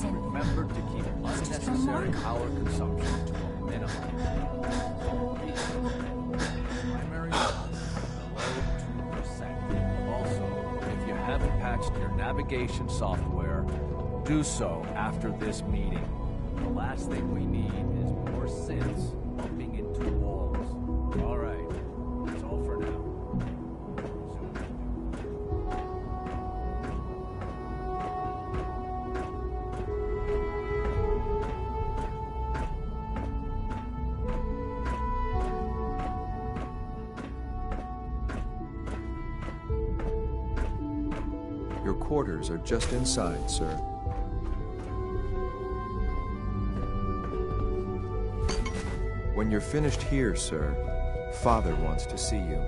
Remember to keep unnecessary power consumption to a minimum. Primary below 2%. Also, if you haven't patched your navigation software, do so after this meeting. The last thing we need is more synths bumping into walls. All right, that's all for now. Your quarters are just inside, sir. When you're finished here, sir, Father wants to see you.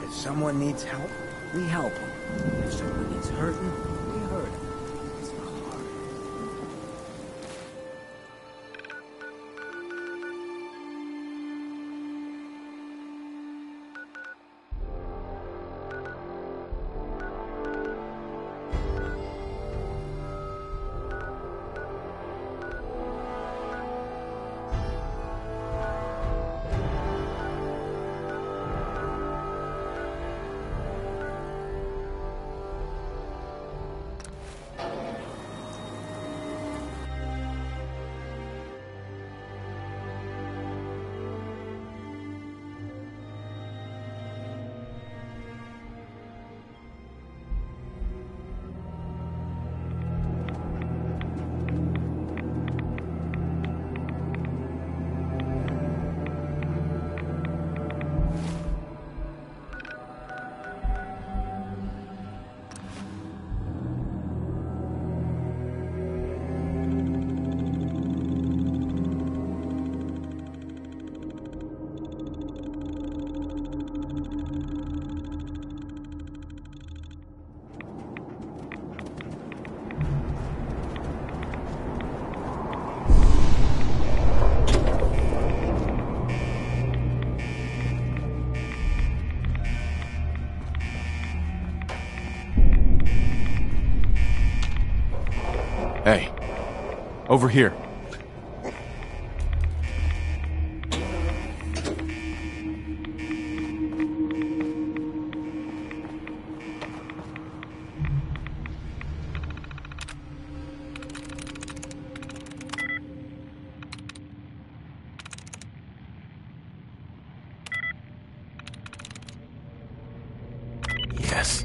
If someone needs help, we help them. If someone needs hurting, we hurt them. It's not hard. Hey, over here. Yes.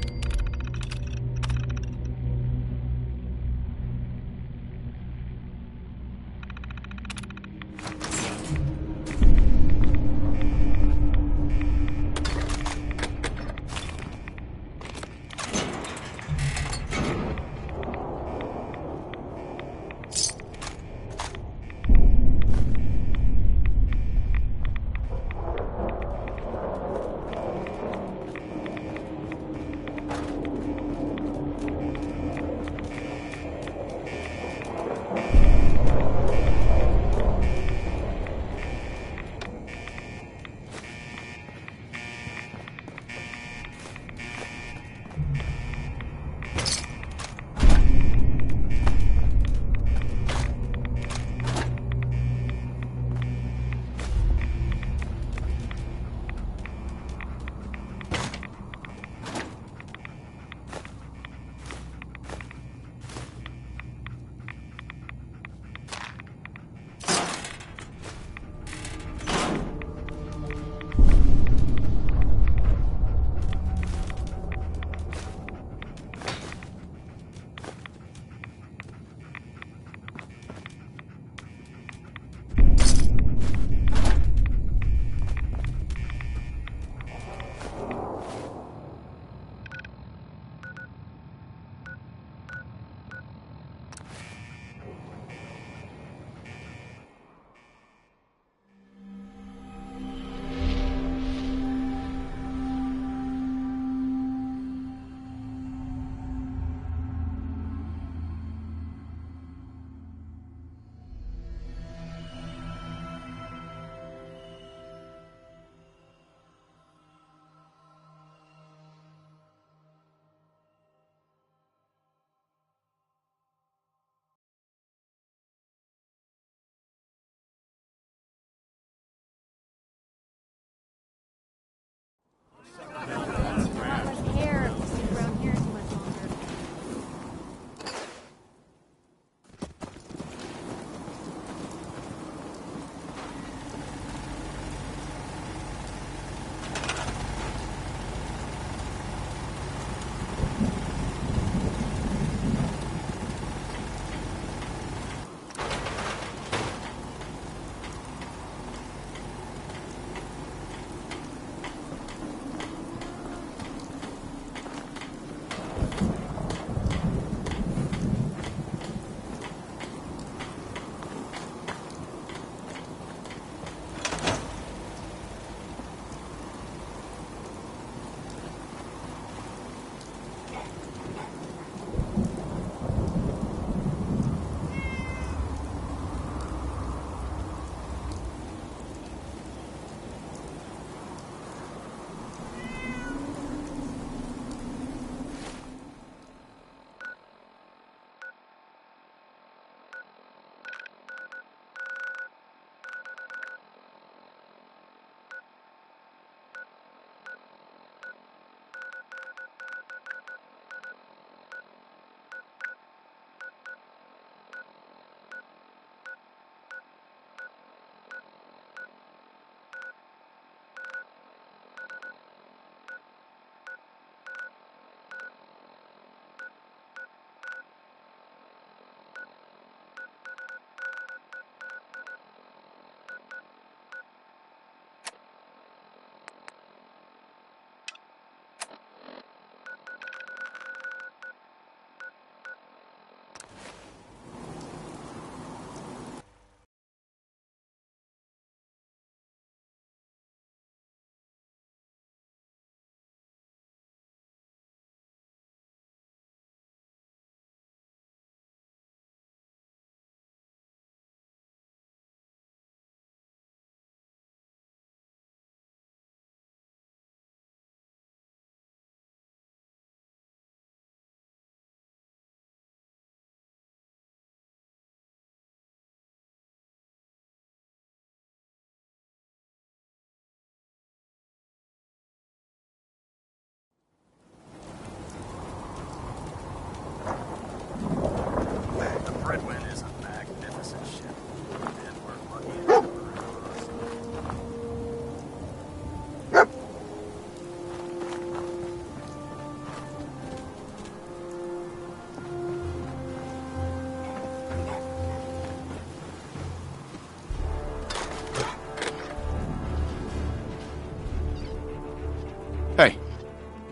Hey,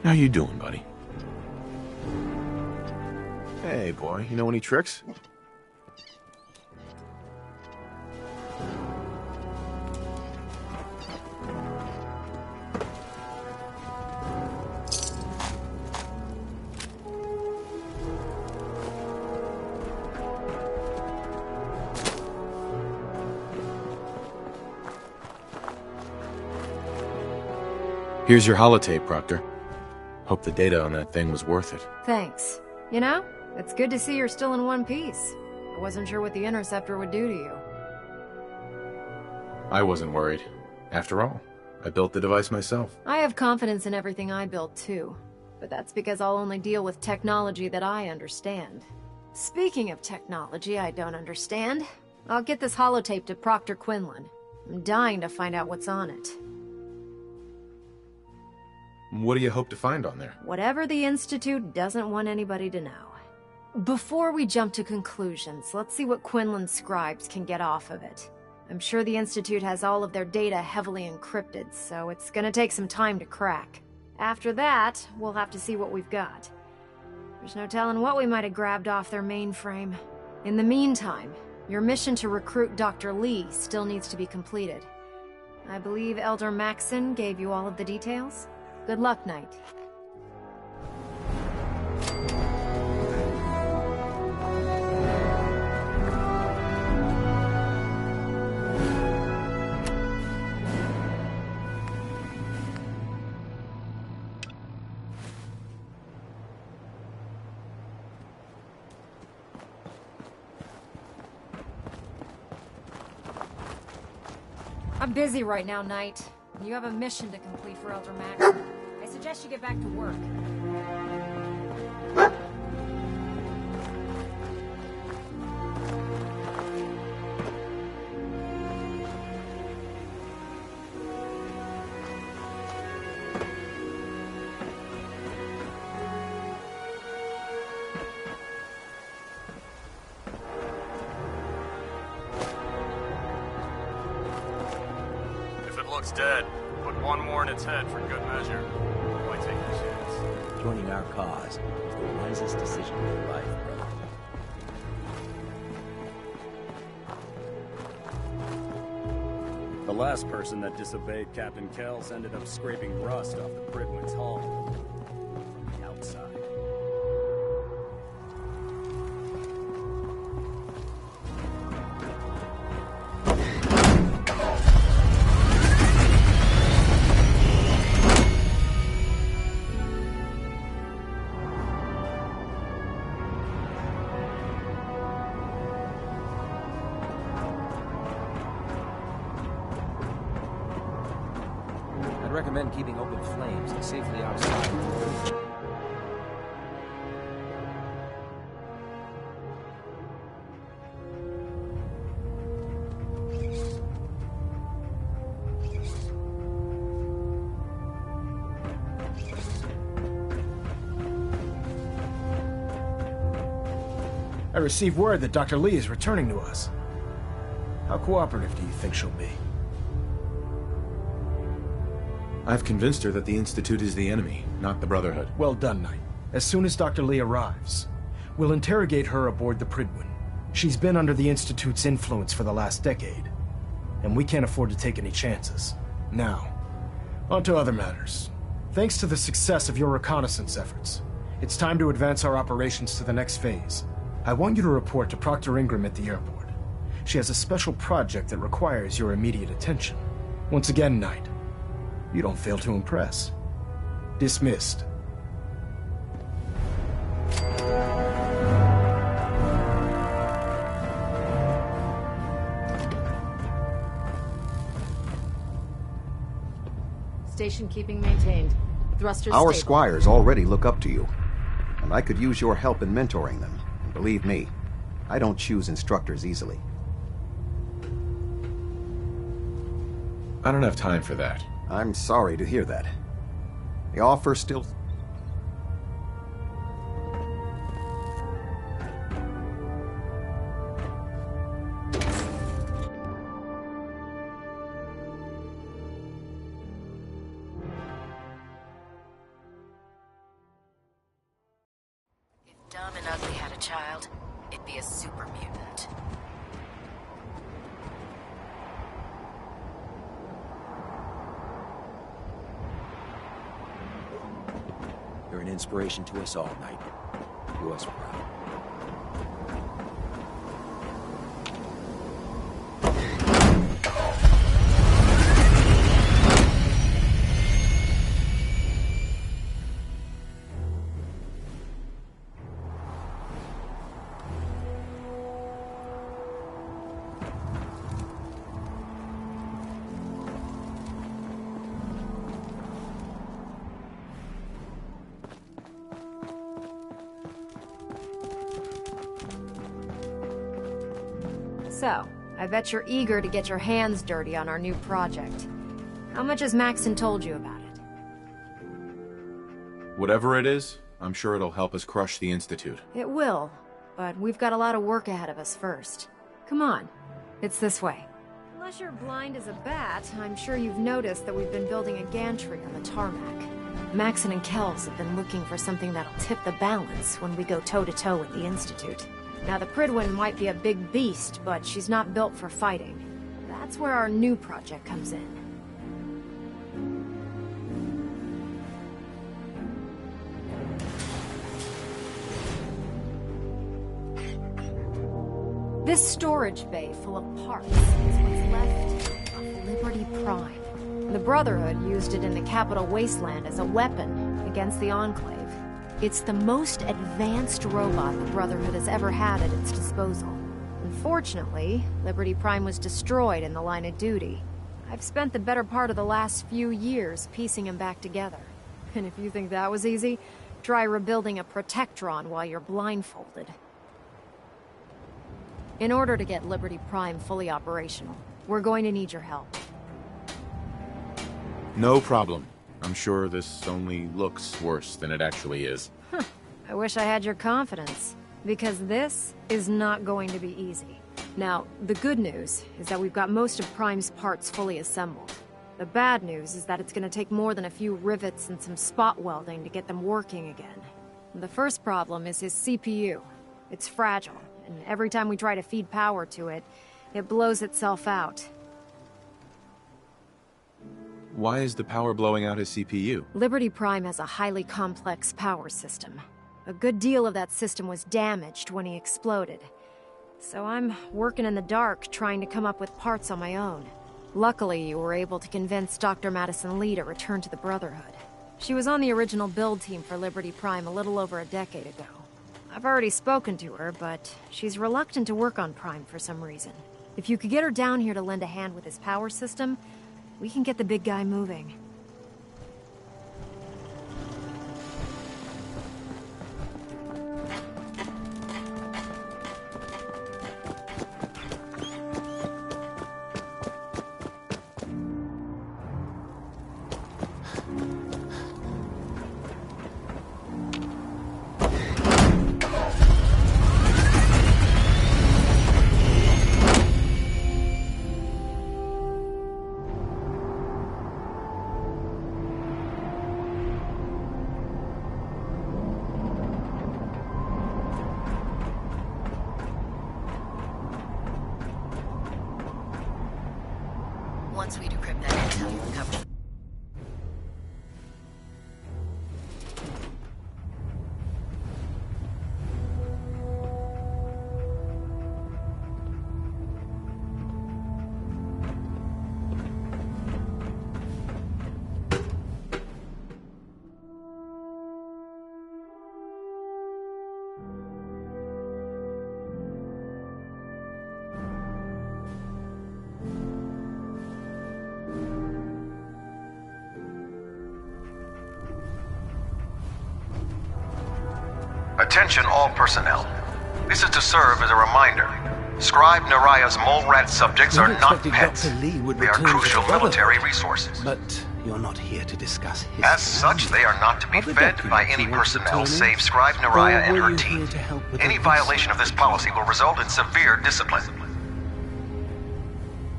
how you doing, buddy? Hey, boy, you know any tricks? Here's your holotape, Proctor. Hope the data on that thing was worth it. Thanks. You know, it's good to see you're still in one piece. I wasn't sure what the interceptor would do to you. I wasn't worried. After all, I built the device myself. I have confidence in everything I built too, but that's because I'll only deal with technology that I understand. Speaking of technology I don't understand, I'll get this holotape to Proctor Quinlan. I'm dying to find out what's on it. What do you hope to find on there? Whatever the Institute doesn't want anybody to know. Before we jump to conclusions, let's see what Quinlan's scribes can get off of it. I'm sure the Institute has all of their data heavily encrypted, so it's gonna take some time to crack. After that, we'll have to see what we've got. There's no telling what we might have grabbed off their mainframe. In the meantime, your mission to recruit Dr. Lee still needs to be completed. I believe Elder Maxson gave you all of the details? Good luck, Knight. I'm busy right now, Knight. You have a mission to complete for Elder Maxson. I suggest you get back to work. If it looks dead, put one more in its head for good measure. Why take a chance? Joining our cause is the wisest decision of your life, brother. The last person that disobeyed Captain Kells ended up scraping rust off the Pridwin's hull. From the outside. I'd recommend keeping open flames and safely outside. I received word that Dr. Lee is returning to us. How cooperative do you think she'll be? I've convinced her that the Institute is the enemy, not the Brotherhood. Well done, Knight. As soon as Dr. Lee arrives, we'll interrogate her aboard the Pridwin. She's been under the Institute's influence for the last decade, and we can't afford to take any chances. Now, on to other matters. Thanks to the success of your reconnaissance efforts, it's time to advance our operations to the next phase. I want you to report to Proctor Ingram at the airport. She has a special project that requires your immediate attention. Once again, Knight, you don't fail to impress. Dismissed. Station keeping maintained. Thrusters Our stable. squires already look up to you, and I could use your help in mentoring them. And believe me, I don't choose instructors easily. I don't have time for that. I'm sorry to hear that. The offer still... child, it'd be a super mutant. You're an inspiration to us all, Knight. Do us proud. So, I bet you're eager to get your hands dirty on our new project. How much has Maxon told you about it? Whatever it is, I'm sure it'll help us crush the Institute. It will, but we've got a lot of work ahead of us first. Come on, it's this way. Unless you're blind as a bat, I'm sure you've noticed that we've been building a gantry on the tarmac. Maxon and Kells have been looking for something that'll tip the balance when we go toe-to-toe with the Institute. Now, the Pridwin might be a big beast, but she's not built for fighting. That's where our new project comes in. This storage bay full of parts is what's left of Liberty Prime. The Brotherhood used it in the Capital Wasteland as a weapon against the Enclave. It's the most advanced robot the Brotherhood has ever had at its disposal. Unfortunately, Liberty Prime was destroyed in the line of duty. I've spent the better part of the last few years piecing him back together. And if you think that was easy, try rebuilding a Protectron while you're blindfolded. In order to get Liberty Prime fully operational, we're going to need your help. No problem. I'm sure this only looks worse than it actually is. I wish I had your confidence, because this is not going to be easy. Now, the good news is that we've got most of Prime's parts fully assembled. The bad news is that it's going to take more than a few rivets and some spot welding to get them working again. The first problem is his CPU. It's fragile, and every time we try to feed power to it, it blows itself out. Why is the power blowing out his CPU? Liberty Prime has a highly complex power system. A good deal of that system was damaged when he exploded. So I'm working in the dark, trying to come up with parts on my own. Luckily, you were able to convince Dr. Madison Lee to return to the Brotherhood. She was on the original build team for Liberty Prime a little over a decade ago. I've already spoken to her, but she's reluctant to work on Prime for some reason. If you could get her down here to lend a hand with his power system, we can get the big guy moving. Once we decrypt that intel, you'll recover. Attention all personnel. This is to serve as a reminder. Scribe Naraya's mole rat subjects are not pets. They are crucial military resources. But you're not here to discuss history. As such, they are not to be fed by any personnel save Scribe Naraya and her team. Any violation of this policy will result in severe discipline.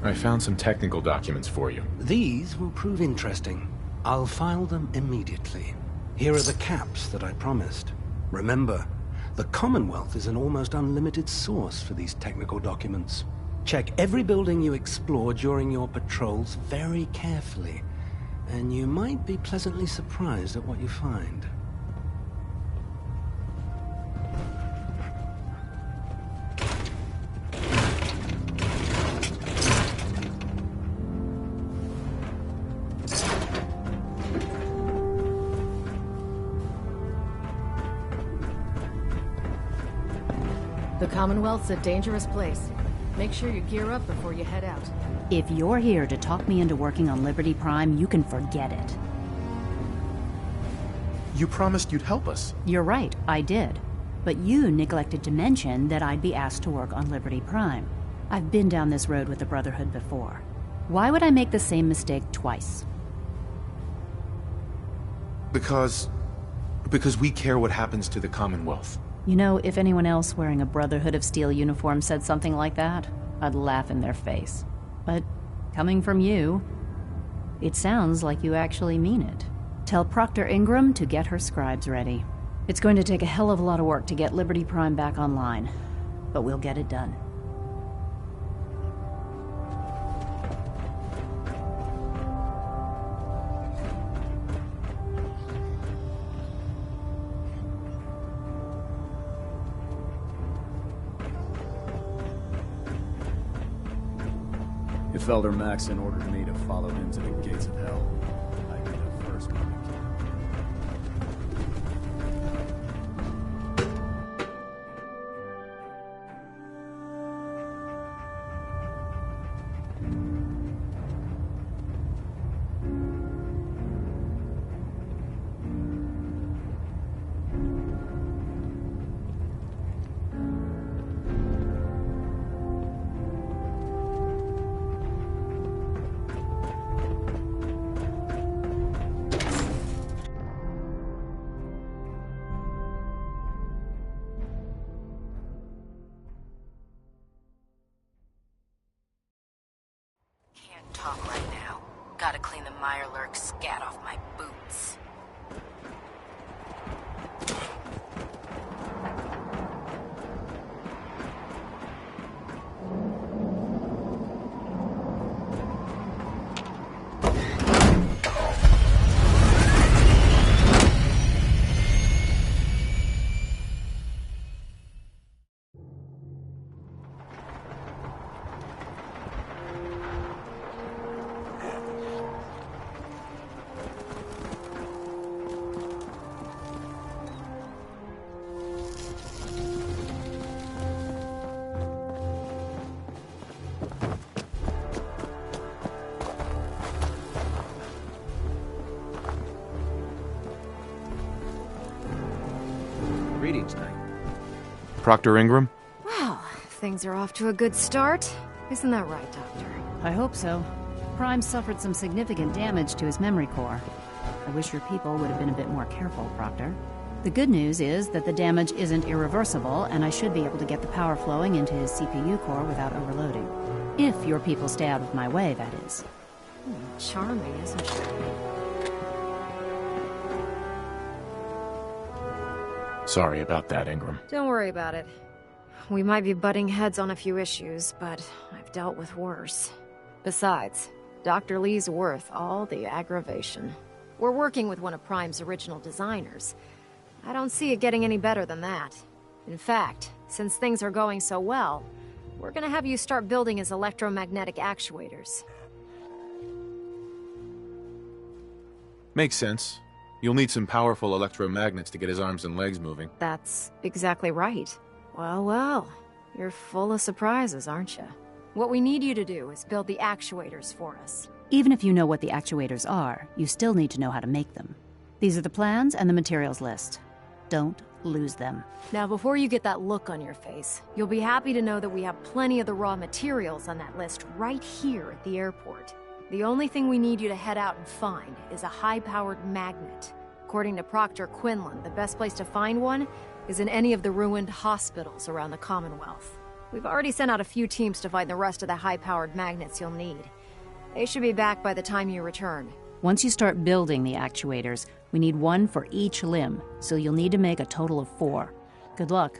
I found some technical documents for you. These will prove interesting. I'll file them immediately. Here are the caps that I promised. Remember, The Commonwealth is an almost unlimited source for these technical documents. Check every building you explore during your patrols very carefully, and you might be pleasantly surprised at what you find. The Commonwealth's a dangerous place. Make sure you gear up before you head out. If you're here to talk me into working on Liberty Prime, you can forget it. You promised you'd help us. You're right, I did. But you neglected to mention that I'd be asked to work on Liberty Prime. I've been down this road with the Brotherhood before. Why would I make the same mistake twice? Because we care what happens to the Commonwealth. You know, if anyone else wearing a Brotherhood of Steel uniform said something like that, I'd laugh in their face. But coming from you, it sounds like you actually mean it. Tell Proctor Ingram to get her scribes ready. It's going to take a hell of a lot of work to get Liberty Prime back online, but we'll get it done. If Elder Maxon ordered me to follow him to the gates of hell, I'd be the first one to kill him. Talk right now. Gotta clean the Mirelurk scat off my boots. Greetings, Knight. Proctor Ingram? Well, things are off to a good start. Isn't that right, Doctor? I hope so. Prime suffered some significant damage to his memory core. I wish your people would have been a bit more careful, Proctor. The good news is that the damage isn't irreversible, and I should be able to get the power flowing into his CPU core without overloading. If your people stay out of my way, that is. Charming, isn't she? Sorry about that, Ingram. Don't worry about it. We might be butting heads on a few issues, but I've dealt with worse. Besides, Dr. Lee's worth all the aggravation. We're working with one of Prime's original designers. I don't see it getting any better than that. In fact, since things are going so well, we're gonna have you start building his electromagnetic actuators. Makes sense. You'll need some powerful electromagnets to get his arms and legs moving. That's exactly right. Well, well, you're full of surprises, aren't you? What we need you to do is build the actuators for us. Even if you know what the actuators are, you still need to know how to make them. These are the plans and the materials list. Don't lose them. Now, before you get that look on your face, you'll be happy to know that we have plenty of the raw materials on that list right here at the airport. The only thing we need you to head out and find is a high-powered magnet. According to Proctor Quinlan, the best place to find one is in any of the ruined hospitals around the Commonwealth. We've already sent out a few teams to find the rest of the high-powered magnets you'll need. They should be back by the time you return. Once you start building the actuators, we need one for each limb, so you'll need to make a total of 4. Good luck.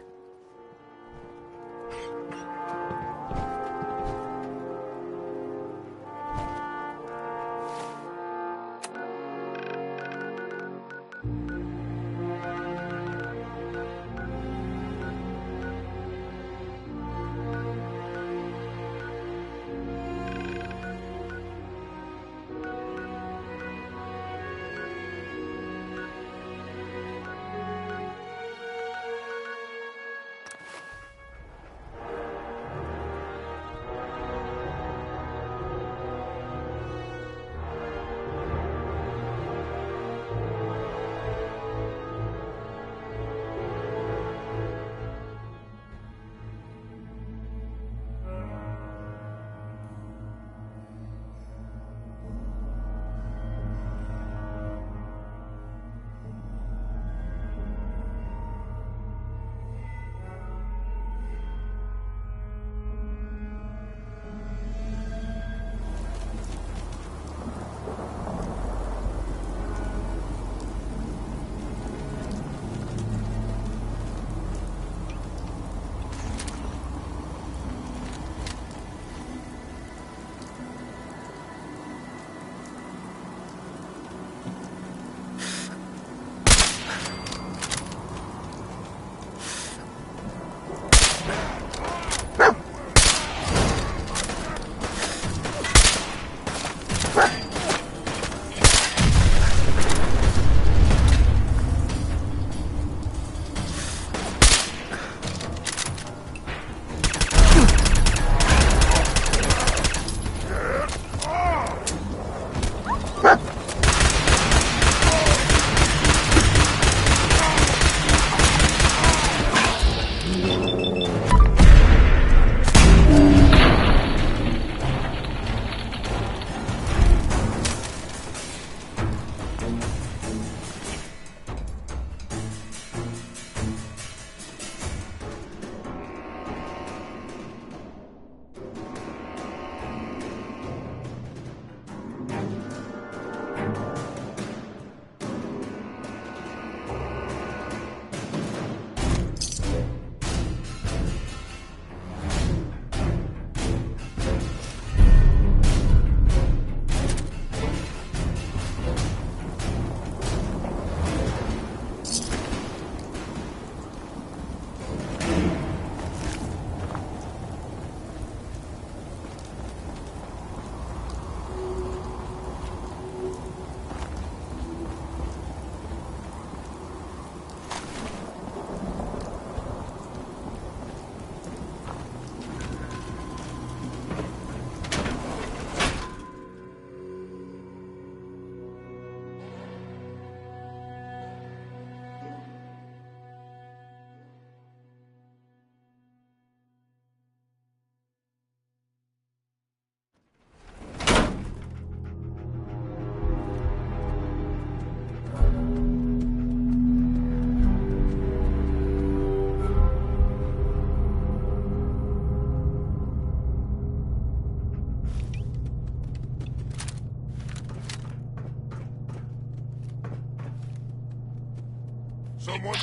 Someone...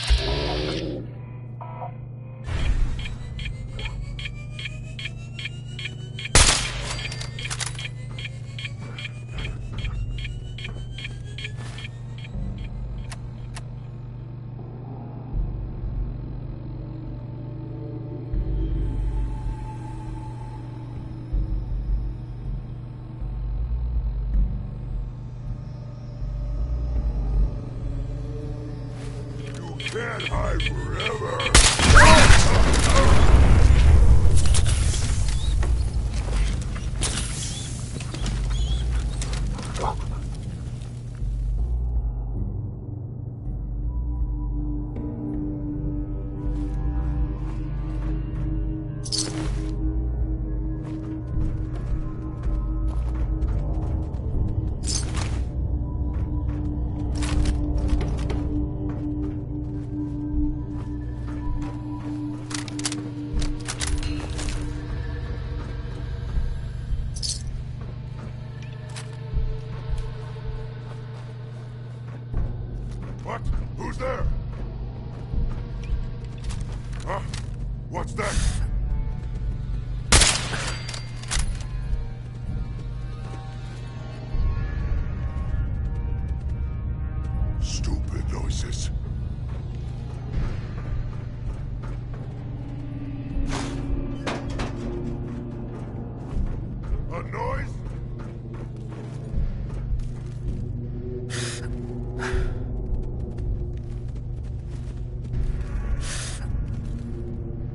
Can't hide forever! What? Who's there? Huh? What's that? Stupid noises. A noise?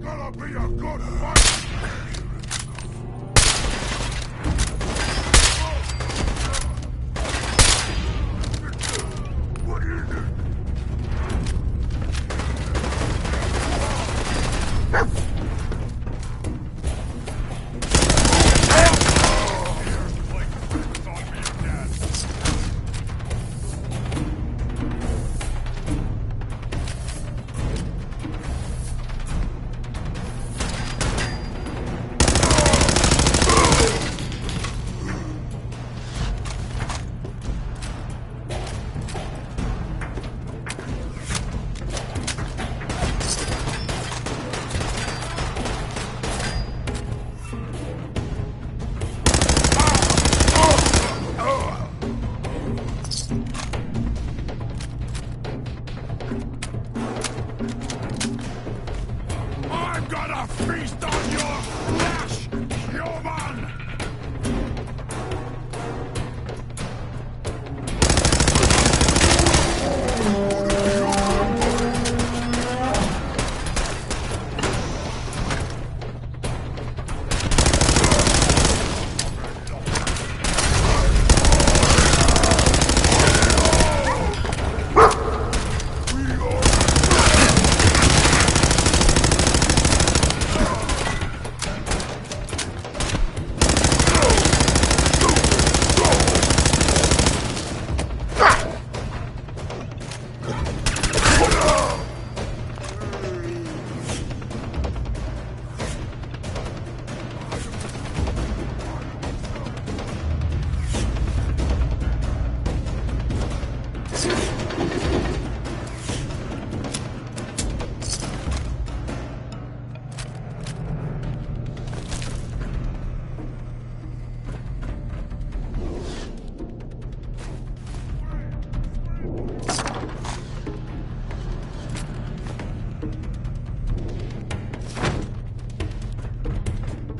Gonna be a good fight! What is it? I'm gonna feast on your flesh, human!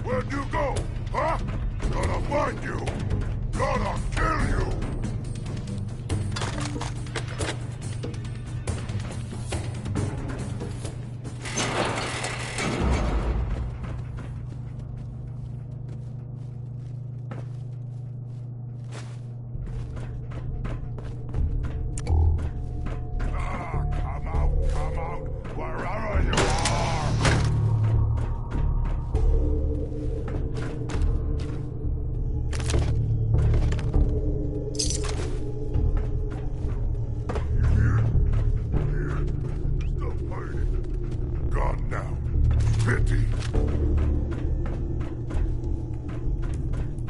Where'd you go? Huh? Gonna find you! Gonna kill you! Come out, wherever you are! Stop fighting. Gone now. Pity.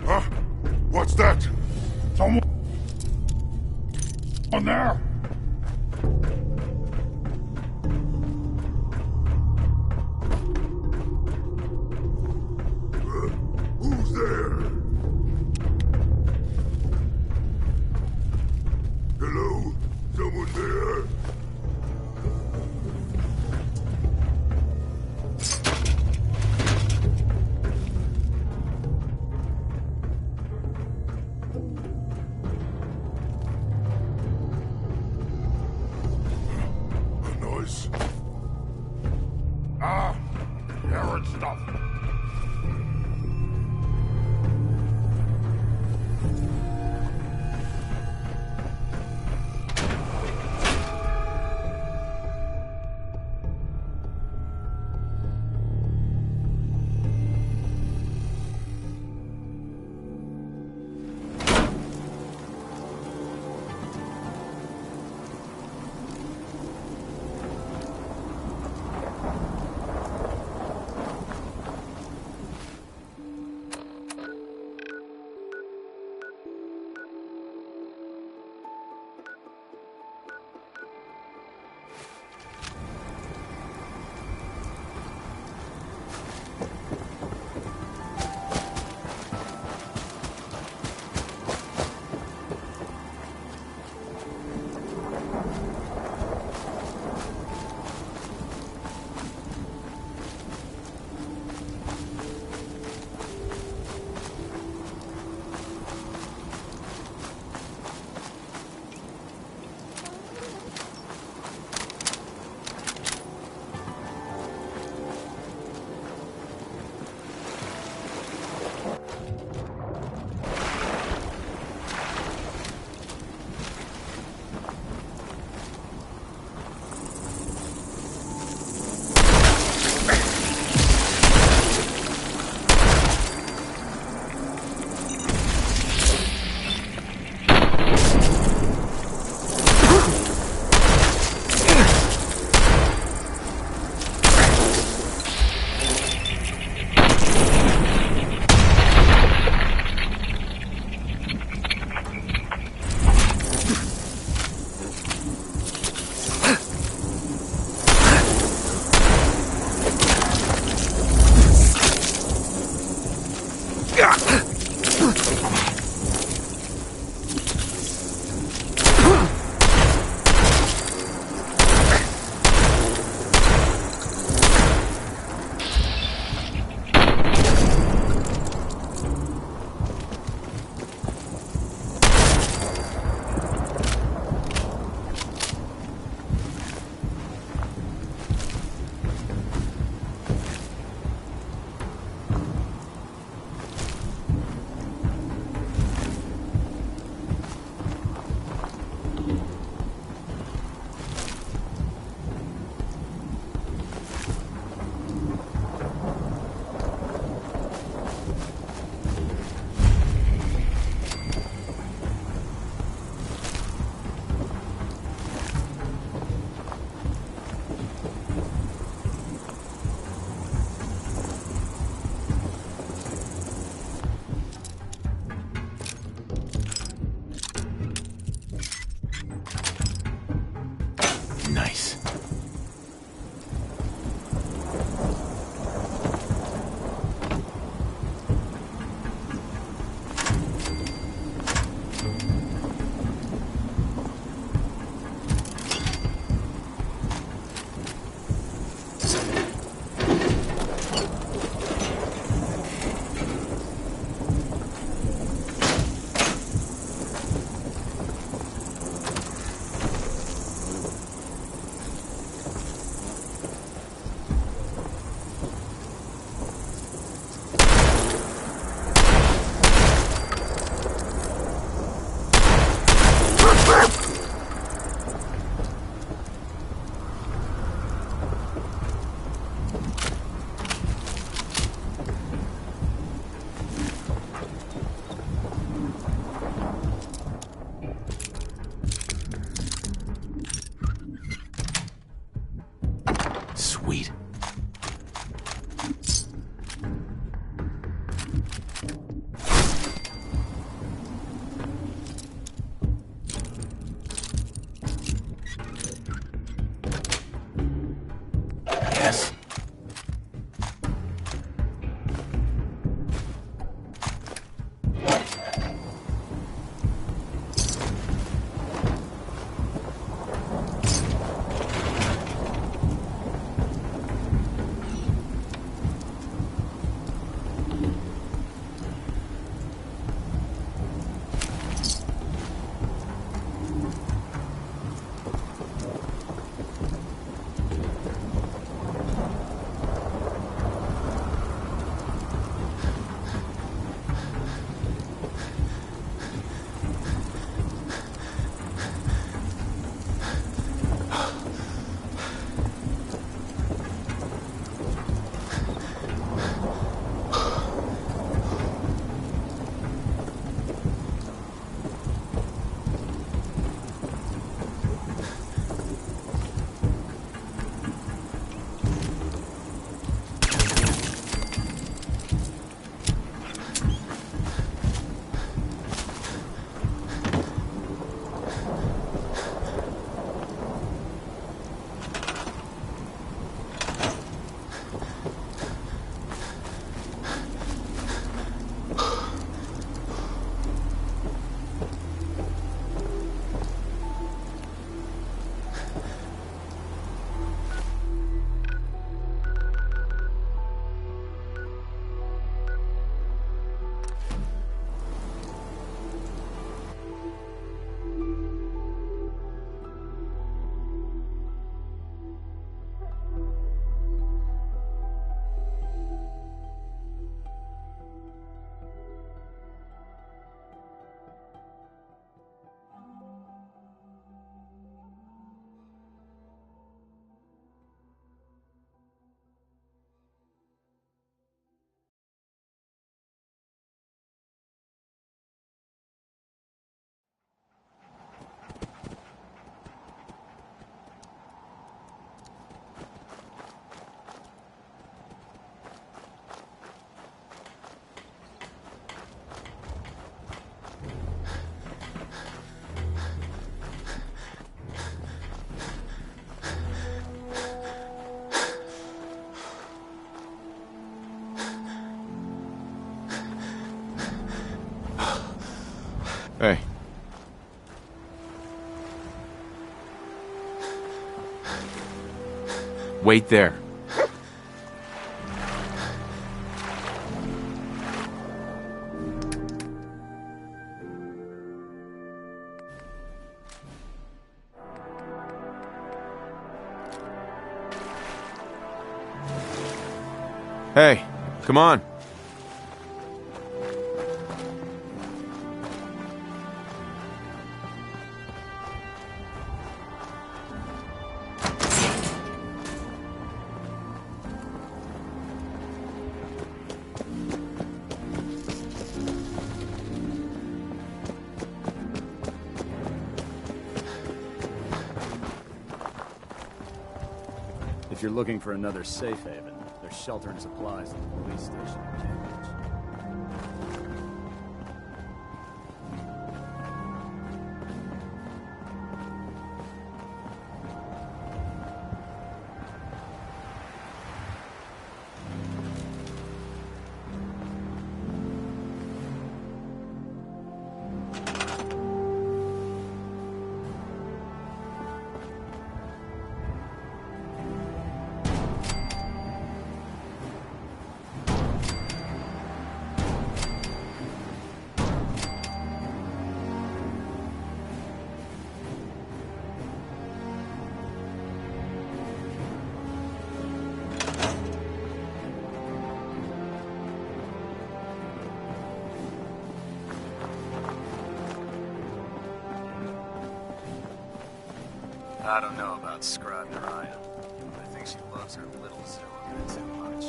Huh? What's that? Someone there? Who's there? Hello? Someone there? A noise? Ah, errant stuff. Nice. Sweet. Yes. Hey. Wait there. Hey, come on. If you're looking for another safe haven, there's shelter and supplies at the police station in Cambridge. I don't know about Scribe Naraya. I think she loves her little zoo a bit too much.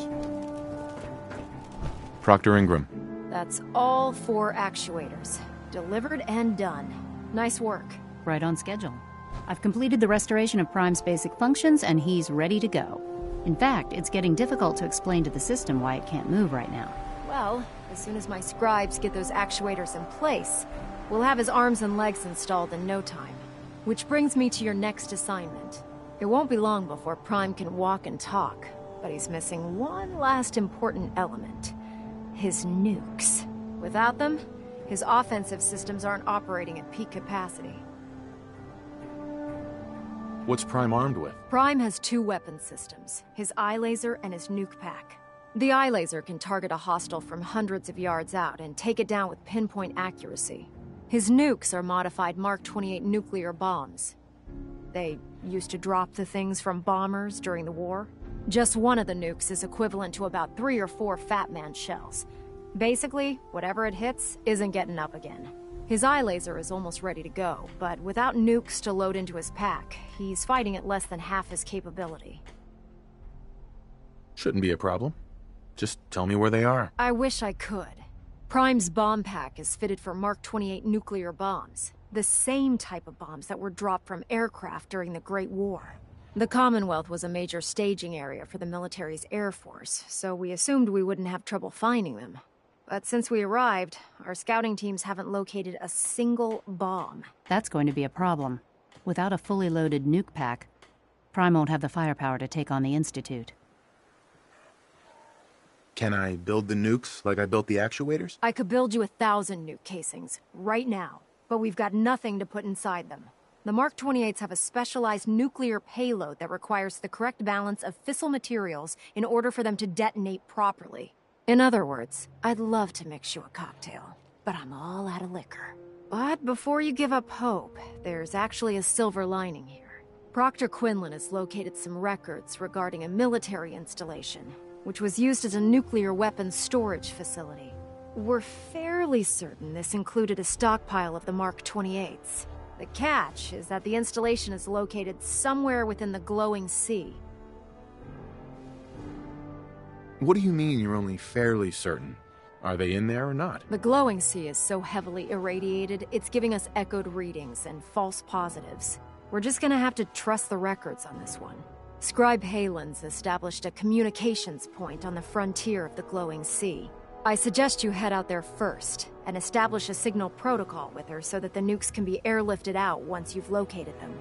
Proctor Ingram. That's all 4 actuators. Delivered and done. Nice work. Right on schedule. I've completed the restoration of Prime's basic functions, and he's ready to go. In fact, it's getting difficult to explain to the system why it can't move right now. Well, as soon as my scribes get those actuators in place, we'll have his arms and legs installed in no time. Which brings me to your next assignment. It won't be long before Prime can walk and talk, but he's missing one last important element. His nukes. Without them, his offensive systems aren't operating at peak capacity. What's Prime armed with? Prime has 2 weapon systems, his eye laser and his nuke pack. The eye laser can target a hostile from hundreds of yards out and take it down with pinpoint accuracy. His nukes are modified Mark 28 nuclear bombs. They used to drop the things from bombers during the war. Just one of the nukes is equivalent to about 3 or 4 Fat Man shells. Basically, whatever it hits isn't getting up again. His eye laser is almost ready to go, but without nukes to load into his pack, he's fighting at less than half his capability. Shouldn't be a problem. Just tell me where they are. I wish I could. Prime's bomb pack is fitted for Mark 28 nuclear bombs, the same type of bombs that were dropped from aircraft during the Great War. The Commonwealth was a major staging area for the military's Air Force, so we assumed we wouldn't have trouble finding them. But since we arrived, our scouting teams haven't located a single bomb. That's going to be a problem. Without a fully loaded nuke pack, Prime won't have the firepower to take on the Institute. Can I build the nukes like I built the actuators? I could build you 1,000 nuke casings, right now, but we've got nothing to put inside them. The Mark 28s have a specialized nuclear payload that requires the correct balance of fissile materials in order for them to detonate properly. In other words, I'd love to mix you a cocktail, but I'm all out of liquor. But before you give up hope, there's actually a silver lining here. Proctor Quinlan has located some records regarding a military installation, which was used as a nuclear weapons storage facility. We're fairly certain this included a stockpile of the Mark 28s. The catch is that the installation is located somewhere within the glowing sea. What do you mean you're only fairly certain? Are they in there or not? The glowing sea is so heavily irradiated, it's giving us echoed readings and false positives. We're just gonna have to trust the records on this one. Scribe Halen's established a communications point on the frontier of the glowing sea. I suggest you head out there first, and establish a signal protocol with her so that the nukes can be airlifted out once you've located them.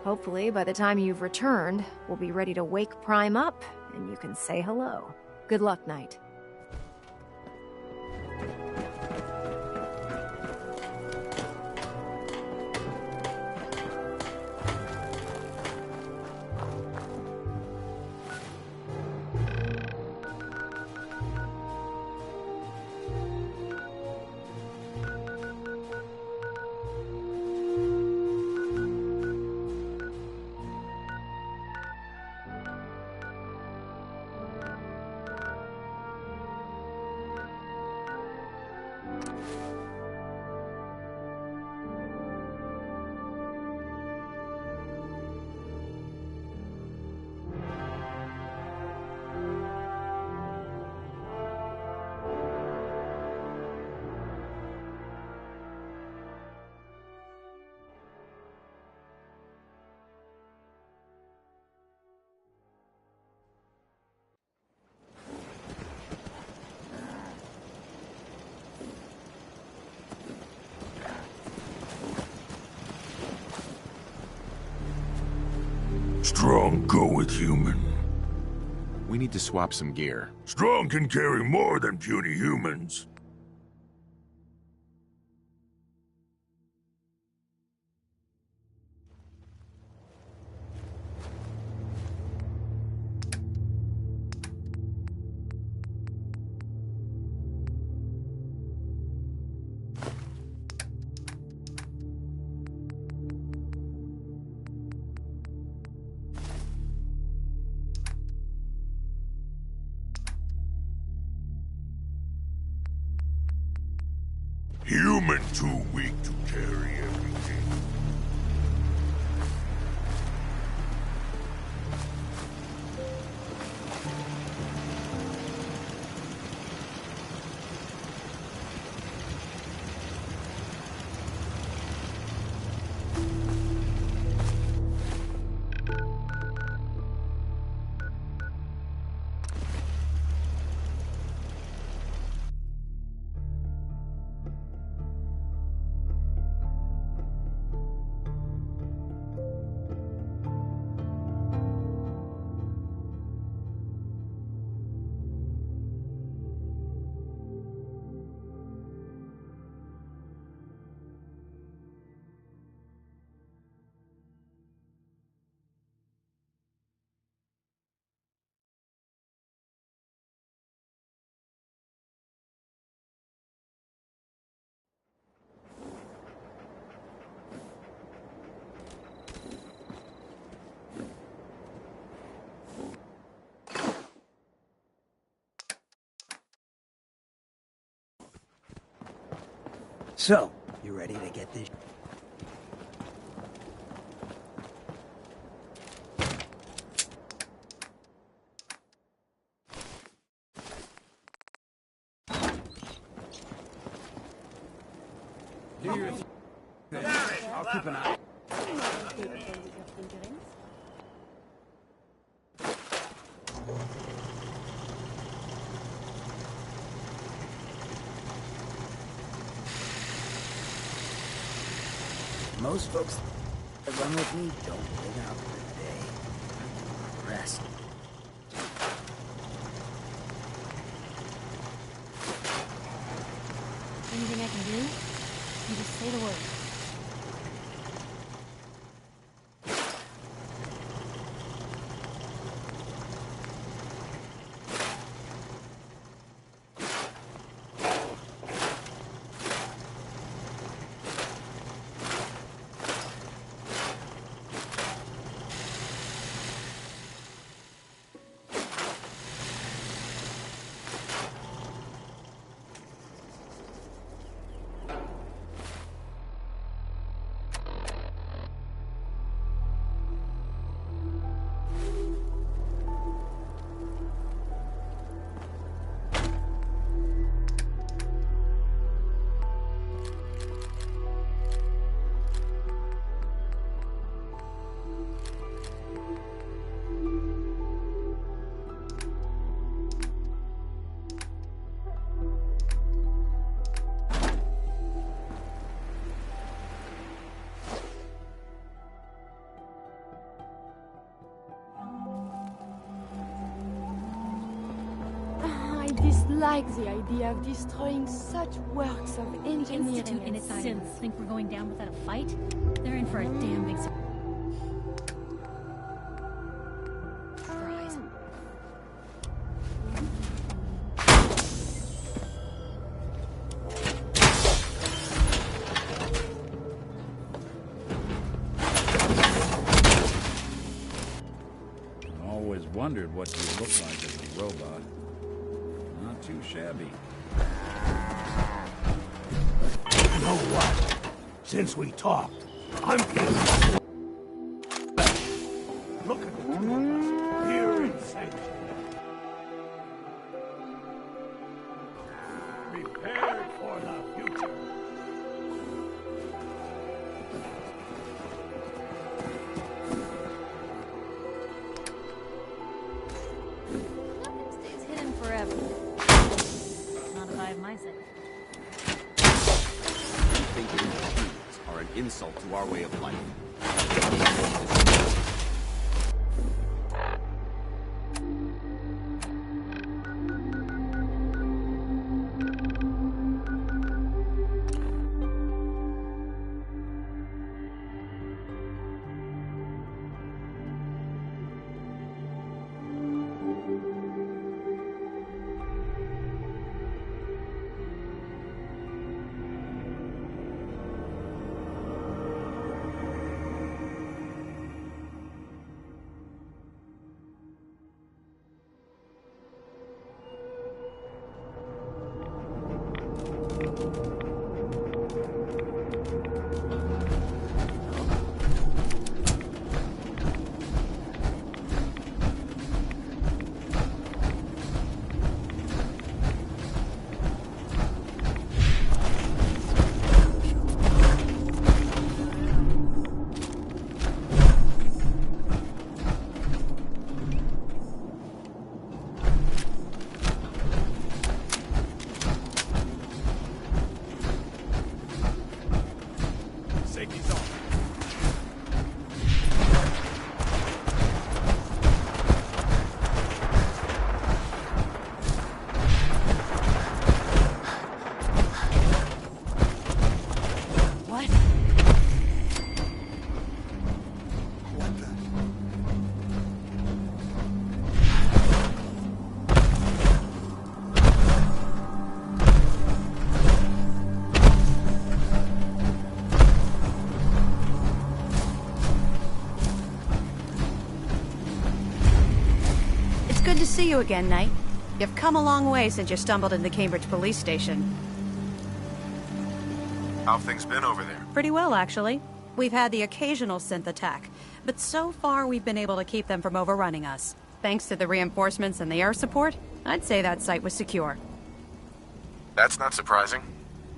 Hopefully, by the time you've returned, we'll be ready to wake Prime up, and you can say hello. Good luck, Knight. Strong go with human. We need to swap some gear. Strong can carry more than puny humans. Human too weak to carry everything. So, you ready to get this? I'll keep an eye. Most folks that run with me don't live out for the day. Rest. Anything I can do? You just say the word. I dislike the idea of destroying such works of engineering. The Institute and its synths think we're going down without a fight? They're in for a damn big surprise. I always wondered what you look like as a robot. Not too shabby. You know what? Since we talked, I'm feeling... Look at the two of us, here in sanctuary. Prepared for the future. Nothing stays hidden forever. Not if I have my say. Thinking machines are an insult to our way of life. Good to see you again, Knight. You've come a long way since you stumbled in the Cambridge police station. How have things been over there? Pretty well, actually. We've had the occasional synth attack, but so far we've been able to keep them from overrunning us. Thanks to the reinforcements and the air support, I'd say that site was secure. That's not surprising.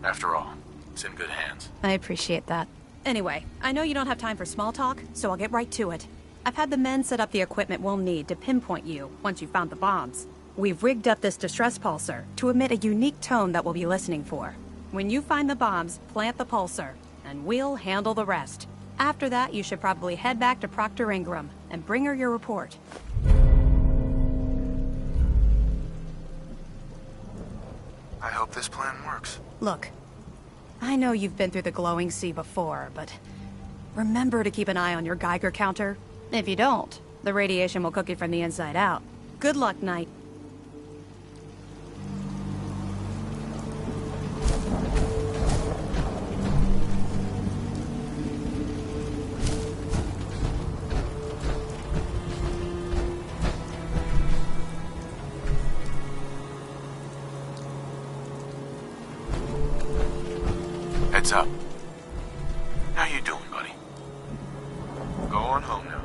After all, it's in good hands. I appreciate that. Anyway, I know you don't have time for small talk, so I'll get right to it. I've had the men set up the equipment we'll need to pinpoint you once you've found the bombs. We've rigged up this distress pulsar to emit a unique tone that we'll be listening for. When you find the bombs, plant the pulsar, and we'll handle the rest. After that, you should probably head back to Proctor Ingram and bring her your report. I hope this plan works. Look, I know you've been through the glowing sea before, but remember to keep an eye on your Geiger counter. If you don't, the radiation will cook you from the inside out. Good luck, Knight. Heads up. How you doing, buddy? Go on home now.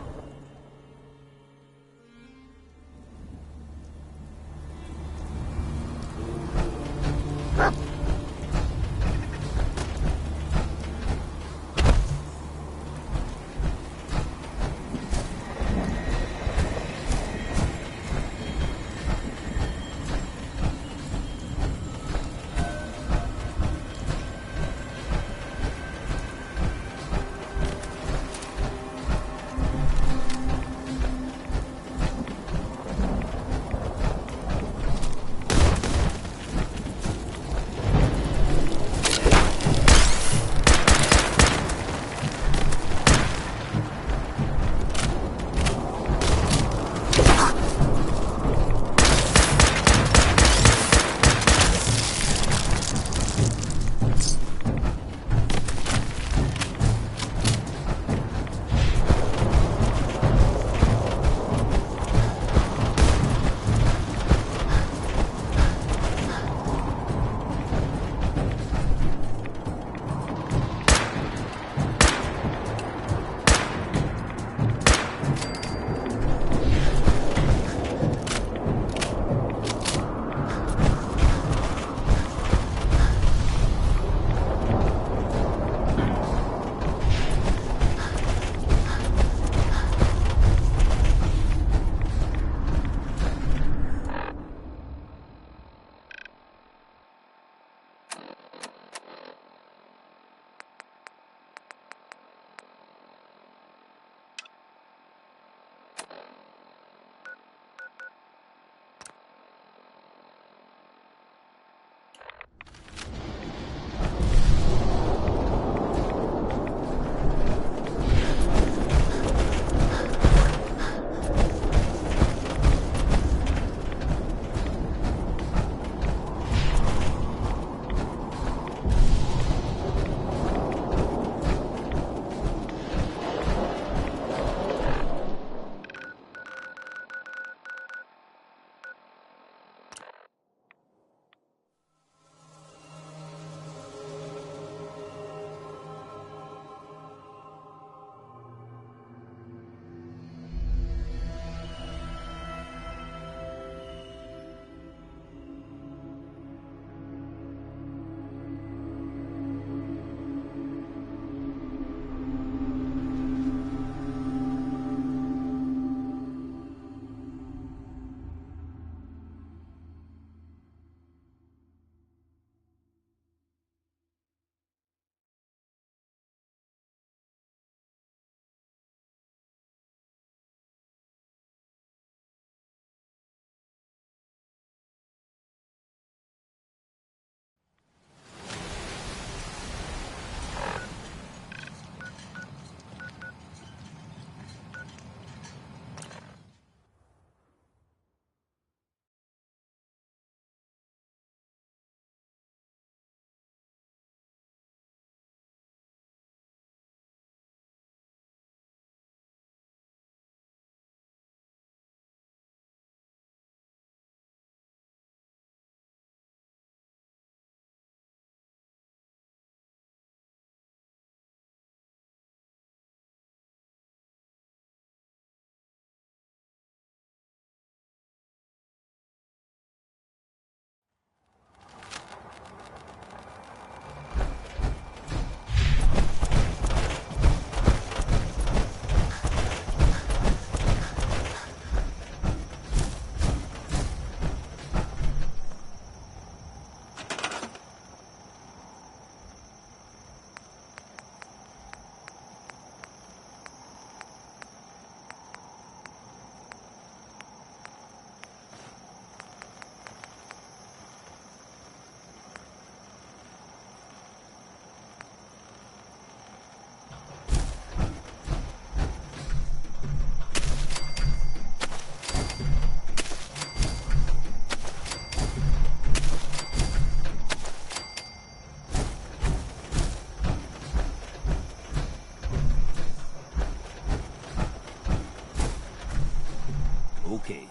Okay.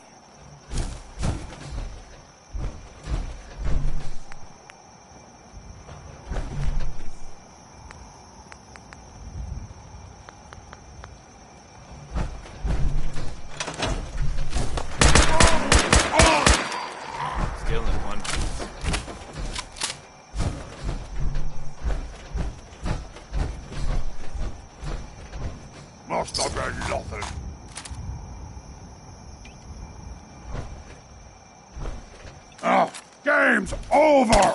Still in one piece. Must have been nothing. Game's over!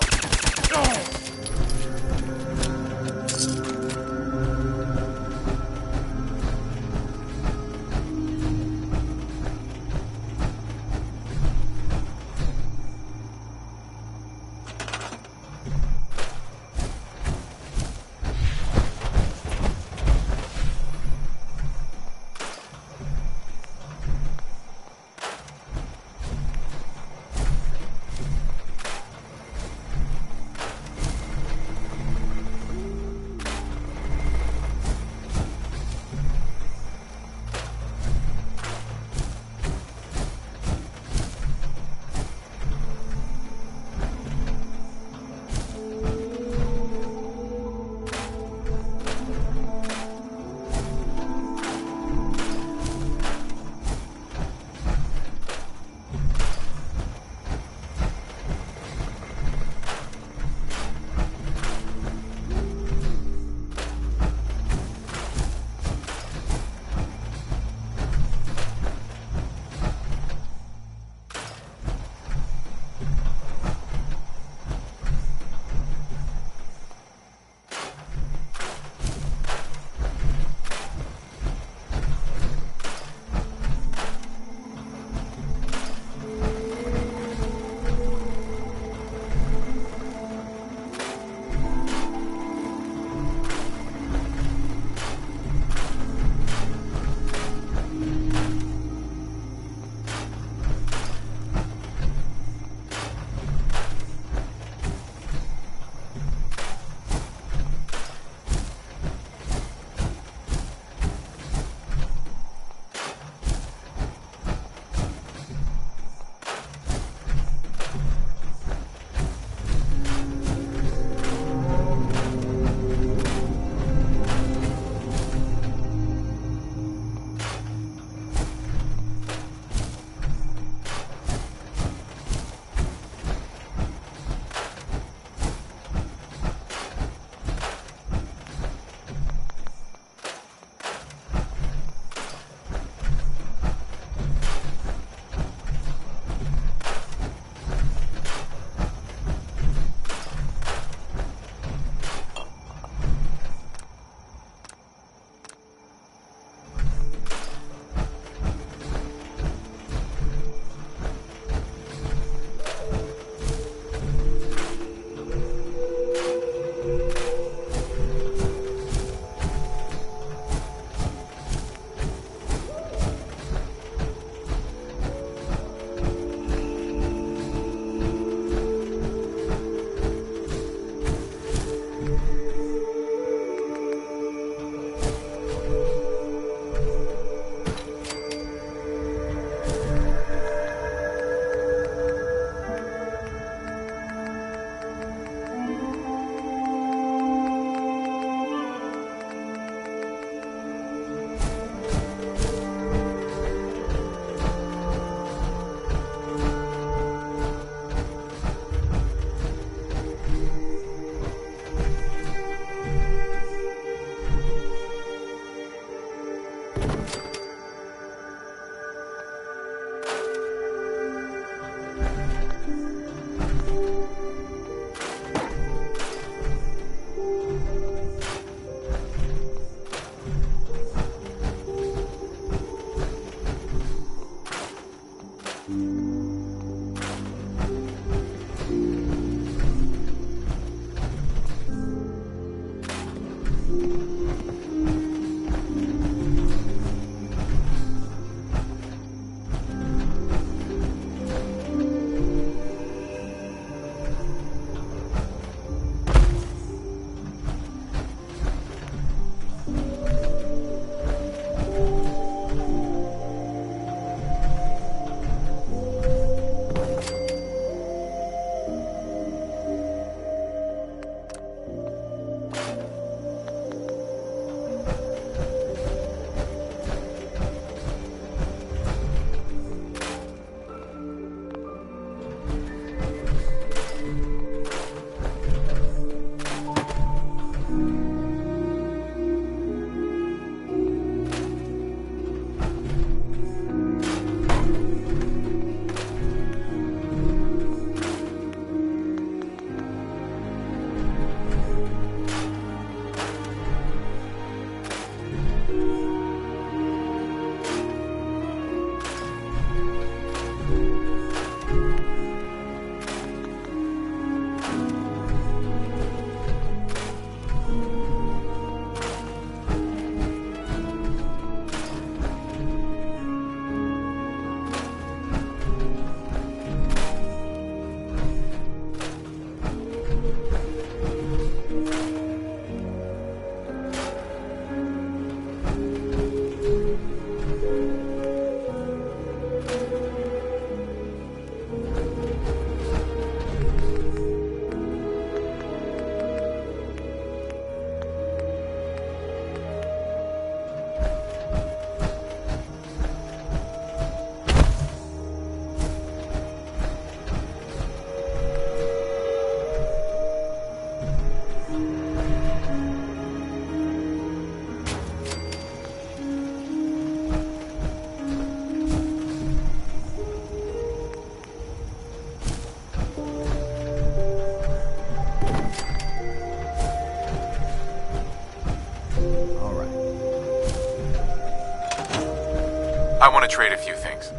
I want to trade a few things.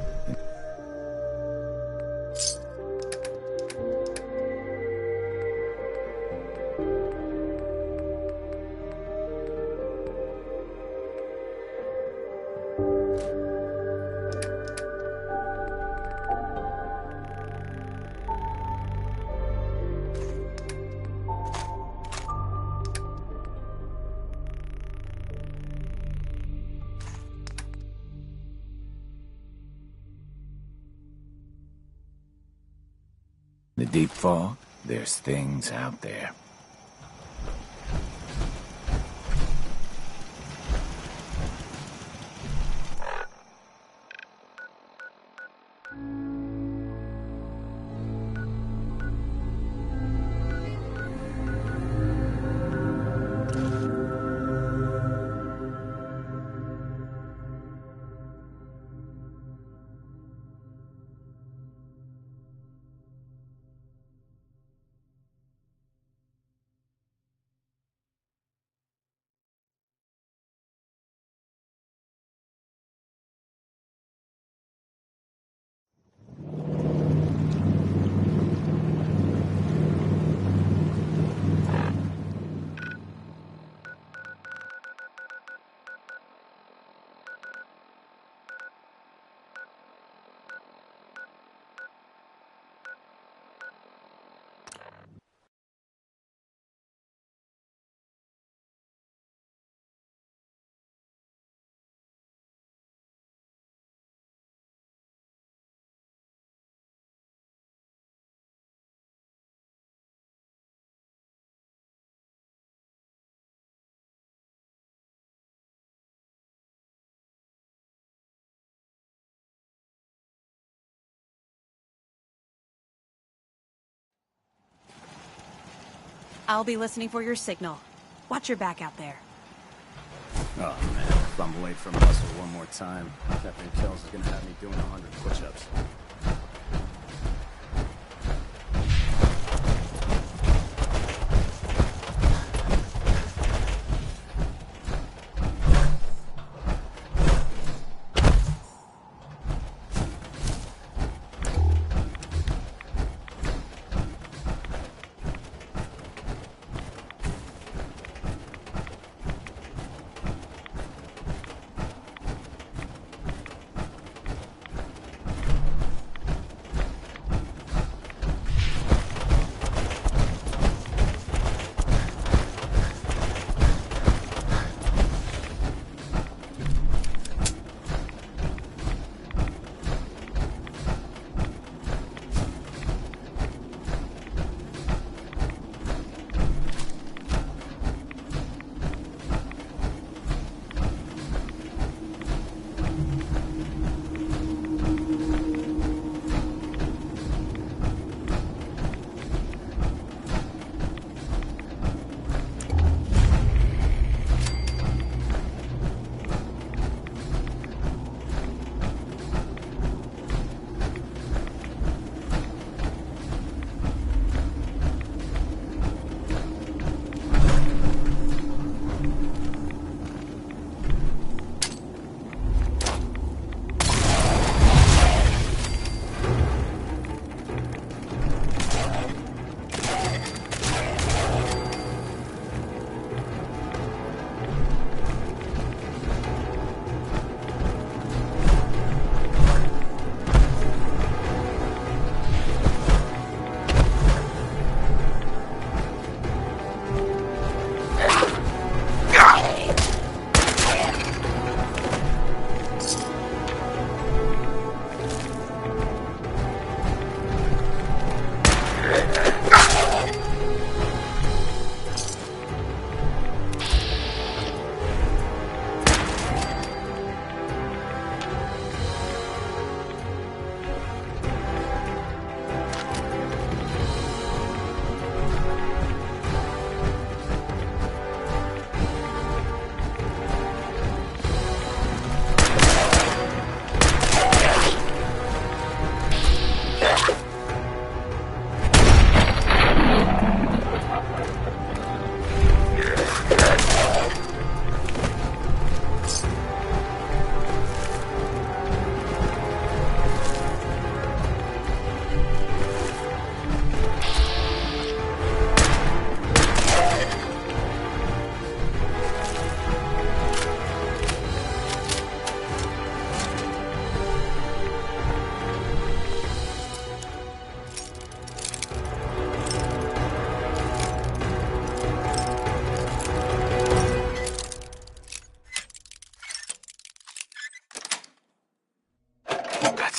The deep fog, there's things out there. I'll be listening for your signal. Watch your back out there. Oh man, if I'm late for muscle one more time, Captain Kells is gonna have me doing 100 push-ups.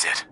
it.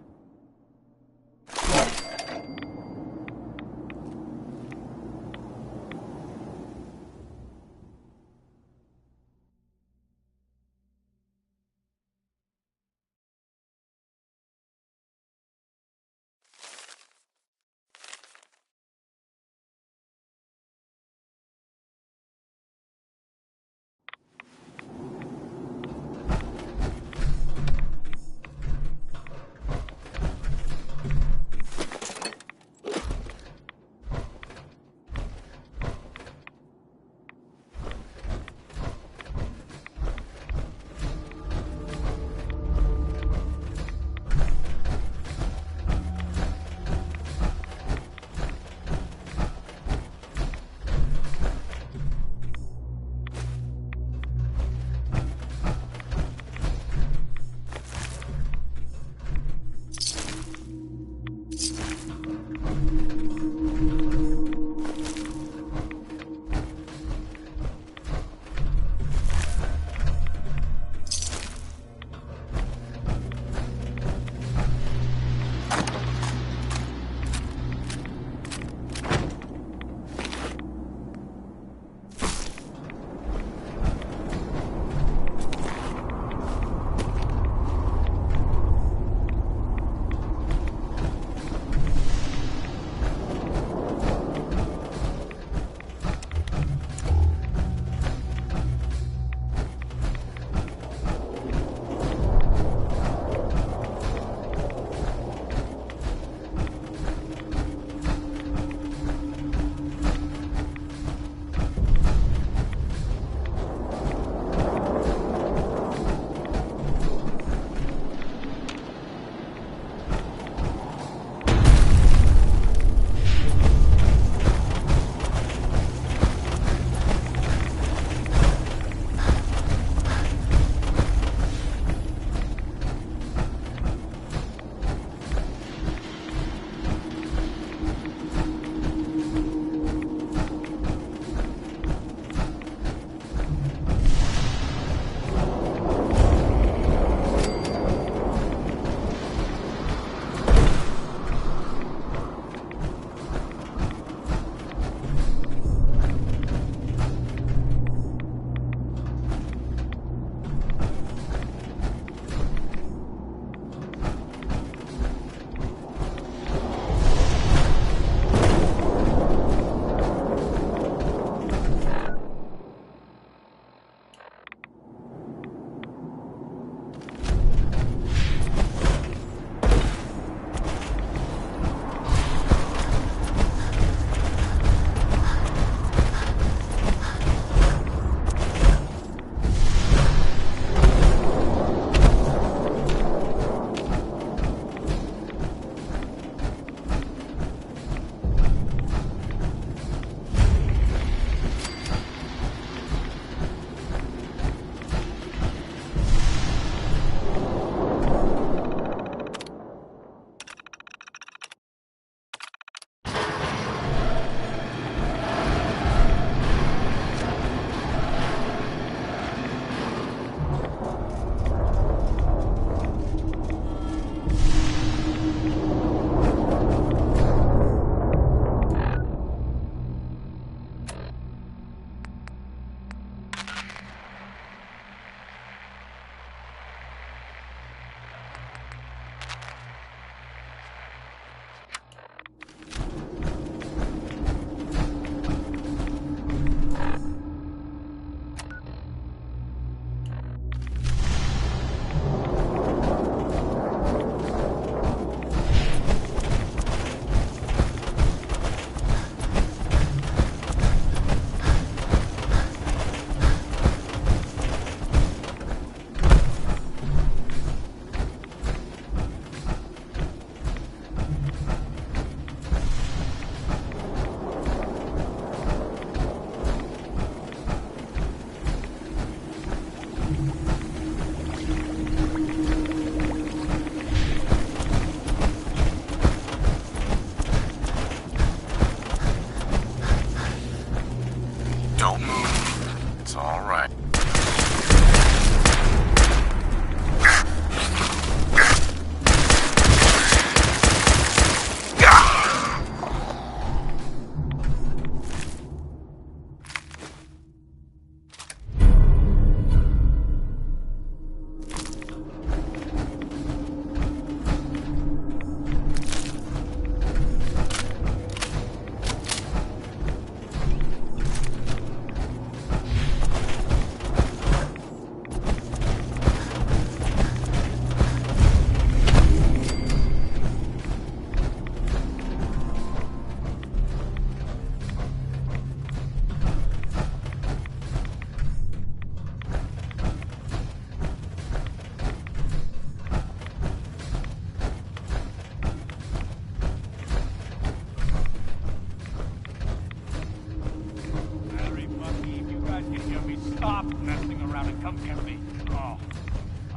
come get me. Oh,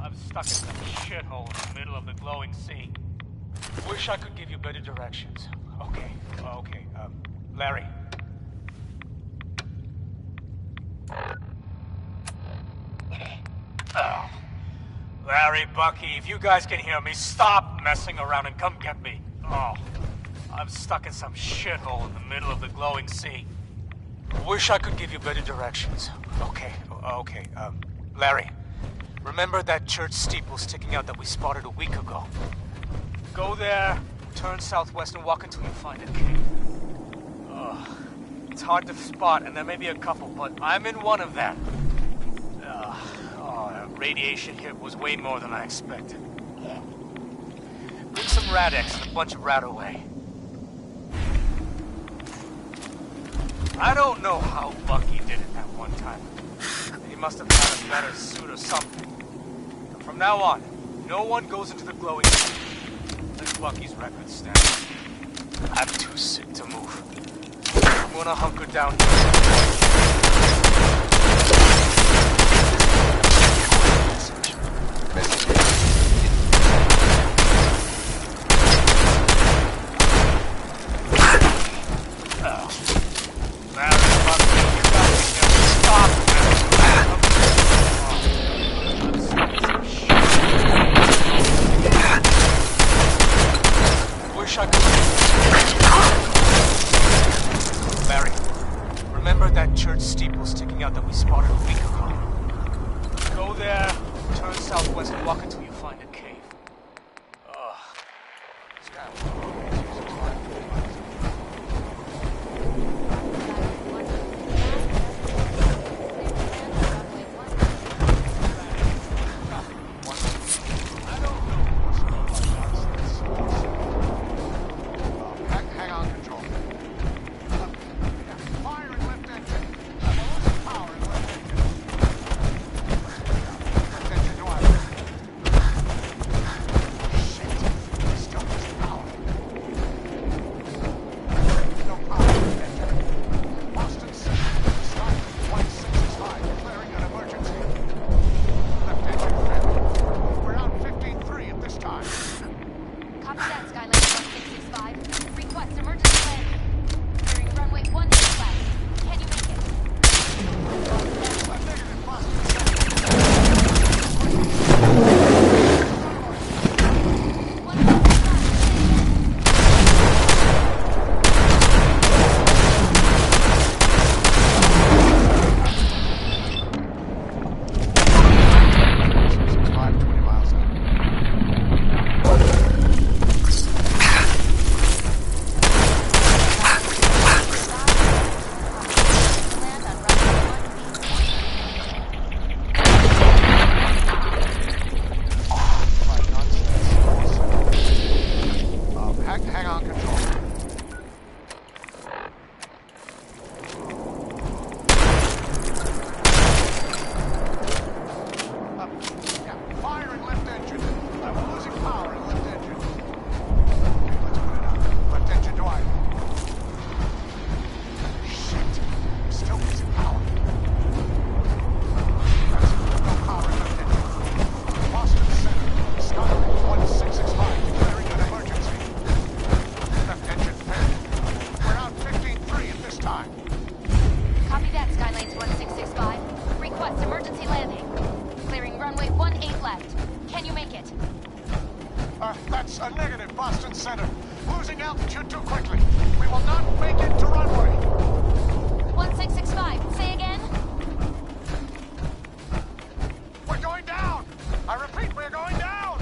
I'm stuck in some shithole in the middle of the glowing sea. Wish I could give you better directions. Okay, Larry. Oh. Larry, Bucky, if you guys can hear me, stop messing around and come get me. Oh, I'm stuck in some shithole in the middle of the glowing sea. Wish I could give you better directions. Okay, Larry, remember that church steeple sticking out that we spotted a week ago? Go there, turn southwest and walk until you find a cave. It's hard to spot, and there may be a couple, but I'm in one of them. That radiation hit was way more than I expected. Bring some Rad-X and a bunch of Rat-Away. I don't know how Bucky did it that one time. He must have had a better suit or something. But from now on, no one goes into the glowing sea. Let Bucky's record stand. I'm too sick to move. I'm gonna hunker down here. Larry, remember that church steeple sticking out that we spotted a week ago? Go there, turn southwest and walk until you find a cave. That's a negative, Boston Center. Losing altitude too quickly. We will not make it to runway. 1665, say again? We're going down! I repeat, we're going down!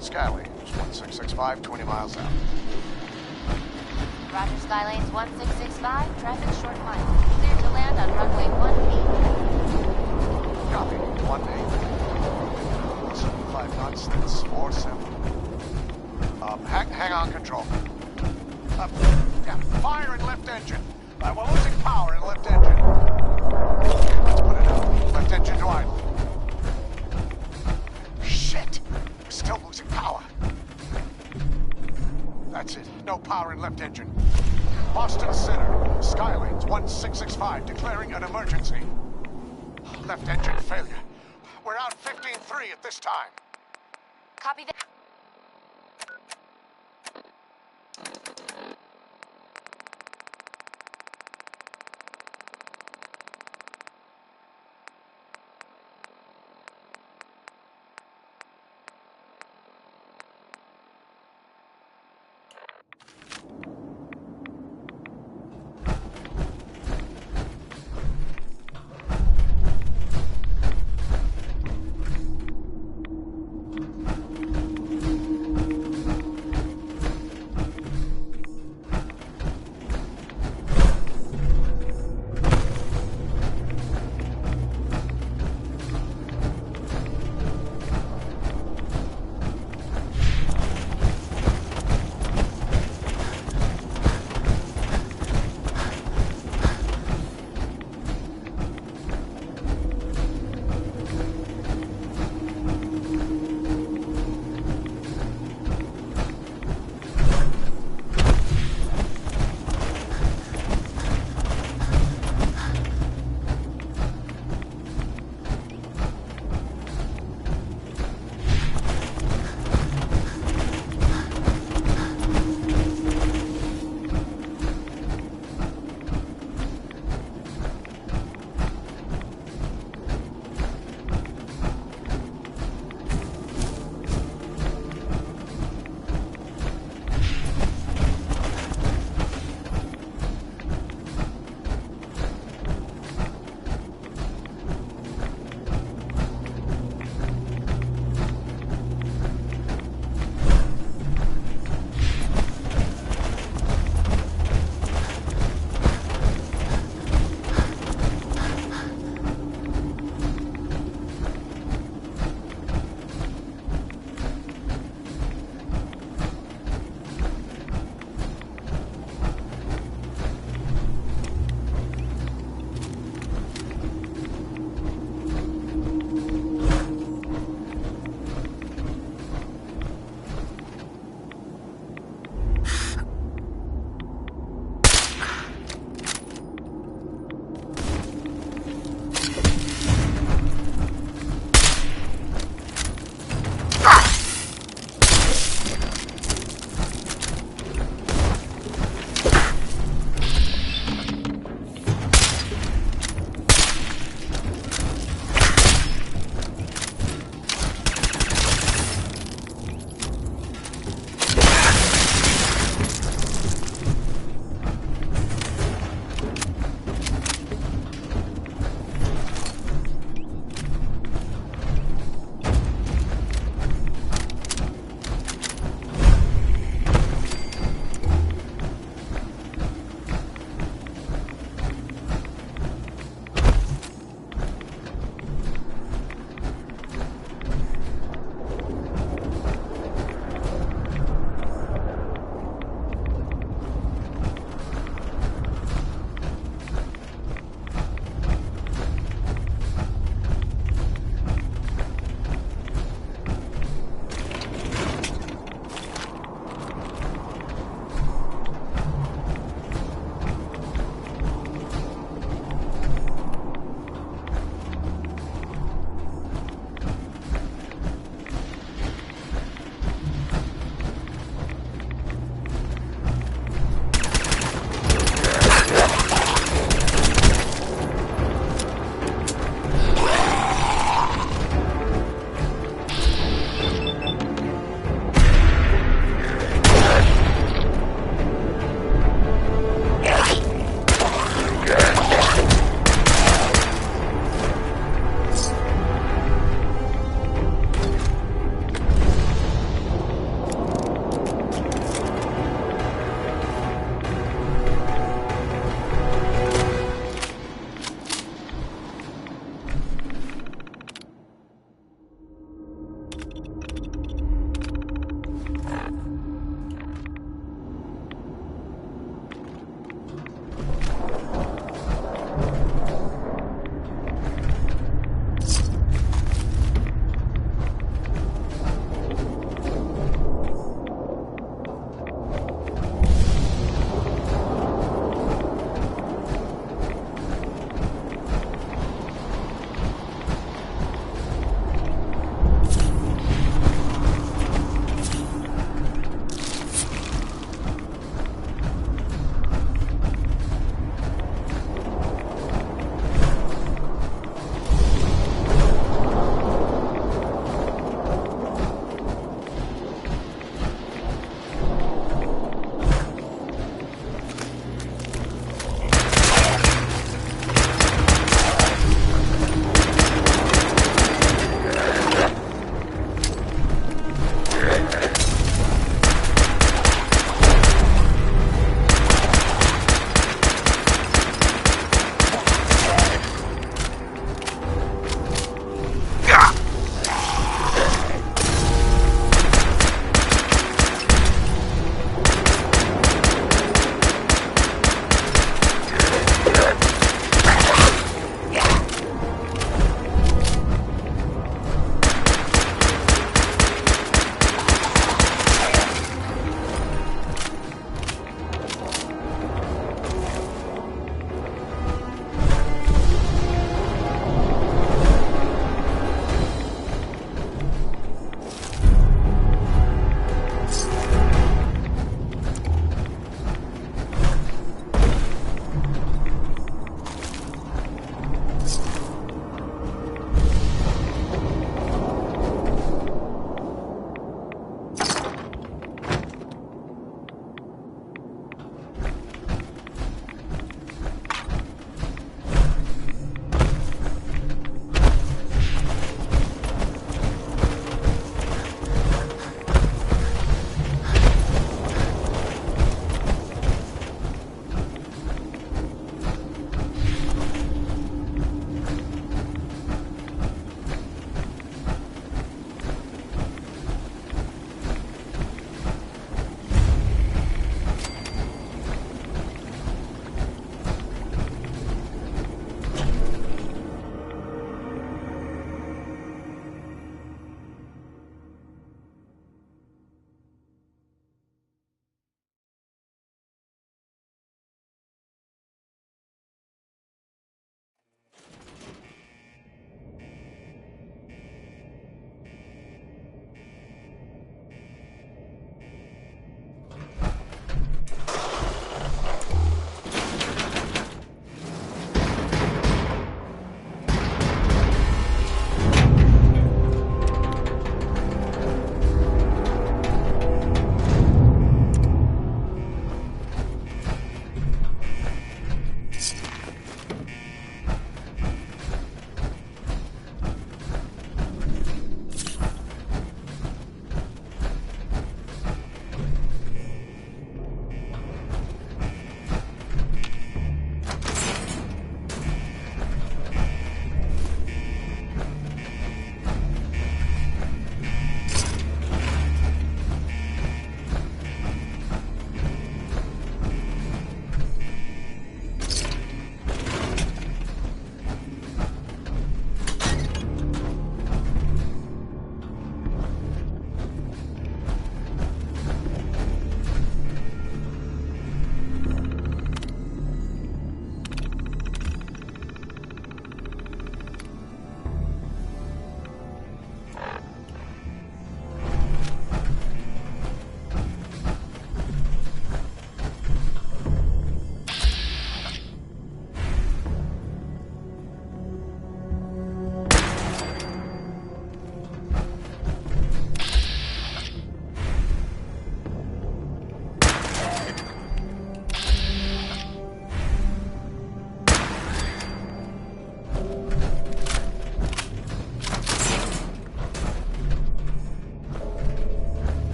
Skylane, 1665, 20 miles out. Roger, Skylane's 1665, traffic short mile. Clear to land on runway 1B. Copy, 1A. 5 knots, that's 47. Hang on, control. Yeah, fire in left engine. We're losing power in left engine. Okay, let's put it out. Left engine to idle. Shit! We're still losing power. That's it. No power in left engine. Boston Center. Skylanes 1665 declaring an emergency. Left engine failure. We're out 15-3 at this time. Copy that.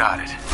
got it.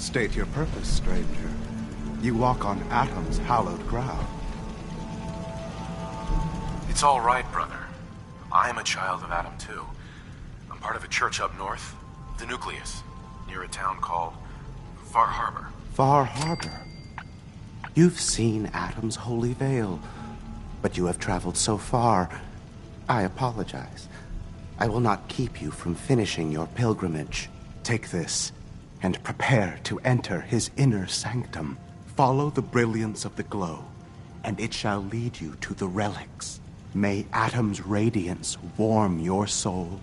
State your purpose, stranger. You walk on Atom's hallowed ground. It's all right, brother. I'm a child of Atom, too. I'm part of a church up north, the Nucleus, near a town called Far Harbor. Far Harbor? You've seen Atom's holy veil, but you have traveled so far. I apologize. I will not keep you from finishing your pilgrimage. Take this, and prepare to enter his inner sanctum. Follow the brilliance of the glow, and it shall lead you to the relics. May Atom's radiance warm your soul.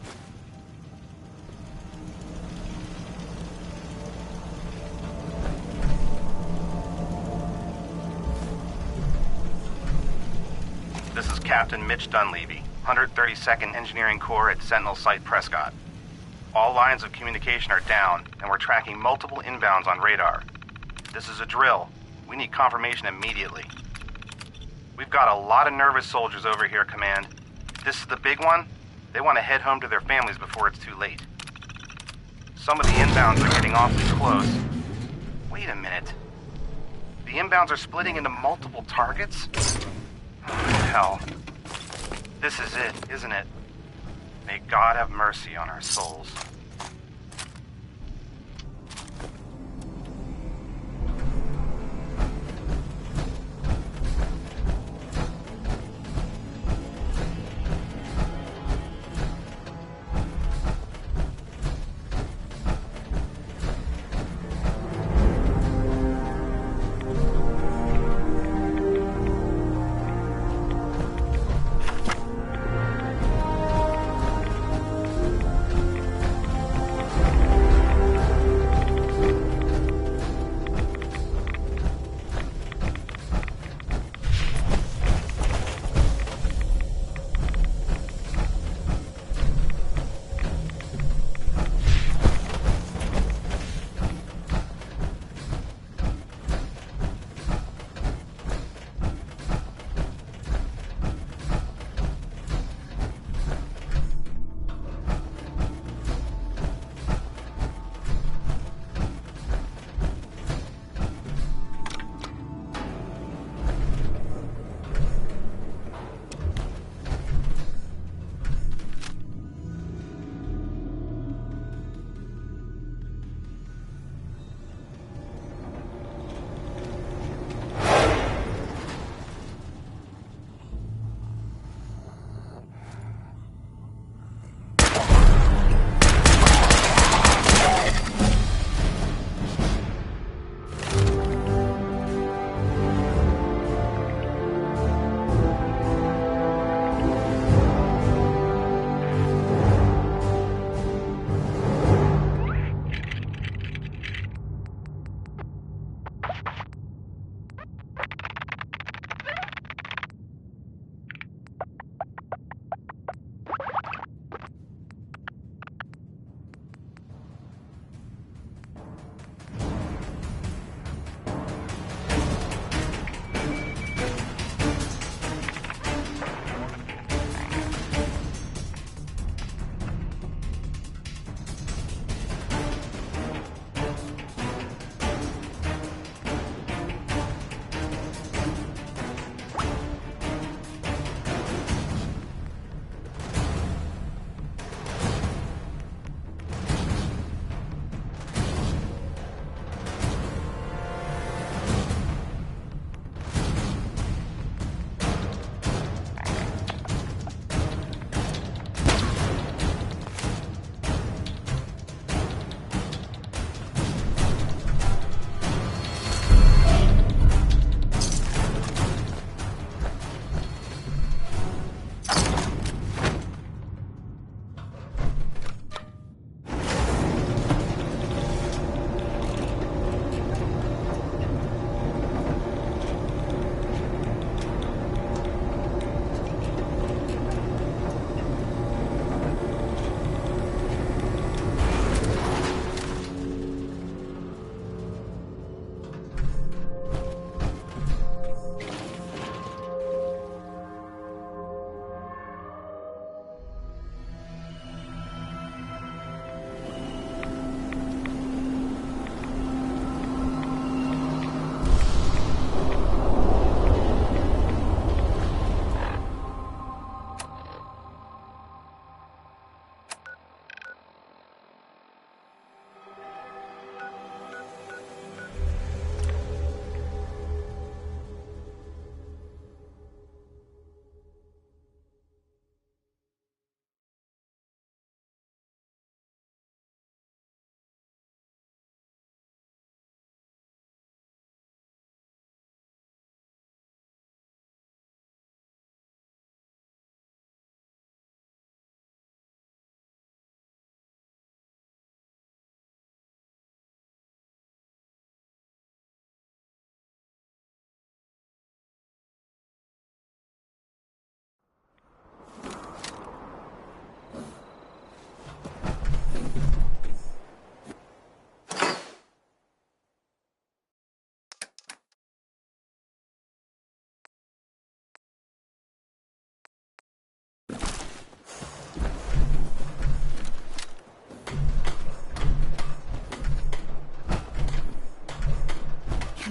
This is Captain Mitch Dunleavy, 132nd Engineering Corps at Sentinel Site Prescott. All lines of communication are down, and we're tracking multiple inbounds on radar. This is a drill. We need confirmation immediately. We've got a lot of nervous soldiers over here, Command. This is the big one. They want to head home to their families before it's too late. Some of the inbounds are getting awfully close. Wait a minute. The inbounds are splitting into multiple targets? Hell. This is it, isn't it? May God have mercy on our souls.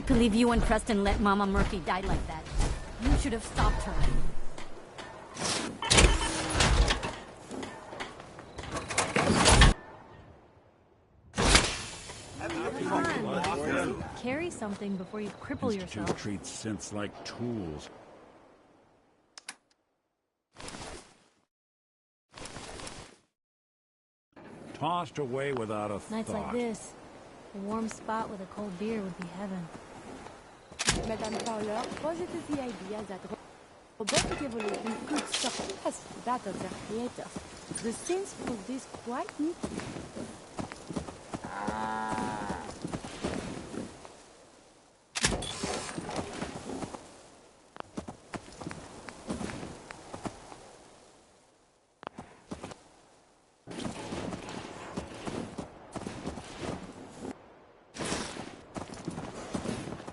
can't believe you and Preston let Mama Murphy die like that. You should have stopped her. Carry something before you cripple yourself. Treats synths like tools. Tossed away without a Nights thought. like this, a warm spot with a cold beer would be heaven. Madame Fowler posited the idea that robotic evolution could surpass that of their creators. The synths prove this quite neatly.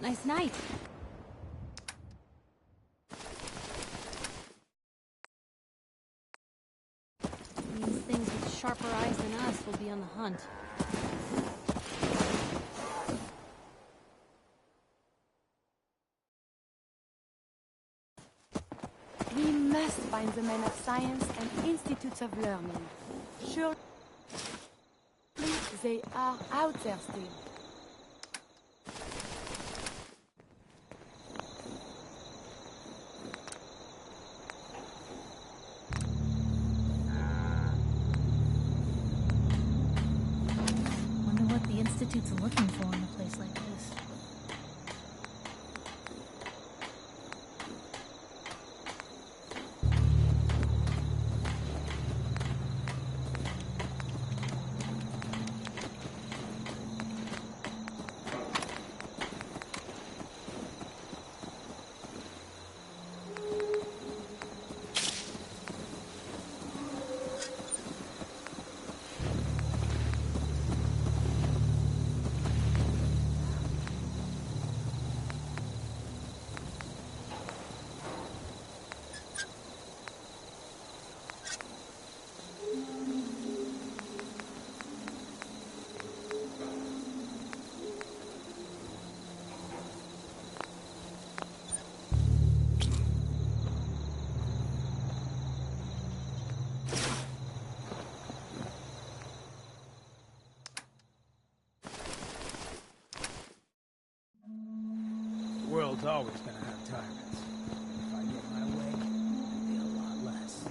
Nice night. Means things with sharper eyes than us will be on the hunt. We must find the men of science and institutes of learning. Surely they are out there still. Wonder what the Institute's looking for in a place like this. The world's always gonna have tyrants. If I get my way, there'll be a lot less.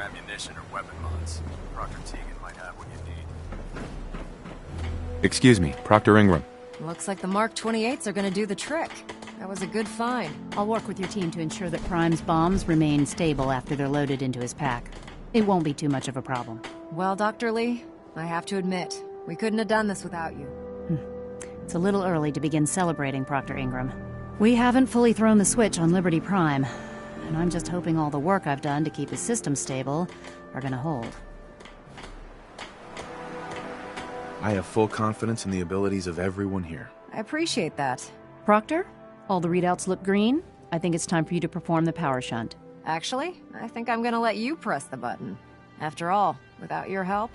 ammunition or weapon mods. Proctor Teagan might have what you need. Excuse me, Proctor Ingram. Looks like the Mark 28s are gonna do the trick. That was a good find. I'll work with your team to ensure that Prime's bombs remain stable after they're loaded into his pack. It won't be too much of a problem. Well, Dr. Lee, I have to admit, we couldn't have done this without you. It's a little early to begin celebrating, Proctor Ingram. We haven't fully thrown the switch on Liberty Prime, and I'm just hoping all the work I've done to keep his system stable are gonna hold. I have full confidence in the abilities of everyone here. I appreciate that. Proctor, all the readouts look green. I think it's time for you to perform the power shunt. Actually, I think I'm gonna let you press the button. After all, without your help,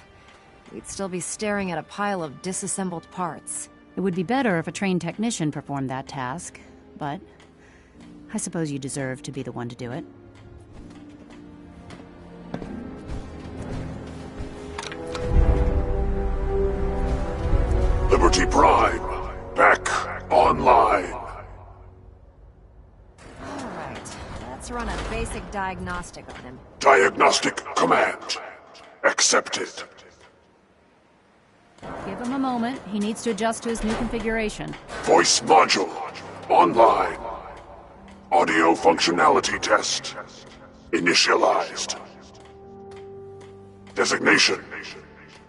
we'd still be staring at a pile of disassembled parts. It would be better if a trained technician performed that task, but I suppose you deserve to be the one to do it. Liberty Prime, back online. Alright, let's run a basic diagnostic on him. Diagnostic command accepted. Give him a moment. He needs to adjust to his new configuration. Voice module online. Audio functionality test initialized. Designation: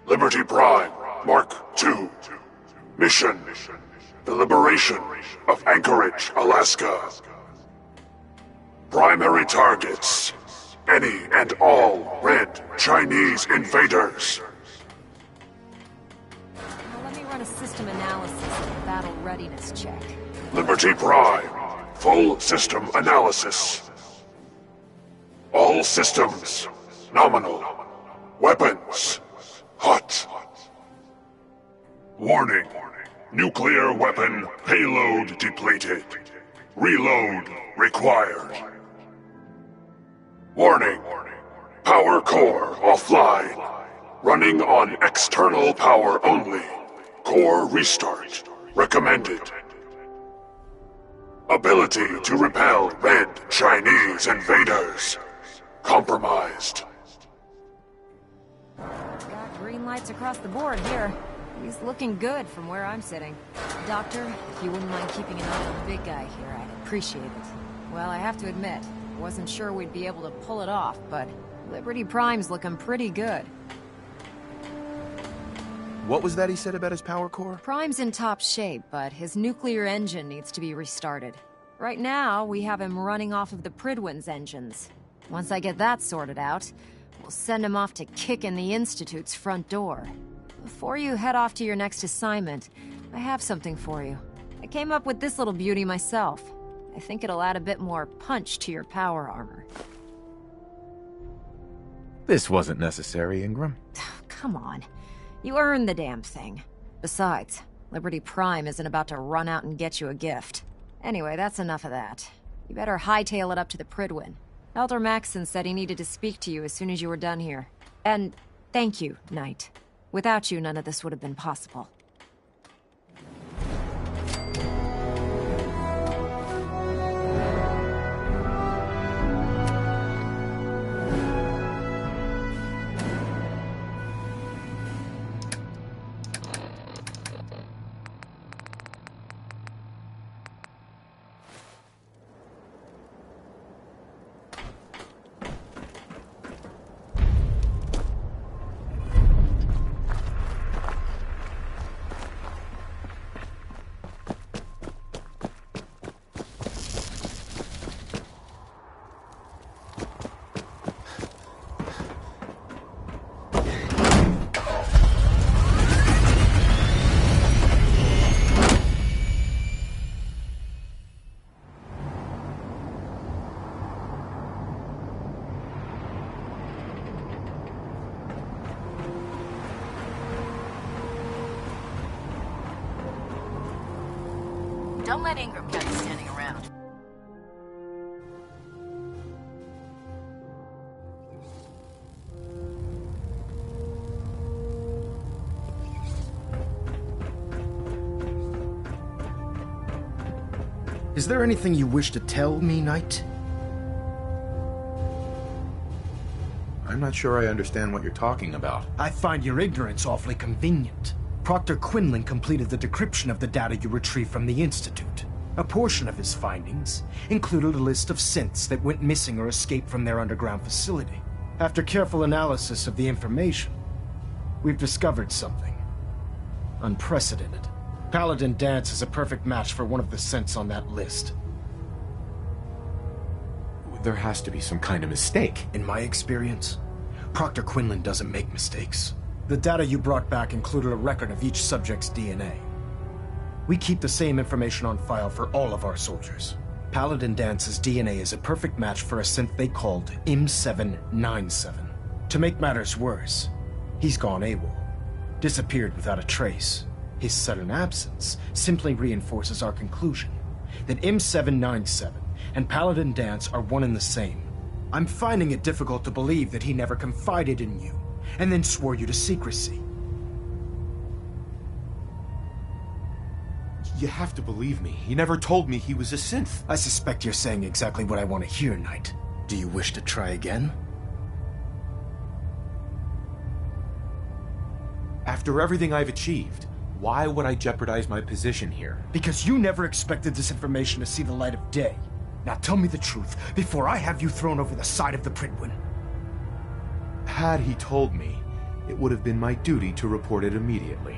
Liberty Prime Mark II. Mission: the liberation of Anchorage, Alaska. Primary targets: any and all red Chinese invaders. Now let me run a system analysis and a battle readiness check. Liberty Prime, full system analysis. All systems nominal. Weapons hot. Warning. Nuclear weapon payload depleted. Reload required. Warning. Power core offline. Running on external power only. Core restart recommended. Ability to repel red Chinese invaders compromised. Got green lights across the board here. He's looking good from where I'm sitting. Doctor, if you wouldn't mind keeping an eye on the big guy here, I'd appreciate it. Well, I have to admit, I wasn't sure we'd be able to pull it off, but Liberty Prime's looking pretty good. What was that he said about his power core? Prime's in top shape, but his nuclear engine needs to be restarted. Right now, we have him running off of the Prydwen's engines. Once I get that sorted out, we'll send him off to kick in the Institute's front door. Before you head off to your next assignment, I have something for you. I came up with this little beauty myself. I think it'll add a bit more punch to your power armor. This wasn't necessary, Ingram. Come on. You earned the damn thing. Besides, Liberty Prime isn't about to run out and get you a gift. Anyway, that's enough of that. You better hightail it up to the Prydwen. Elder Maxson said he needed to speak to you as soon as you were done here. And thank you, Knight. Without you, none of this would have been possible. Don't let Ingram catch you standing around. Is there anything you wish to tell me, Knight? I'm not sure I understand what you're talking about. I find your ignorance awfully convenient. Proctor Quinlan completed the decryption of the data you retrieved from the Institute. A portion of his findings included a list of synths that went missing or escaped from their underground facility. After careful analysis of the information, we've discovered something unprecedented. Paladin Danse is a perfect match for one of the synths on that list. There has to be some kind of mistake. In my experience, Proctor Quinlan doesn't make mistakes. The data you brought back included a record of each subject's DNA. We keep the same information on file for all of our soldiers. Paladin Dance's DNA is a perfect match for a synth they called M797. To make matters worse, he's gone AWOL. Disappeared without a trace. His sudden absence simply reinforces our conclusion that M797 and Paladin Danse are one and the same. I'm finding it difficult to believe that he never confided in you, and then swore you to secrecy. You have to believe me. He never told me he was a synth. I suspect you're saying exactly what I want to hear, Knight. Do you wish to try again? After everything I've achieved, why would I jeopardize my position here? Because you never expected this information to see the light of day. Now tell me the truth, before I have you thrown over the side of the Pridwin. Had he told me, it would have been my duty to report it immediately.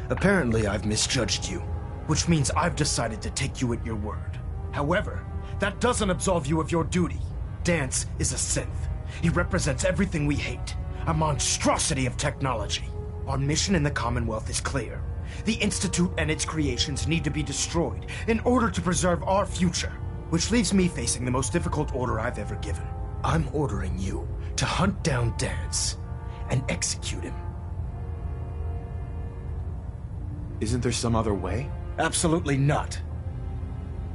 Apparently I've misjudged you, which means I've decided to take you at your word. However, that doesn't absolve you of your duty. Danse is a synth. He represents everything we hate, a monstrosity of technology. Our mission in the Commonwealth is clear. The Institute and its creations need to be destroyed in order to preserve our future, which leaves me facing the most difficult order I've ever given. I'm ordering you to hunt down Danse and execute him. Isn't there some other way? Absolutely not.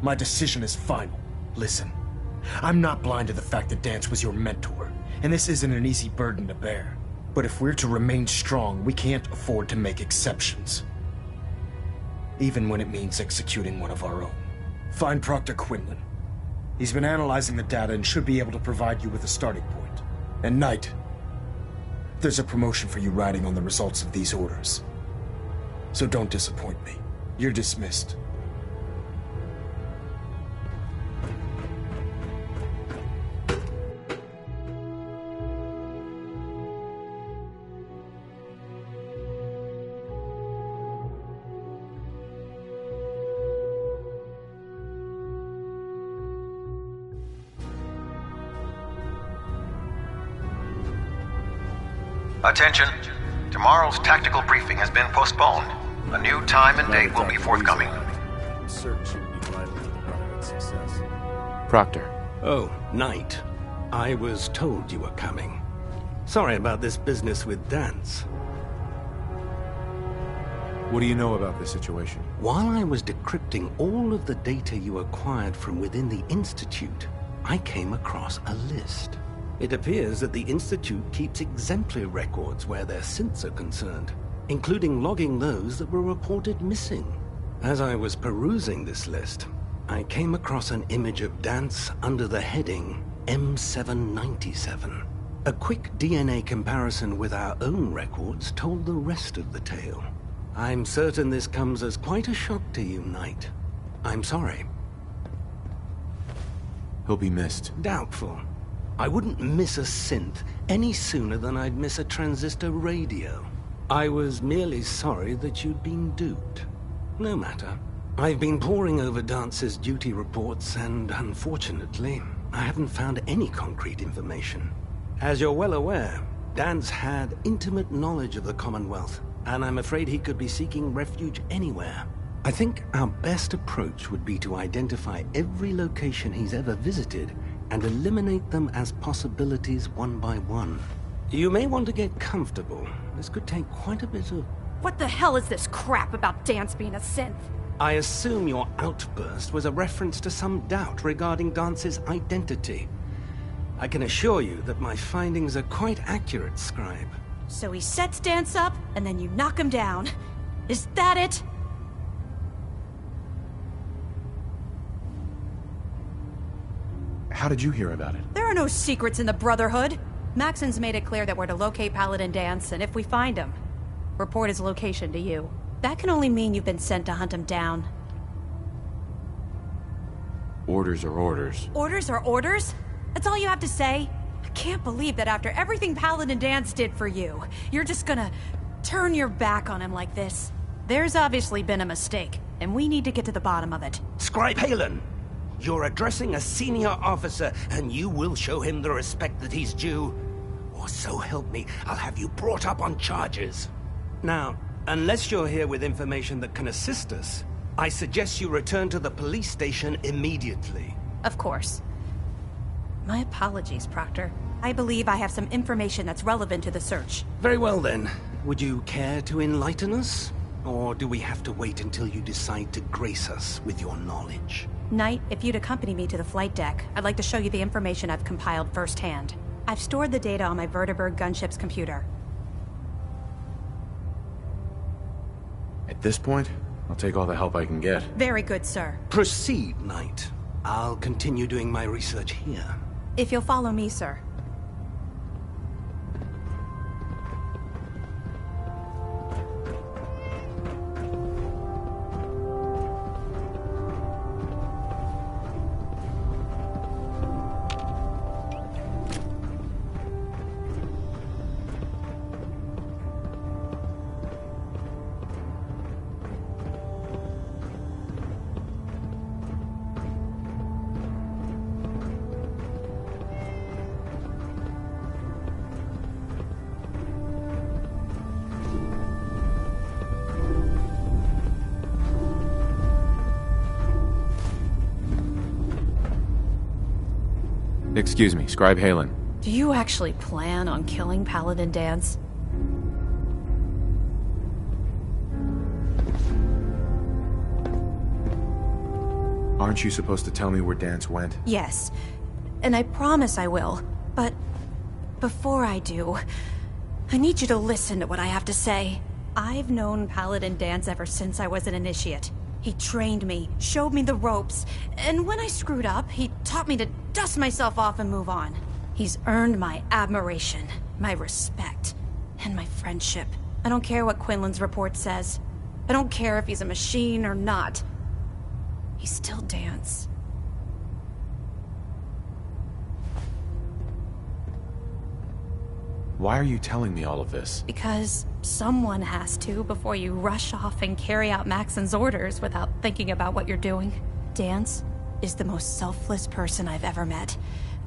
My decision is final. Listen, I'm not blind to the fact that Danse was your mentor, and this isn't an easy burden to bear. But if we're to remain strong, we can't afford to make exceptions. Even when it means executing one of our own. Find Proctor Quinlan. He's been analyzing the data and should be able to provide you with a starting point. And Knight, there's a promotion for you riding on the results of these orders. So don't disappoint me. You're dismissed. Attention. Tomorrow's tactical briefing has been postponed. A new time and date will be forthcoming. Proctor. Oh, Knight. I was told you were coming. Sorry about this business with Danse. What do you know about this situation? While I was decrypting all of the data you acquired from within the Institute, I came across a list. It appears that the Institute keeps exemplary records where their synths are concerned, including logging those that were reported missing. As I was perusing this list, I came across an image of Danse under the heading M797. A quick DNA comparison with our own records told the rest of the tale. I'm certain this comes as quite a shock to you, Knight. I'm sorry. He'll be missed. Doubtful. I wouldn't miss a synth any sooner than I'd miss a transistor radio. I was merely sorry that you'd been duped. No matter. I've been poring over Dance's duty reports, and unfortunately, I haven't found any concrete information. As you're well aware, Danse had intimate knowledge of the Commonwealth, and I'm afraid he could be seeking refuge anywhere. I think our best approach would be to identify every location he's ever visited and eliminate them as possibilities one by one. You may want to get comfortable. This could take quite a bit of... What the hell is this crap about Danse being a synth? I assume your outburst was a reference to some doubt regarding Dance's identity. I can assure you that my findings are quite accurate, Scribe. So he sets Danse up, and then you knock him down. Is that it? How did you hear about it? There are no secrets in the Brotherhood. Maxon's made it clear that we're to locate Paladin Dance, and if we find him, report his location to you. That can only mean you've been sent to hunt him down. Orders are orders. Orders are orders? That's all you have to say? I can't believe that after everything Paladin Dance did for you, you're just gonna turn your back on him like this. There's obviously been a mistake, and we need to get to the bottom of it. Scribe Halen, you're addressing a senior officer, and you will show him the respect that he's due. Or so help me, I'll have you brought up on charges. Now, unless you're here with information that can assist us, I suggest you return to the police station immediately. Of course. My apologies, Proctor. I believe I have some information that's relevant to the search. Very well then. Would you care to enlighten us? Or do we have to wait until you decide to grace us with your knowledge? Knight, if you'd accompany me to the flight deck, I'd like to show you the information I've compiled firsthand. I've stored the data on my Vertibird gunship's computer. At this point, I'll take all the help I can get. Very good, sir. Proceed, Knight. I'll continue doing my research here. If you'll follow me, sir. Excuse me, Scribe Halen. Do you actually plan on killing Paladin Dance? Aren't you supposed to tell me where Dance went? Yes, and I promise I will. But before I do, I need you to listen to what I have to say. I've known Paladin Dance ever since I was an initiate. He trained me, showed me the ropes, and when I screwed up, he taught me to dust myself off and move on. He's earned my admiration, my respect, and my friendship. I don't care what Quinlan's report says. I don't care if he's a machine or not. He's still Dance. Why are you telling me all of this? Because someone has to before you rush off and carry out Maxon's orders without thinking about what you're doing. Dance is the most selfless person I've ever met.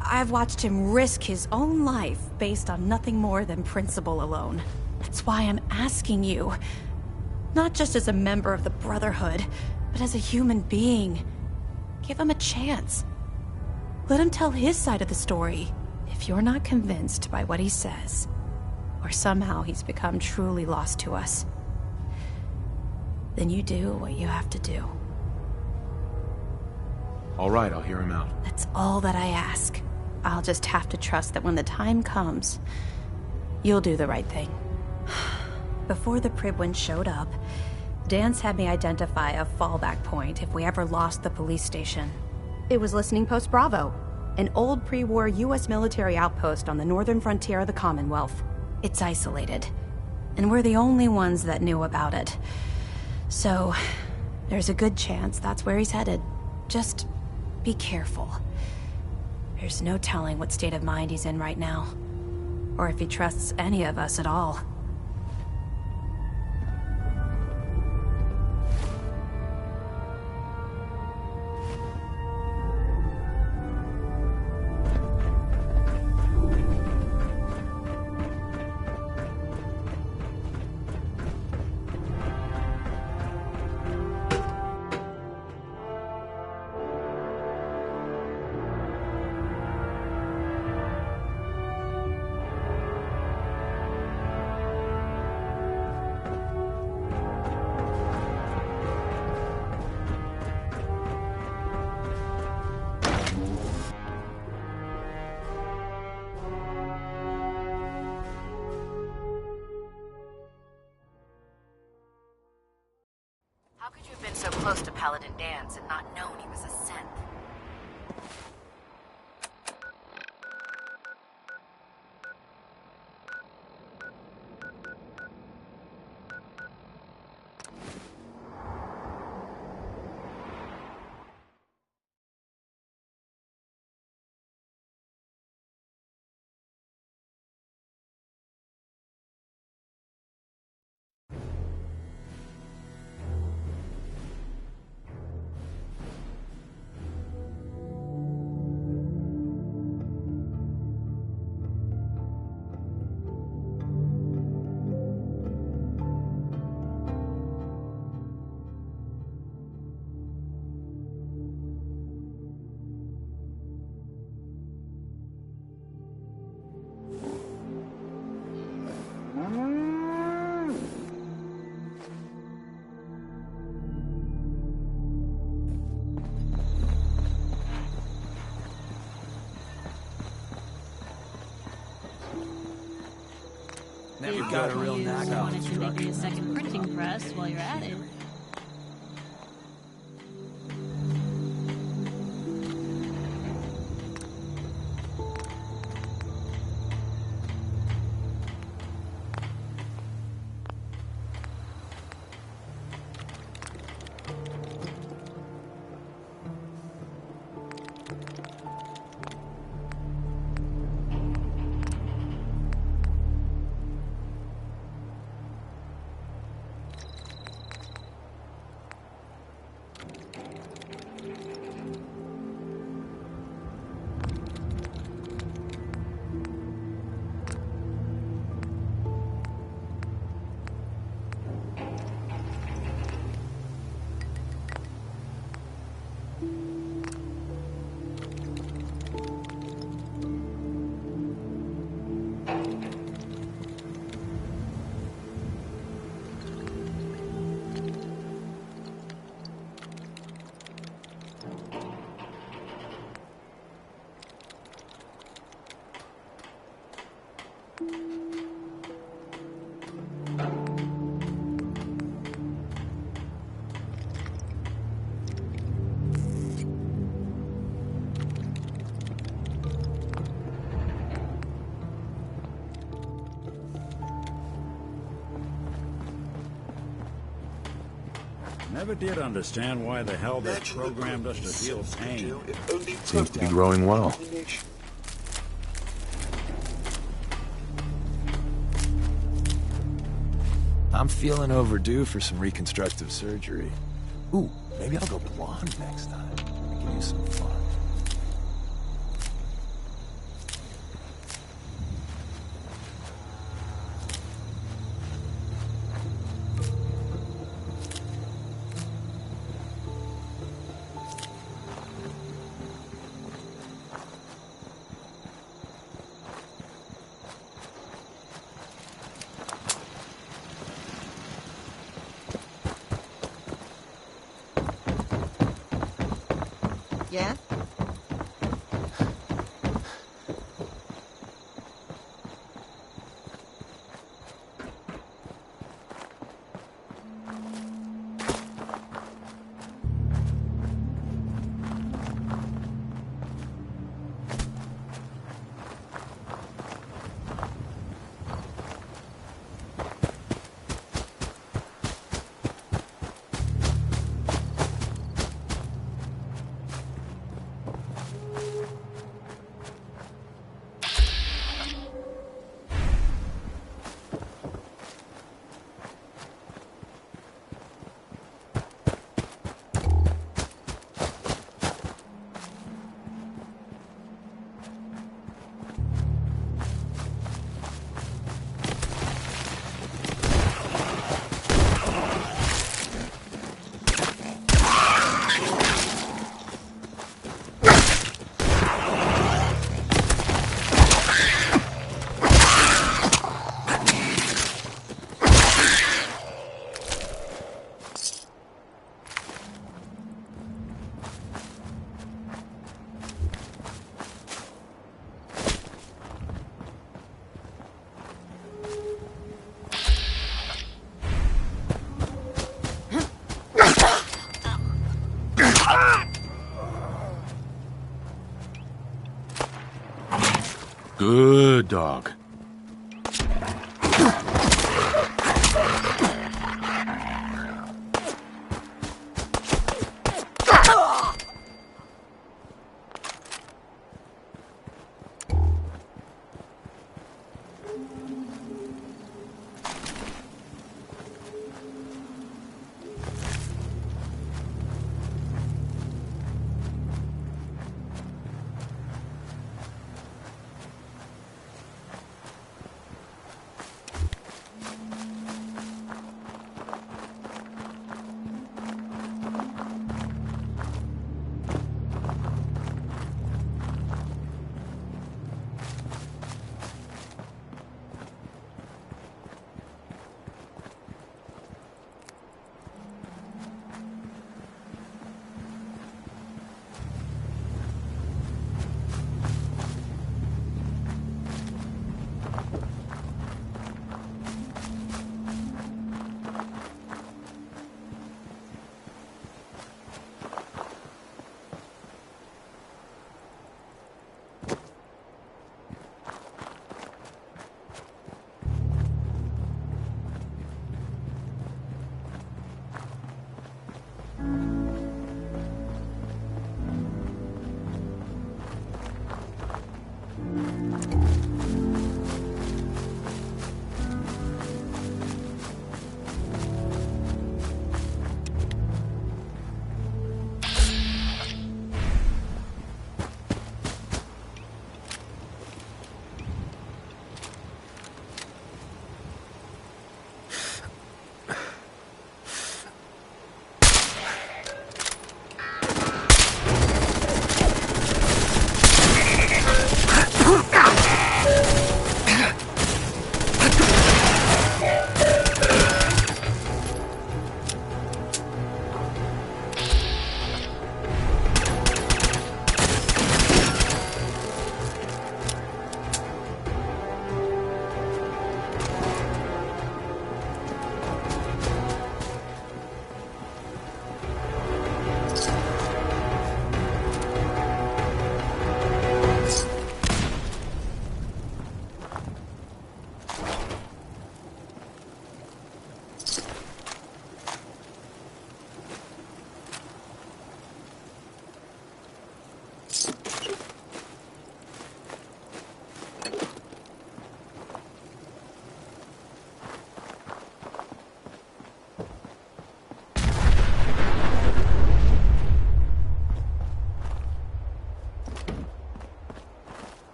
I've watched him risk his own life based on nothing more than principle alone. That's why I'm asking you. Not just as a member of the Brotherhood, but as a human being. Give him a chance. Let him tell his side of the story. If you're not convinced by what he says, or somehow he's become truly lost to us, then you do what you have to do. All right, I'll hear him out. That's all that I ask. I'll just have to trust that when the time comes, you'll do the right thing. Before the Pribwin showed up, Dance had me identify a fallback point if we ever lost the police station. It was Listening Post Bravo, an old pre-war U.S. military outpost on the northern frontier of the Commonwealth. It's isolated, and we're the only ones that knew about it. So, there's a good chance that's where he's headed. Just be careful. There's no telling what state of mind he's in right now, or if he trusts any of us at all. How could you have been so close to Paladin Dance and not known he was a synth? You got a real knack on Wanted to make construction. me a second printing press while you're at it. Never did understand why the hell they programmed us to feel pain. Seems to be growing well. I'm feeling overdue for some reconstructive surgery. Ooh, maybe I'll go blonde next time. I can use some fun. Yeah? Good dog.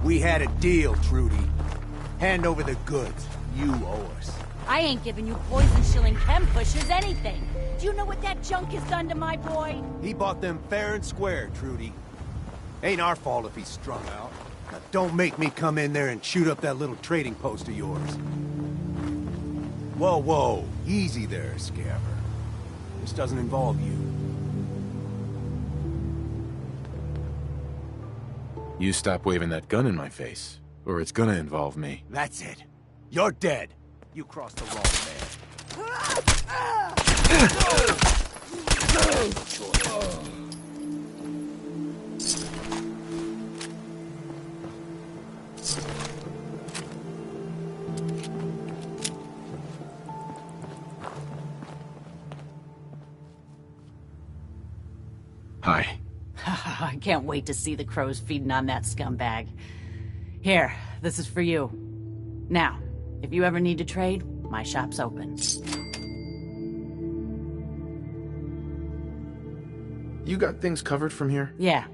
We had a deal, Trudy. Hand over the goods. You owe us. I ain't giving you poison-shilling chem pushers anything. Do you know what that junk has done to my boy? He bought them fair and square, Trudy. Ain't our fault if he's strung out. Now don't make me come in there and shoot up that little trading post of yours. Whoa, whoa. Easy there, Scaver. This doesn't involve you. You stop waving that gun in my face, or it's gonna involve me. That's it. You're dead. You crossed the wrong Hi. I can't wait to see the crows feeding on that scumbag. Here, this is for you. Now, if you ever need to trade, my shop's open. You got things covered from here? Yeah.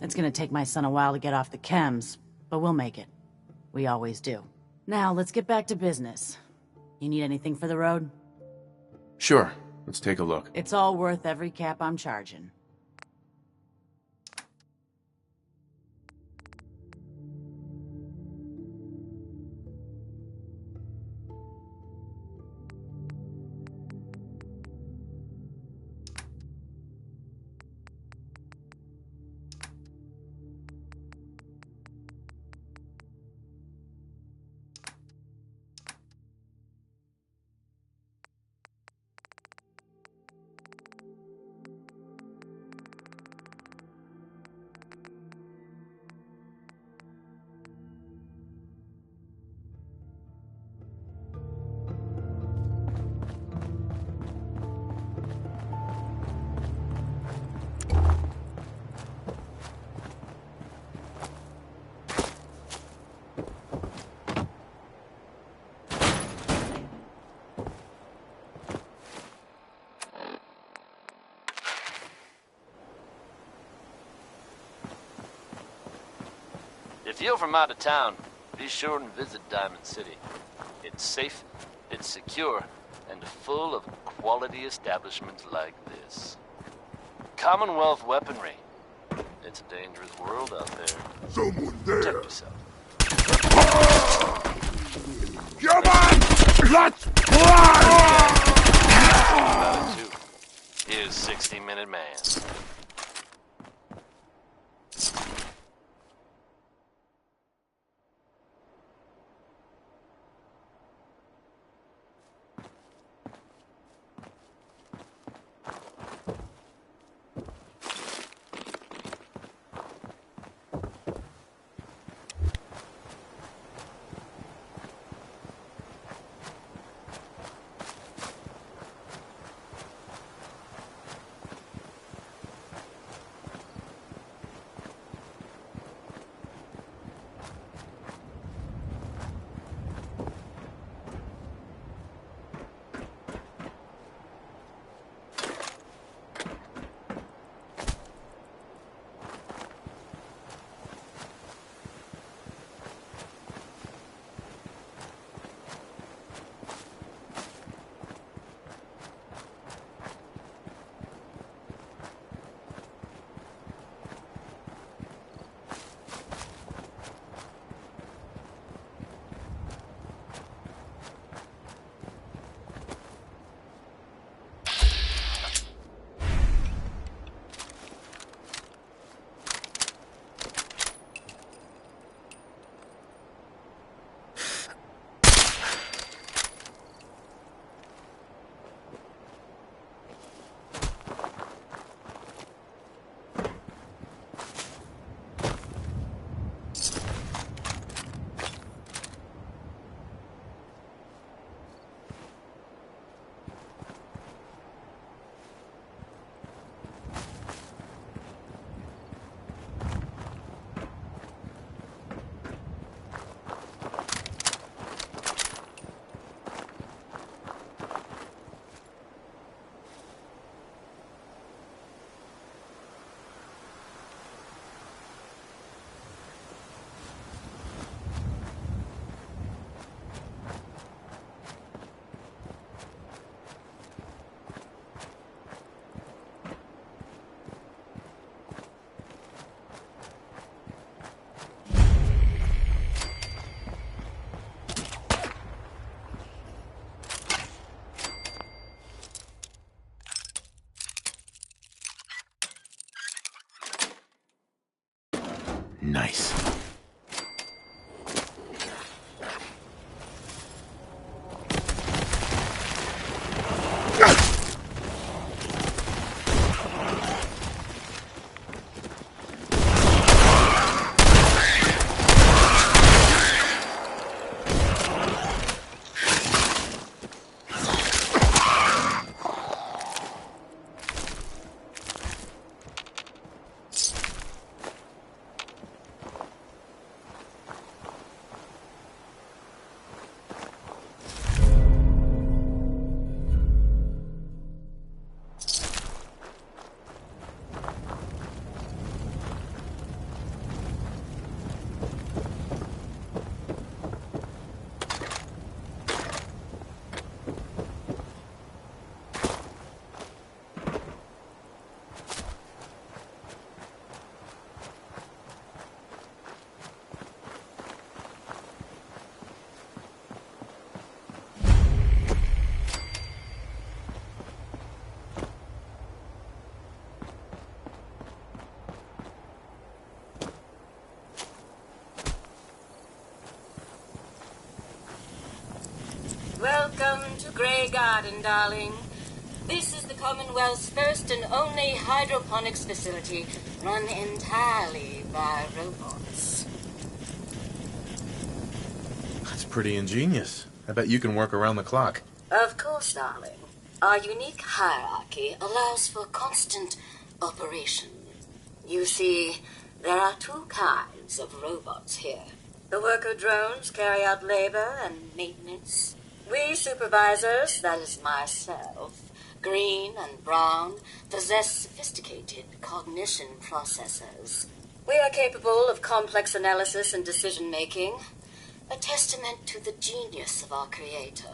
It's gonna take my son a while to get off the chems, but we'll make it. We always do. Now, let's get back to business. You need anything for the road? Sure. Let's take a look. It's all worth every cap I'm charging. If you're from out of town, be sure and visit Diamond City. It's safe, it's secure, and full of quality establishments like this. Commonwealth weaponry. It's a dangerous world out there. Someone there. Protect yourself. Come on! Let's fly! Here's 60-Minute Man. Welcome to Grey Garden, darling. This is the Commonwealth's first and only hydroponics facility run entirely by robots. That's pretty ingenious. I bet you can work around the clock. Of course, darling. Our unique hierarchy allows for constant operation. You see, there are two kinds of robots here. The worker drones carry out labor and maintenance. We supervisors, that is myself, Green and Brown, possess sophisticated cognition processors. We are capable of complex analysis and decision-making, a testament to the genius of our creator,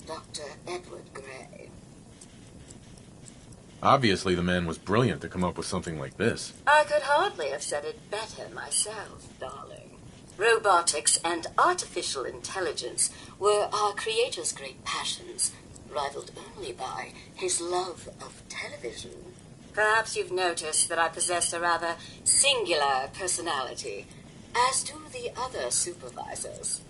Dr. Edward Gray. Obviously, the man was brilliant to come up with something like this. I could hardly have said it better myself, darling. Robotics and artificial intelligence were our creator's great passions, rivaled only by his love of television. Perhaps you've noticed that I possess a rather singular personality, as do the other supervisors.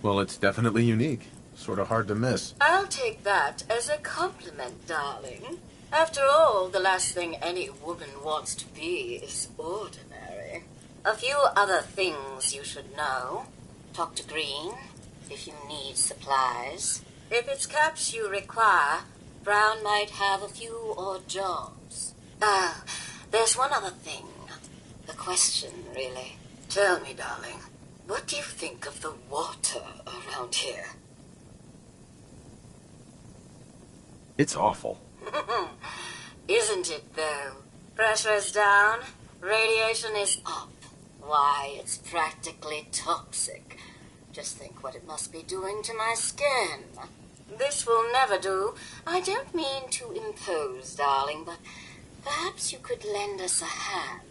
Well, it's definitely unique. Sort of hard to miss. I'll take that as a compliment, darling. After all, the last thing any woman wants to be is ordinary. A few other things you should know. Talk to Green if you need supplies. If it's caps you require, Brown might have a few odd jobs. There's one other thing. A question, really. Tell me, darling, what do you think of the water around here? It's awful. Isn't it, though? Pressure's down, radiation is up. Why, it's practically toxic. Just think what it must be doing to my skin. This will never do. I don't mean to impose, darling, but perhaps you could lend us a hand.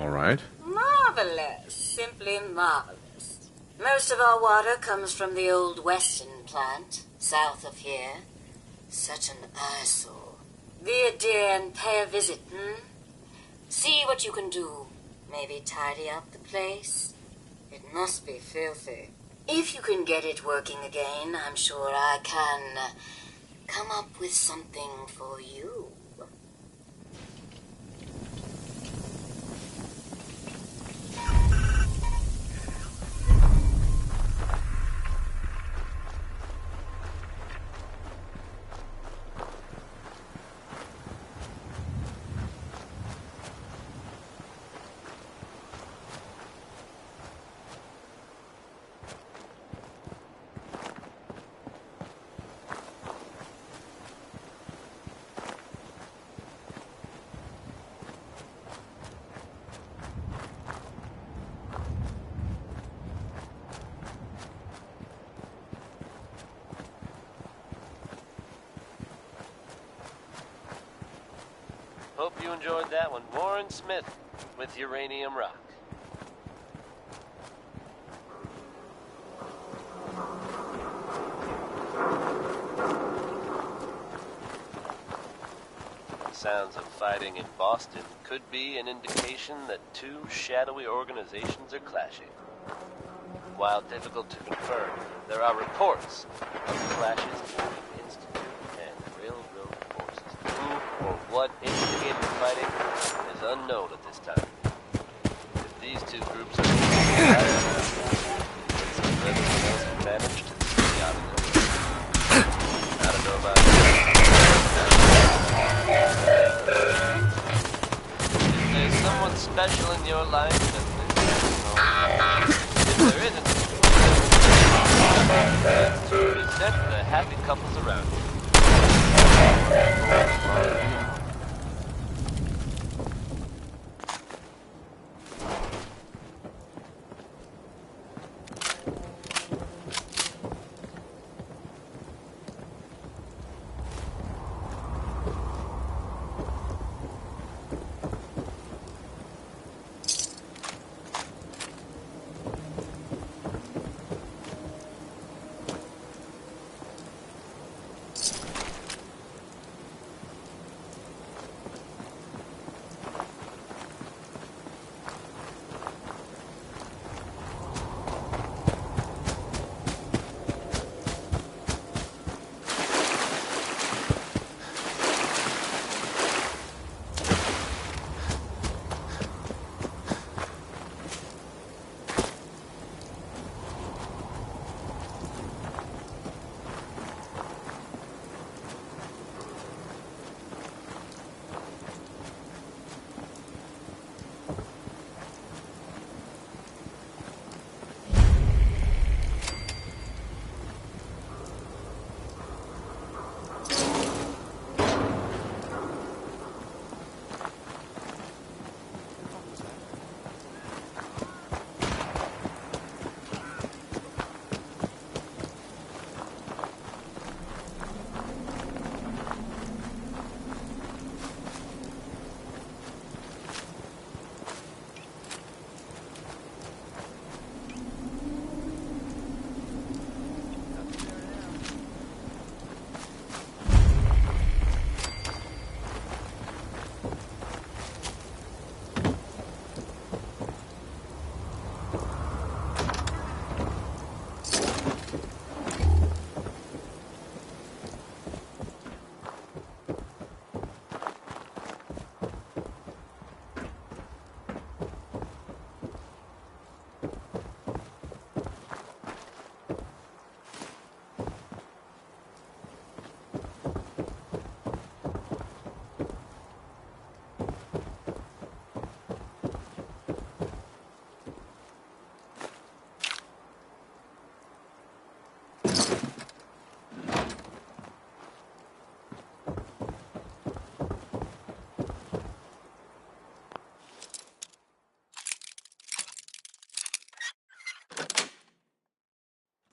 All right. Marvelous. Simply marvelous. Most of our water comes from the old Weston plant, south of here. Such an eyesore. Be a dear and pay a visit, See what you can do. Maybe tidy up the place. It must be filthy. If you can get it working again, I'm sure I can come up with something for you. Hope you enjoyed that one. Warren Smith with Uranium Rock. Sounds of fighting in Boston could be an indication that two shadowy organizations are clashing. While difficult to confirm, there are reports of clashes between the Institute and Railroad forces. Who or what instigated the fighting is unknown at this time. If these two groups are everyone else can manage to stay out of it. I don't know about If there's someone special in your life, if there isn't, to present the happy couples around you.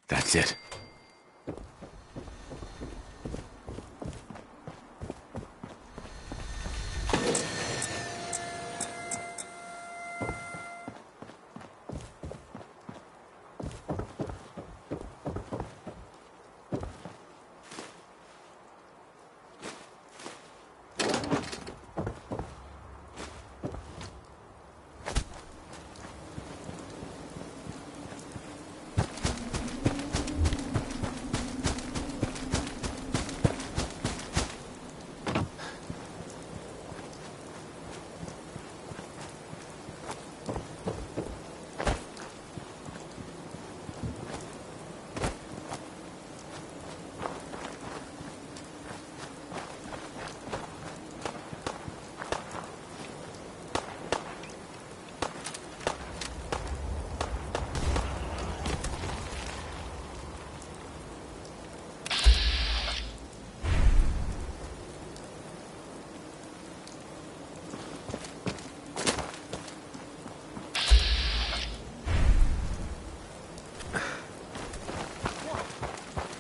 That's it.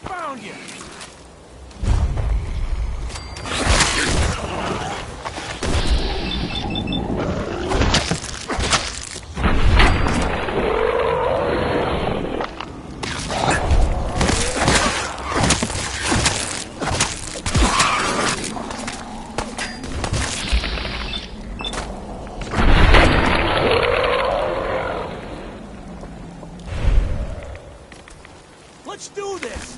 Found you! Let's do this!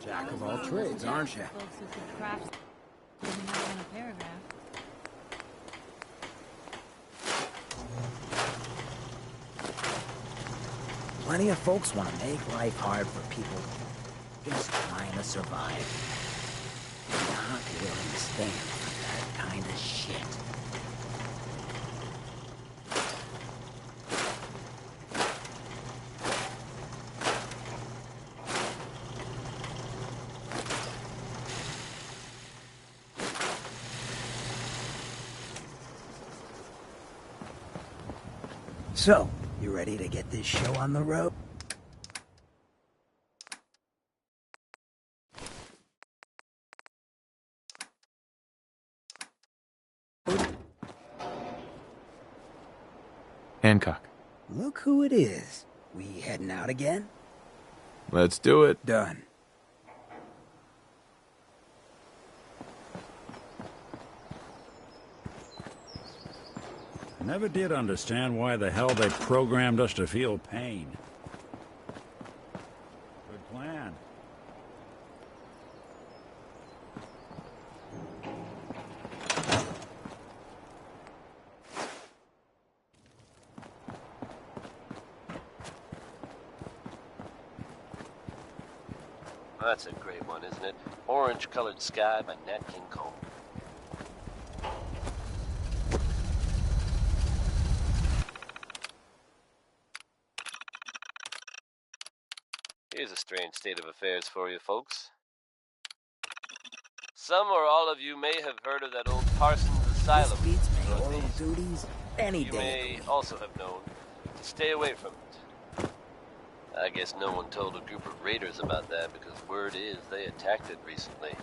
Jack of all trades, aren't you? Doesn't have in a paragraph. Plenty of folks want to make life hard for people just trying to survive. They're not willing to stand for that kind of shit. So, you ready to get this show on the road? Hancock. Look who it is. We heading out again? Let's do it. Done. I never did understand why the hell they programmed us to feel pain. Good plan. That's a great one, isn't it? Orange-Colored Sky by Nat King Cole. Here's a strange state of affairs for you folks. Some or all of you may have heard of that old Parsons Asylum. Beats me, oral duties, any You day. may also have known to stay away from it. I guess no one told a group of raiders about that because word is they attacked it recently.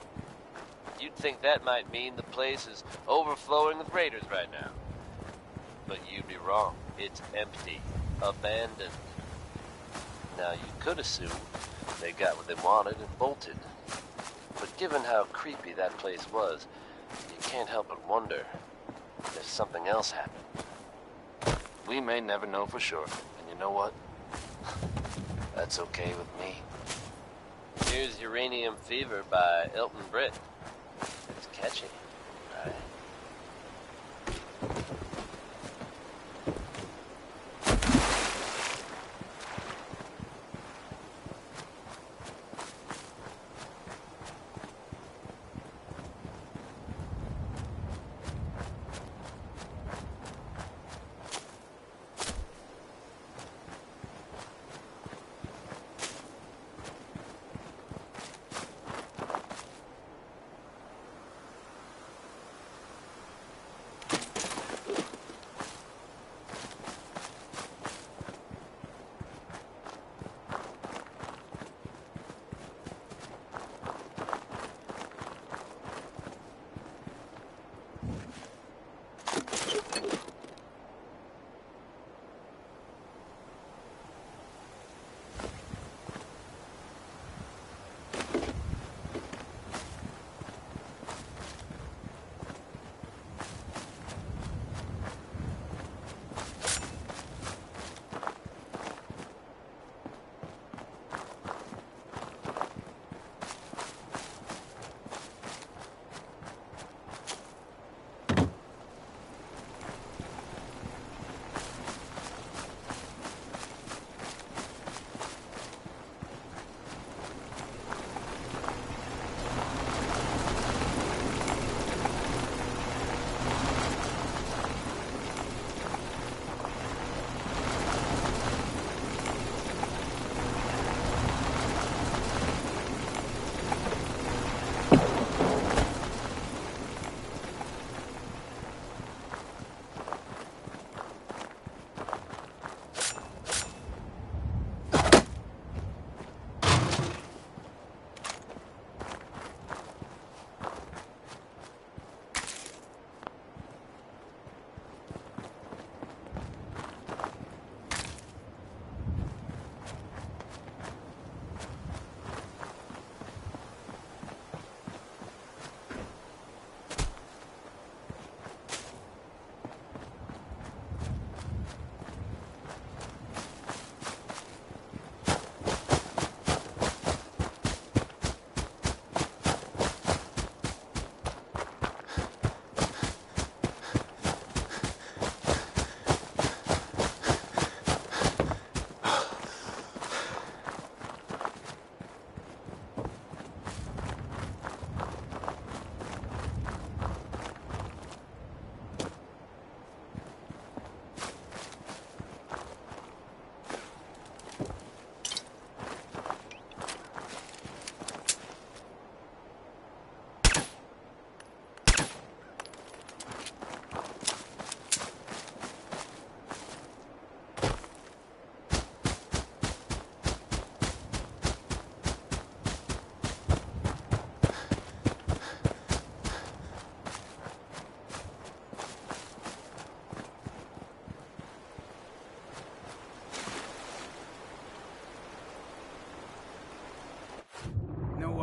You'd think that might mean the place is overflowing with raiders right now. But you'd be wrong. It's empty. Abandoned. Now, you could assume they got what they wanted and bolted. But given how creepy that place was, you can't help but wonder if something else happened. We may never know for sure, and you know what? That's okay with me. Here's Uranium Fever by Elton Britt. It's catchy, right?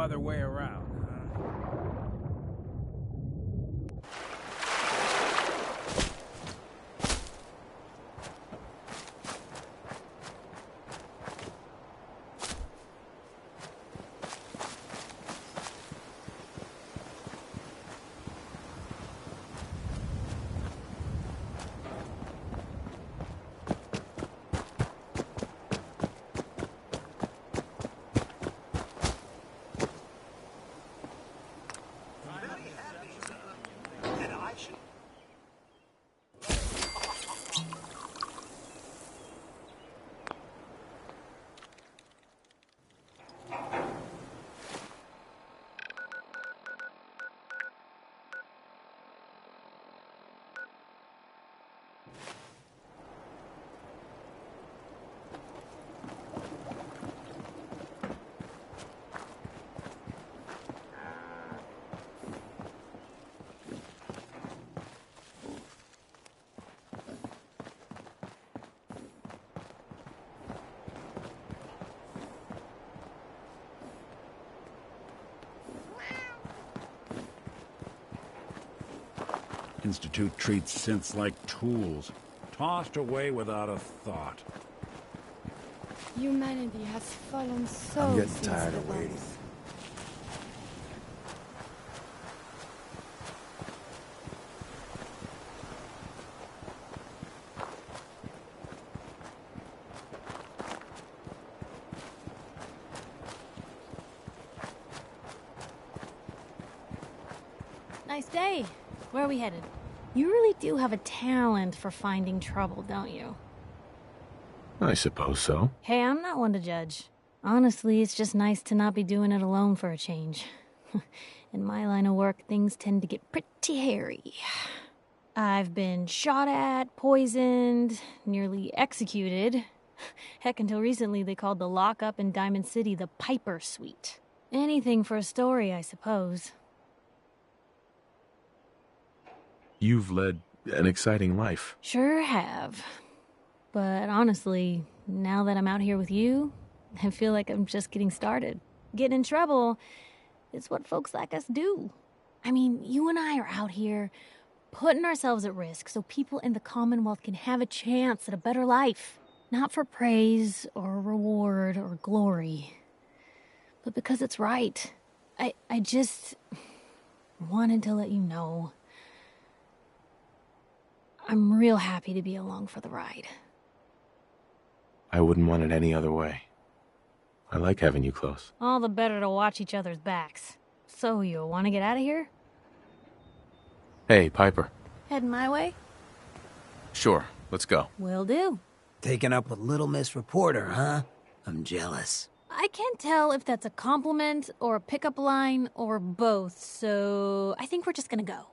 other way around, huh? Institute treats synths like tools, tossed away without a thought. Humanity has fallen so I'm getting since tired the of waiting. bombs. Nice day. Where are we headed? You really do have a talent for finding trouble, don't you? I suppose so. Hey, I'm not one to judge. Honestly, it's just nice to not be doing it alone for a change. In my line of work, things tend to get pretty hairy. I've been shot at, poisoned, nearly executed. Heck, until recently they called the lockup in Diamond City the Piper Suite. Anything for a story, I suppose. You've led an exciting life. Sure have. But honestly, now that I'm out here with you, I feel like I'm just getting started. Getting in trouble is what folks like us do. I mean, you and I are out here putting ourselves at risk so people in the Commonwealth can have a chance at a better life. Not for praise or reward or glory, but because it's right. I just wanted to let you know I'm real happy to be along for the ride. I wouldn't want it any other way. I like having you close. All the better to watch each other's backs. So, you want to get out of here? Hey, Piper. Heading my way? Sure, let's go. Will do. Taking up with Little Miss Reporter, huh? I'm jealous. I can't tell if that's a compliment or a pickup line or both, so I think we're just gonna go.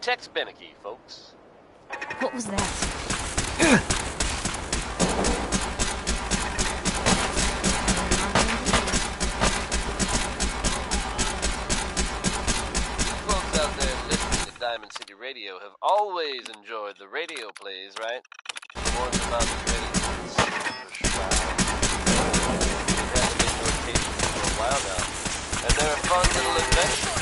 Tex Beneke, folks. What was that? Folks out there listening to Diamond City Radio have always enjoyed the radio plays, right? The ones about the ready for shroud. They've had been locations for a while now, and they're a fun little adventure.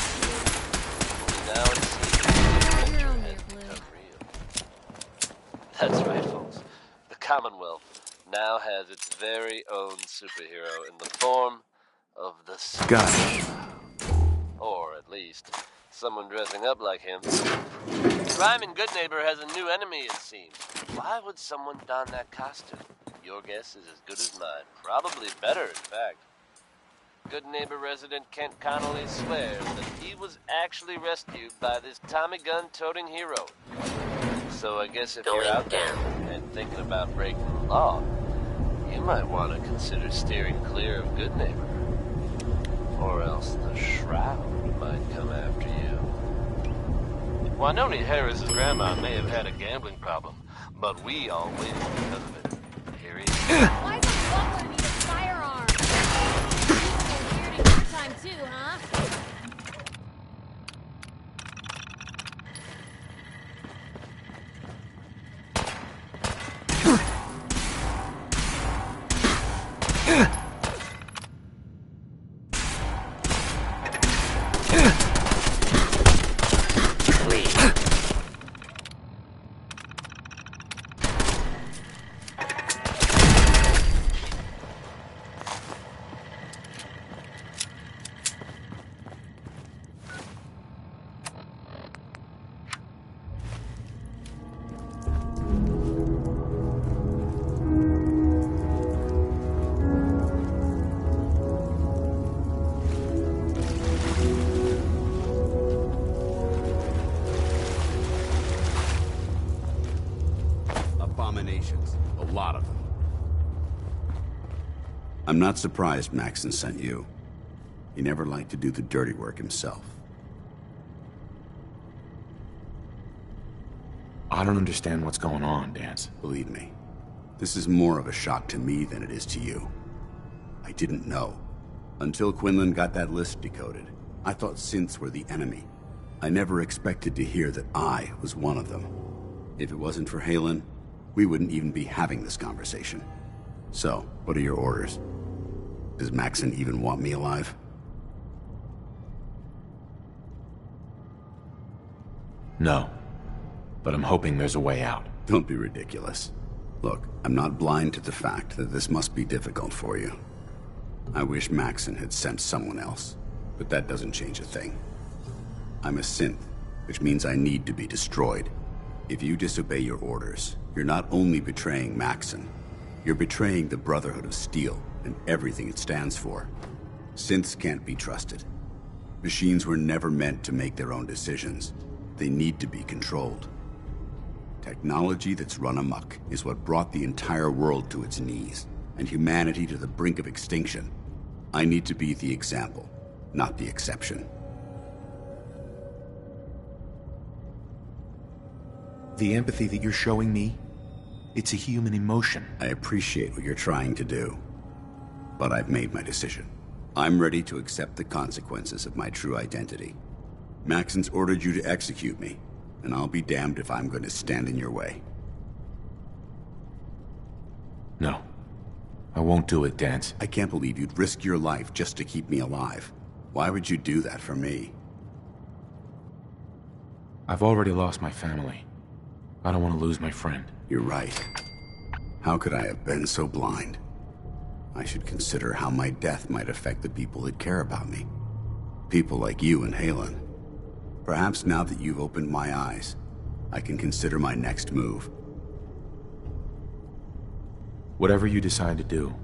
Only now it seems the adventure has become real. That's right, folks. The Commonwealth now has its very own superhero in the form of the Got it. Or, at least, someone dressing up like him. Ryman Goodneighbor has a new enemy, it seems. Why would someone don that costume? Your guess is as good as mine. Probably better, in fact. Goodneighbor resident Kent Connolly swears that he was was actually rescued by this Tommy gun-toting hero. So I guess if you're out there and thinking about breaking the law, you might want to consider steering clear of Good Neighbor. Or else the Shroud might come after you. Well, I know Harris's grandma may have had a gambling problem, but we all win because of it. Here he is. Why does the butler need a firearm? People weird in your time too, huh? A lot of them. I'm not surprised Maxon sent you. He never liked to do the dirty work himself. I don't understand what's going on, Dance. Believe me, this is more of a shock to me than it is to you. I didn't know. Until Quinlan got that list decoded, I thought synths were the enemy. I never expected to hear that I was one of them. If it wasn't for Halen, we wouldn't even be having this conversation. So, what are your orders? Does Maxon even want me alive? No. But I'm hoping there's a way out. Don't be ridiculous. Look, I'm not blind to the fact that this must be difficult for you. I wish Maxon had sent someone else, but that doesn't change a thing. I'm a synth, which means I need to be destroyed. If you disobey your orders, you're not only betraying Maxon, you're betraying the Brotherhood of Steel and everything it stands for. Synths can't be trusted. Machines were never meant to make their own decisions. They need to be controlled. Technology that's run amok is what brought the entire world to its knees, and humanity to the brink of extinction. I need to be the example, not the exception. The empathy that you're showing me, it's a human emotion. I appreciate what you're trying to do, but I've made my decision. I'm ready to accept the consequences of my true identity. Maxon's ordered you to execute me, and I'll be damned if I'm going to stand in your way. No. I won't do it, Dance. I can't believe you'd risk your life just to keep me alive. Why would you do that for me? I've already lost my family. I don't want to lose my friend. You're right. How could I have been so blind? I should consider how my death might affect the people that care about me. People like you and Halen. Perhaps now that you've opened my eyes, I can consider my next move. Whatever you decide to do,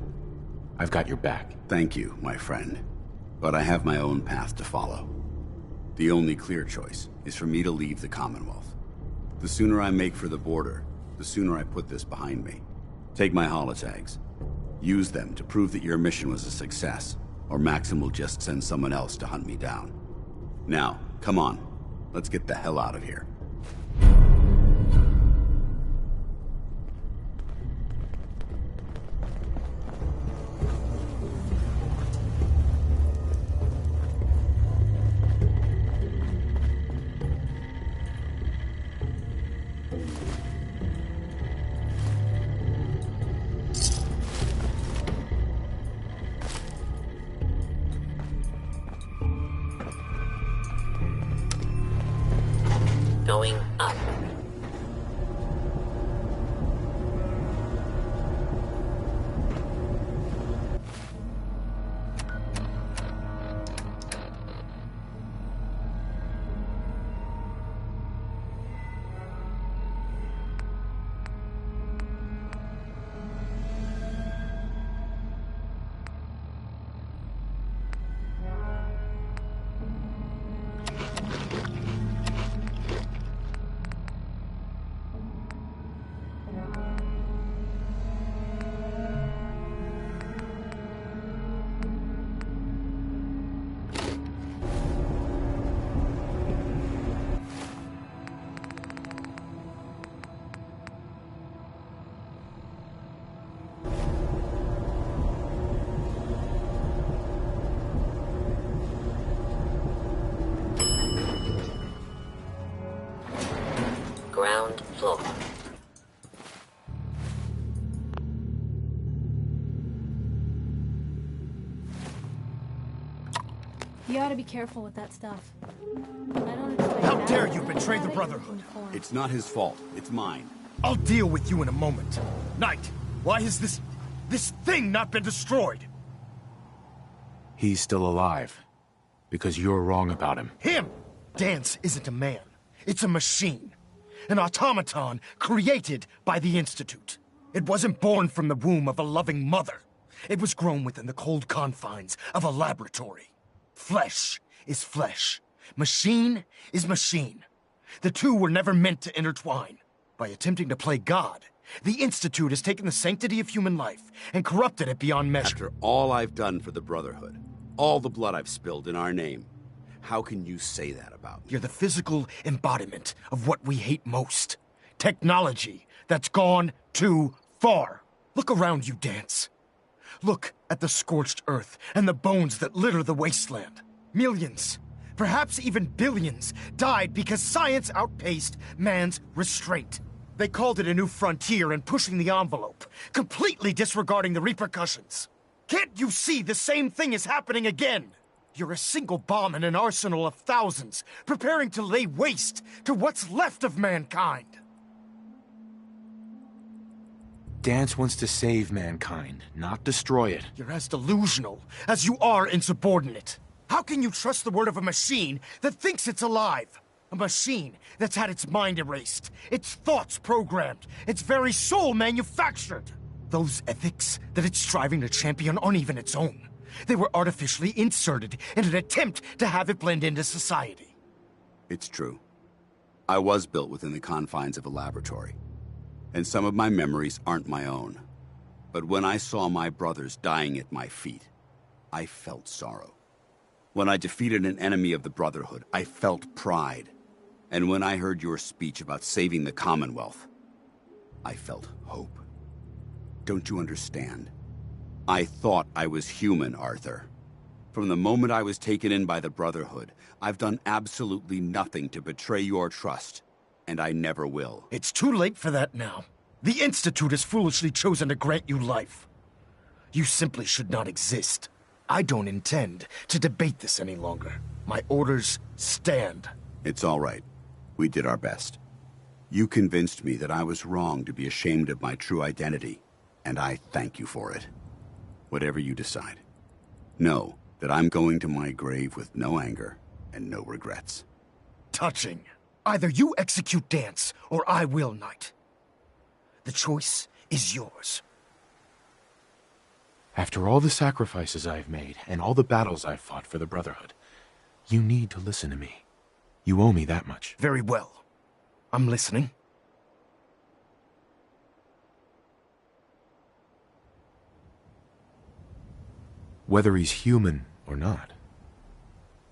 I've got your back. Thank you, my friend. But I have my own path to follow. The only clear choice is for me to leave the Commonwealth. The sooner I make for the border, the sooner I put this behind me. Take my holotags. Use them to prove that your mission was a success, or Maxon will just send someone else to hunt me down. Now, come on. Let's get the hell out of here. Going up. floor. You ought to be careful with that stuff. I don't expect How that. dare you betray the Brotherhood? It's not his fault. It's mine. I'll deal with you in a moment. Knight, why has this thing not been destroyed? He's still alive. Because you're wrong about him. Him! Dance isn't a man. It's a machine. An automaton created by the Institute. It wasn't born from the womb of a loving mother. It was grown within the cold confines of a laboratory. Flesh is flesh. Machine is machine. The two were never meant to intertwine. By attempting to play God, the Institute has taken the sanctity of human life and corrupted it beyond measure. After all I've done for the Brotherhood, all the blood I've spilled in our name, how can you say that about me? You're the physical embodiment of what we hate most. Technology that's gone too far. Look around you, Dance. Look at the scorched earth and the bones that litter the wasteland. Millions, perhaps even billions, died because science outpaced man's restraint. They called it a new frontier and pushing the envelope, completely disregarding the repercussions. Can't you see the same thing is happening again? You're a single bomb in an arsenal of thousands, preparing to lay waste to what's left of mankind. Dance wants to save mankind, not destroy it. You're as delusional as you are insubordinate. How can you trust the word of a machine that thinks it's alive? A machine that's had its mind erased, its thoughts programmed, its very soul manufactured. Those ethics that it's striving to champion aren't even its own. They were artificially inserted in an attempt to have it blend into society. It's true. I was built within the confines of a laboratory. And some of my memories aren't my own. But when I saw my brothers dying at my feet, I felt sorrow. When I defeated an enemy of the Brotherhood, I felt pride. And when I heard your speech about saving the Commonwealth, I felt hope. Don't you understand? I thought I was human, Arthur. From the moment I was taken in by the Brotherhood, I've done absolutely nothing to betray your trust. And I never will. It's too late for that now. The Institute has foolishly chosen to grant you life. You simply should not exist. I don't intend to debate this any longer. My orders stand. It's all right. We did our best. You convinced me that I was wrong to be ashamed of my true identity, and I thank you for it. Whatever you decide. Know that I'm going to my grave with no anger and no regrets. Touching. Either you execute Dance, or I will, Knight. The choice is yours. After all the sacrifices I've made, and all the battles I've fought for the Brotherhood, you need to listen to me. You owe me that much. Very well. I'm listening. Whether he's human or not,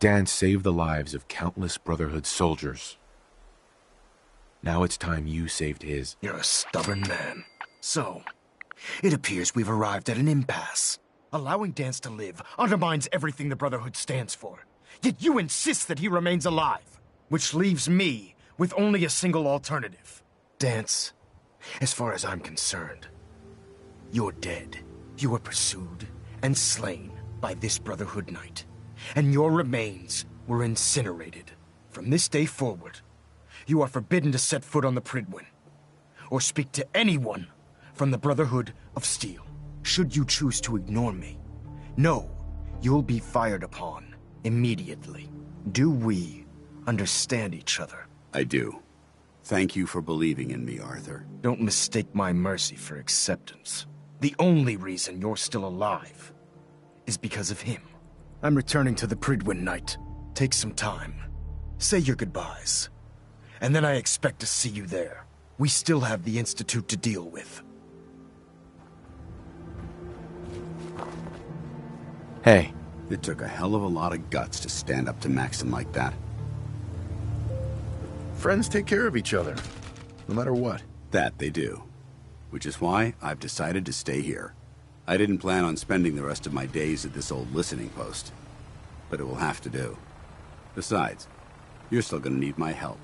Dan saved the lives of countless Brotherhood soldiers. Now it's time you saved his. You're a stubborn man. So, it appears we've arrived at an impasse. Allowing Dance to live undermines everything the Brotherhood stands for. Yet you insist that he remains alive, which leaves me with only a single alternative. Dance, as far as I'm concerned, you're dead. You were pursued and slain by this Brotherhood Knight, and your remains were incinerated. From this day forward, you are forbidden to set foot on the Pridwin, or speak to anyone from the Brotherhood of Steel. Should you choose to ignore me, know you'll be fired upon immediately. Do we understand each other? I do. Thank you for believing in me, Arthur. Don't mistake my mercy for acceptance. The only reason you're still alive is because of him. I'm returning to the Pridwin, Knight. Take some time. Say your goodbyes. And then I expect to see you there. We still have the Institute to deal with. Hey. It took a hell of a lot of guts to stand up to Maxim like that. Friends take care of each other, no matter what. That they do. Which is why I've decided to stay here. I didn't plan on spending the rest of my days at this old listening post. But it will have to do. Besides, you're still gonna need my help.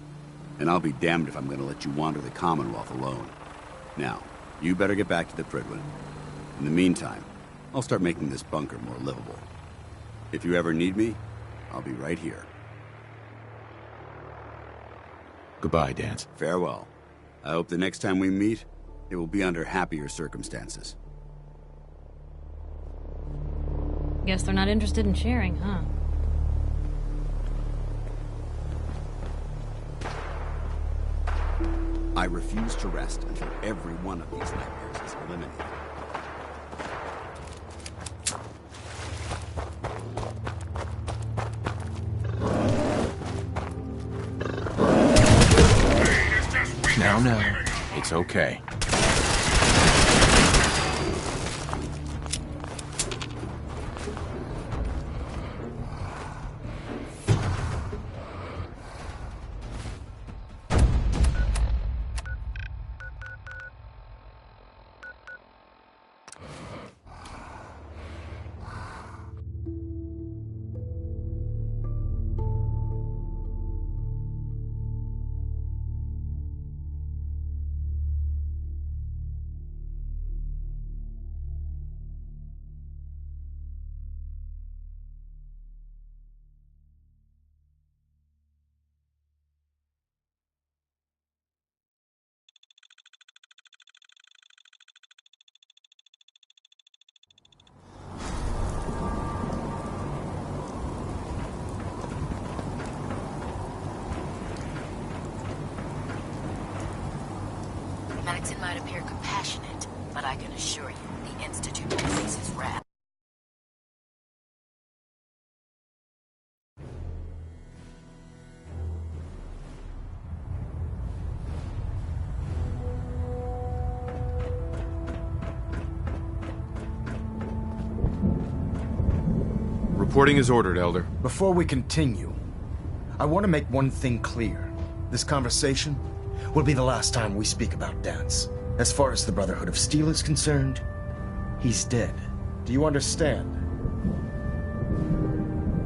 And I'll be damned if I'm gonna let you wander the Commonwealth alone. Now, you better get back to the Prydwen. In the meantime, I'll start making this bunker more livable. If you ever need me, I'll be right here. Goodbye, Dance. Farewell. I hope the next time we meet, it will be under happier circumstances. Guess they're not interested in sharing, huh? I refuse to rest until every one of these nightmares is eliminated. Now, it's okay. Maxon might appear compassionate, but I can assure you the Institute will face his wrath. Reporting is ordered, Elder. Before we continue, I want to make one thing clear. This conversation will be the last time we speak about Dance. As far as the Brotherhood of Steel is concerned, he's dead. Do you understand?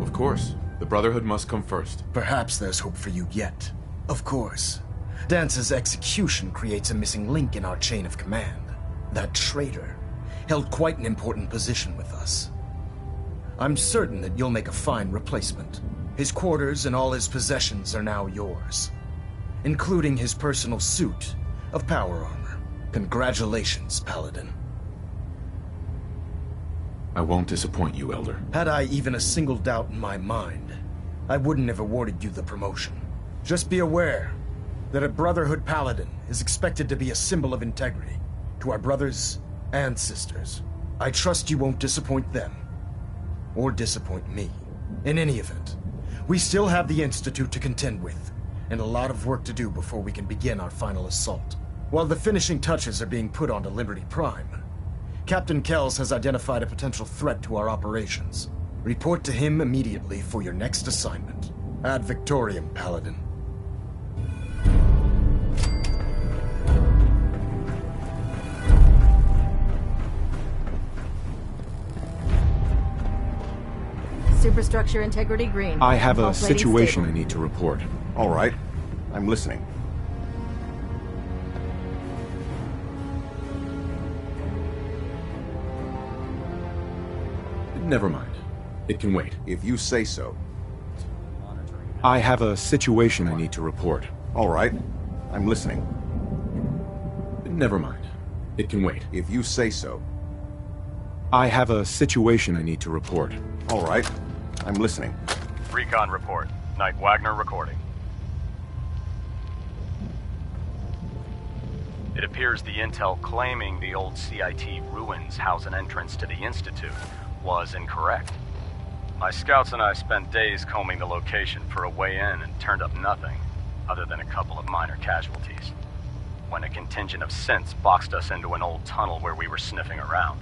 Of course. The Brotherhood must come first. Perhaps there's hope for you yet. Of course. Dance's execution creates a missing link in our chain of command. That traitor held quite an important position with us. I'm certain that you'll make a fine replacement. His quarters and all his possessions are now yours, including his personal suit of power armor. Congratulations, Paladin. I won't disappoint you, Elder. Had I even a single doubt in my mind, I wouldn't have awarded you the promotion. Just be aware that a Brotherhood Paladin is expected to be a symbol of integrity to our brothers and sisters. I trust you won't disappoint them, or disappoint me. In any event, we still have the Institute to contend with, and a lot of work to do before we can begin our final assault. While the finishing touches are being put onto Liberty Prime, Captain Kells has identified a potential threat to our operations. Report to him immediately for your next assignment. Ad Victoriam, Paladin. Superstructure integrity green. I have All a plating situation stable. I need to report. All right. I'm listening. Never mind. It can wait. If you say so. I have a situation I need to report. All right. I'm listening. Never mind. It can wait. If you say so. I have a situation I need to report. All right. I'm listening. Recon report. Knight Wagner recording. It appears the intel claiming the old CIT ruins house an entrance to the Institute was incorrect. My scouts and I spent days combing the location for a way in and turned up nothing, other than a couple of minor casualties. When a contingent of synths boxed us into an old tunnel where we were sniffing around.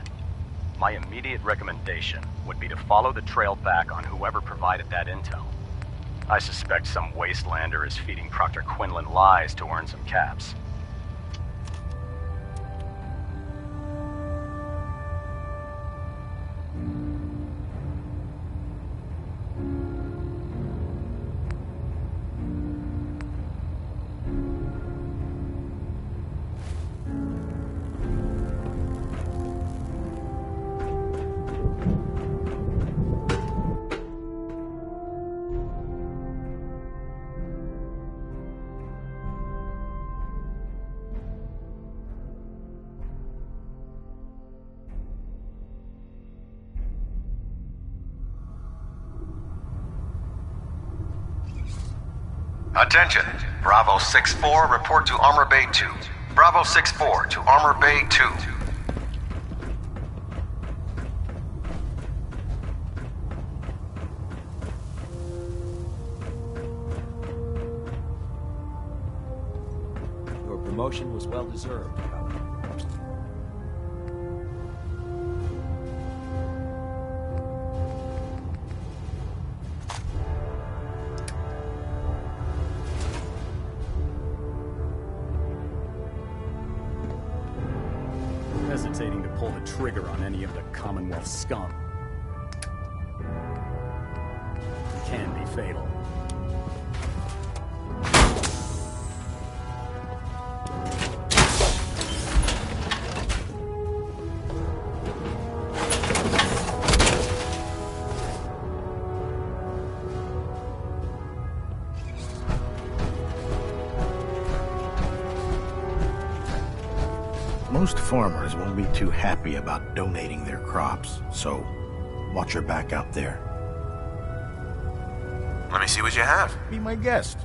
My immediate recommendation would be to follow the trail back on whoever provided that intel. I suspect some wastelander is feeding Proctor Quinlan lies to earn some caps. Attention. Bravo 6-4, report to Armor Bay 2. Bravo 6-4 to Armor Bay 2. Your promotion was well deserved, Coward. Hesitating to pull the trigger on any of the Commonwealth scum. It can be fatal. Most farmers won't be too happy about donating their crops, so watch your back out there. Let me see what you have. Be my guest.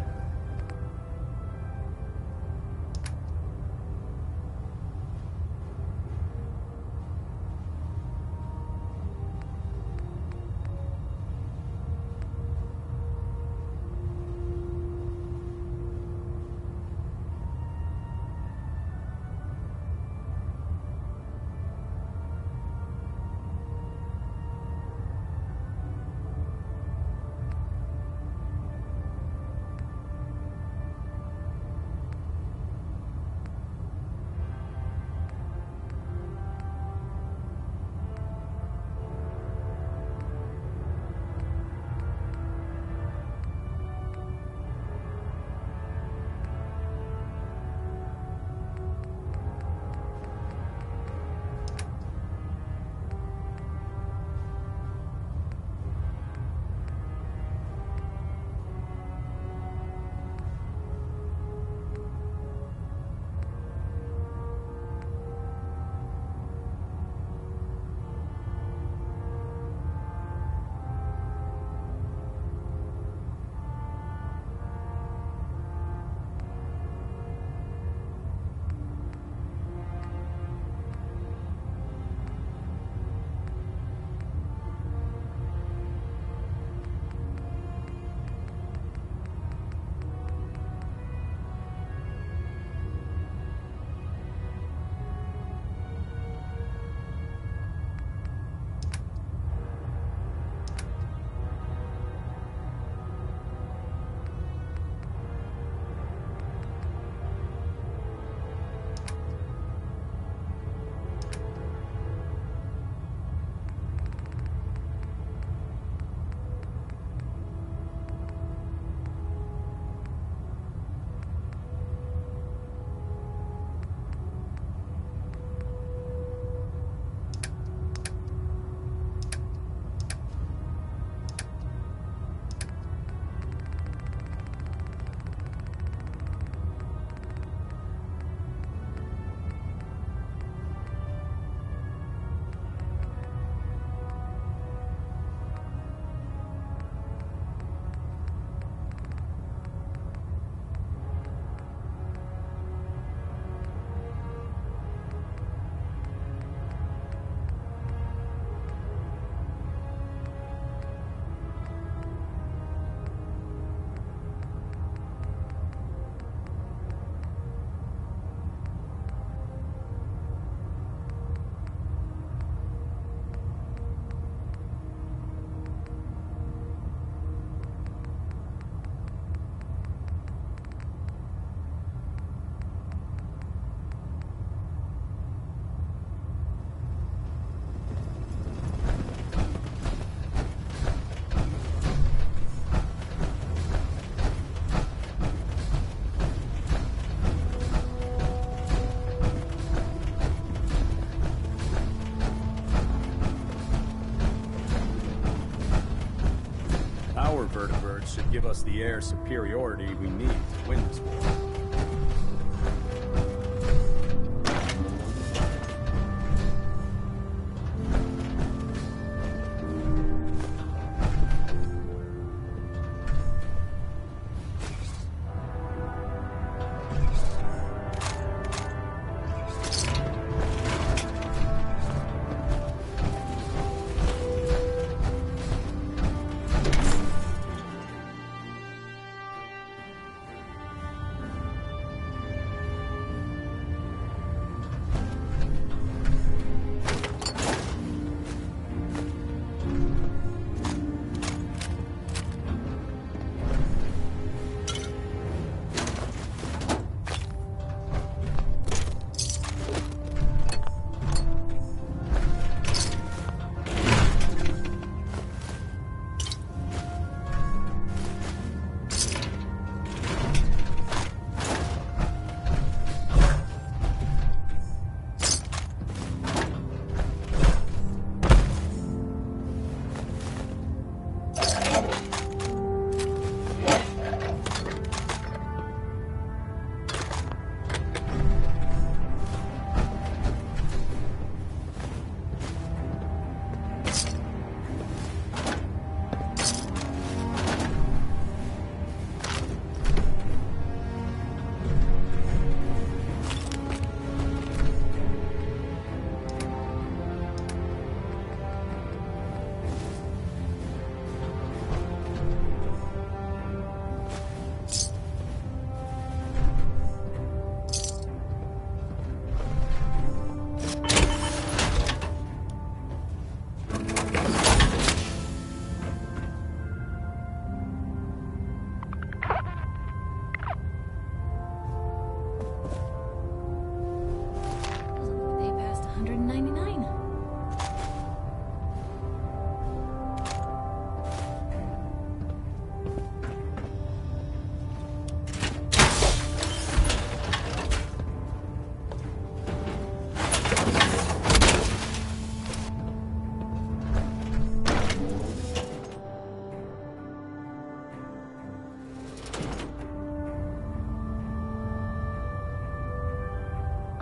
Vertibirds should give us the air superiority we need to win this war.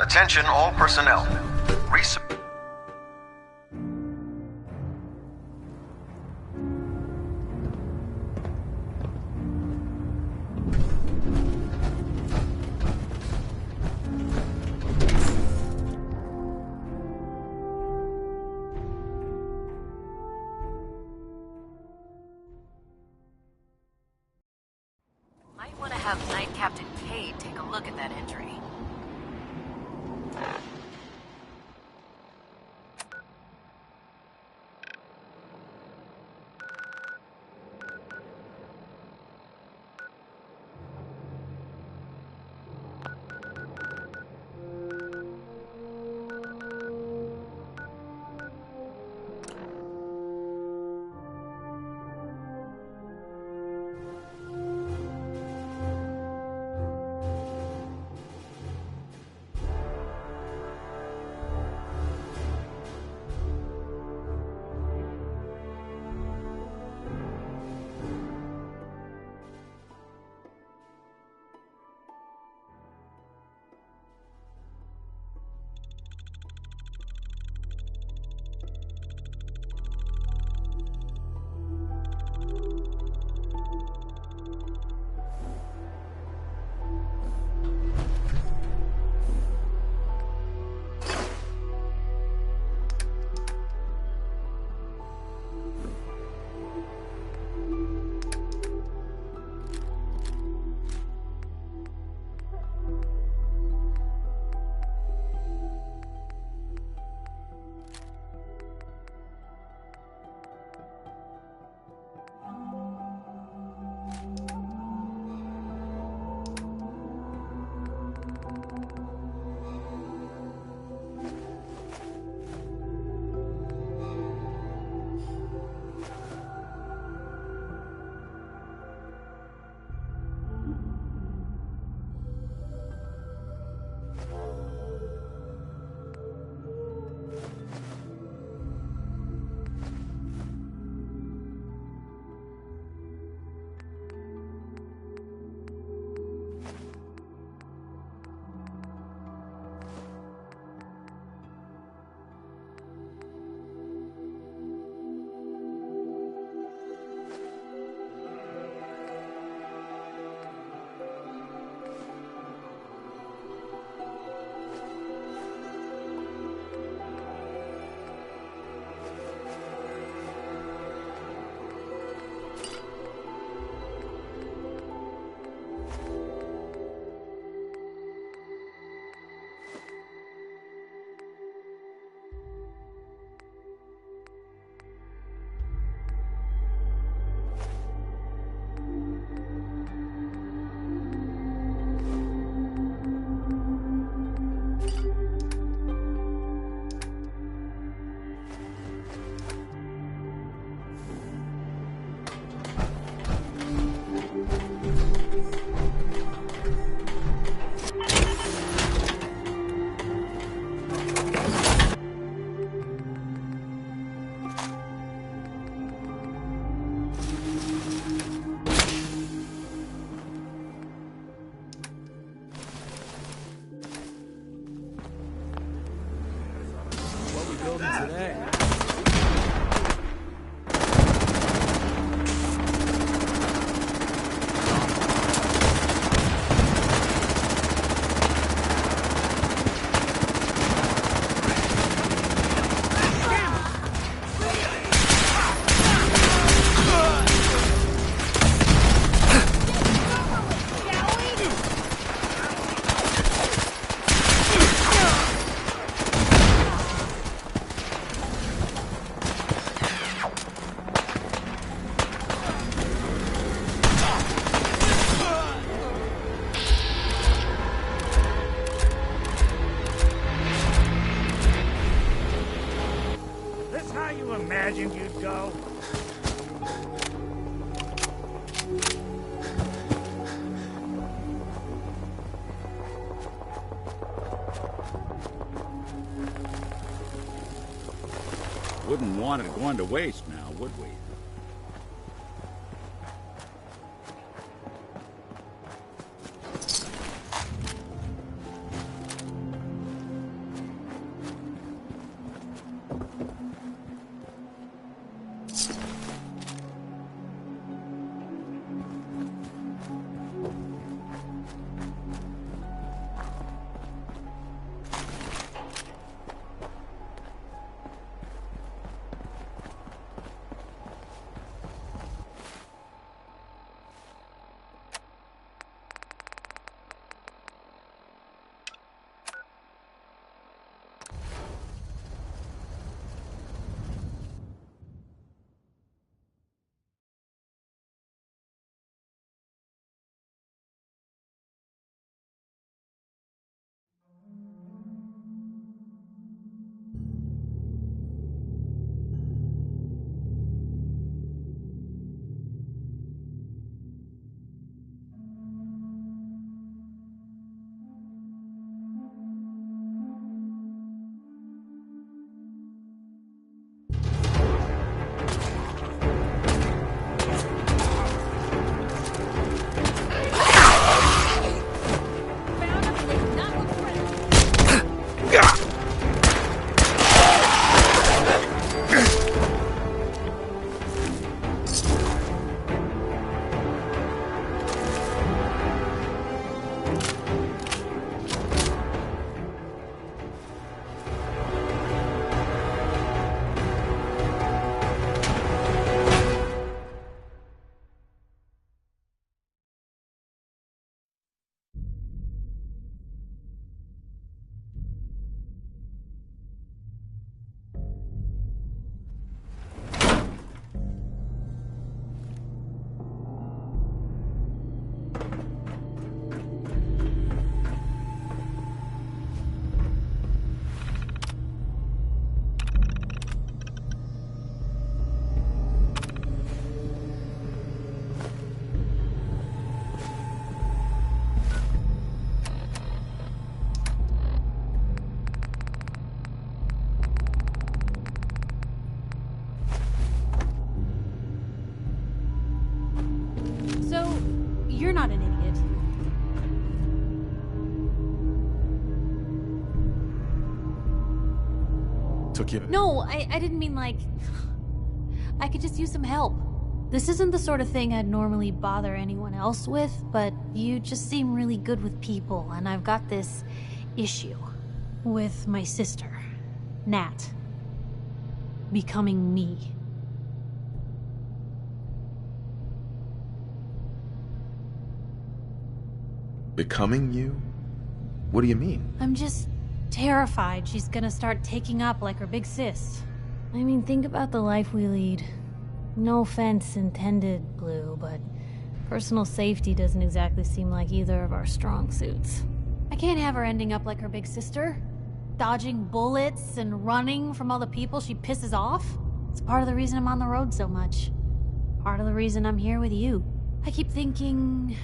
Attention all personnel. Might want to have Knight Captain Cade take a look at that entry. imagined you'd go? Wouldn't want it going to waste now, would we? You're not an idiot. Took you... No, I didn't mean like... I could just use some help. This isn't the sort of thing I'd normally bother anyone else with, but you just seem really good with people, and I've got this issue with my sister, Nat, becoming me. Becoming you? What do you mean? I'm just terrified she's gonna start taking up like her big sis. I mean, think about the life we lead. No offense intended, Blue, but personal safety doesn't exactly seem like either of our strong suits. I can't have her ending up like her big sister, dodging bullets and running from all the people she pisses off. It's part of the reason I'm on the road so much. Part of the reason I'm here with you. I keep thinking...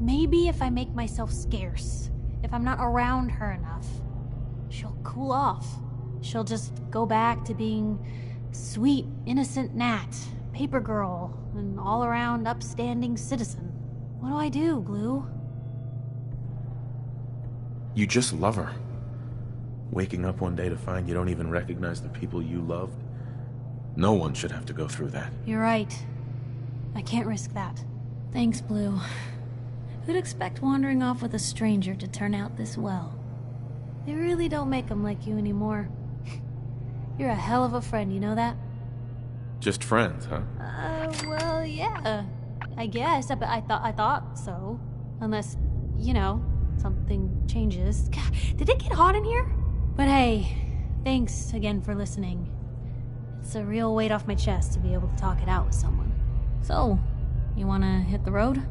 maybe if I make myself scarce, if I'm not around her enough, she'll cool off. She'll just go back to being sweet, innocent Nat, paper girl, an all-around upstanding citizen. What do I do, Blue? You just love her. Waking up one day to find you don't even recognize the people you loved. No one should have to go through that. You're right. I can't risk that. Thanks, Blue. Who'd expect wandering off with a stranger to turn out this well? They really don't make them like you anymore. You're a hell of a friend, you know that? Just friends, huh? Well, yeah. I guess, but I thought so. Unless, you know, something changes. God, did it get hot in here? But hey, thanks again for listening. It's a real weight off my chest to be able to talk it out with someone. So, you wanna hit the road?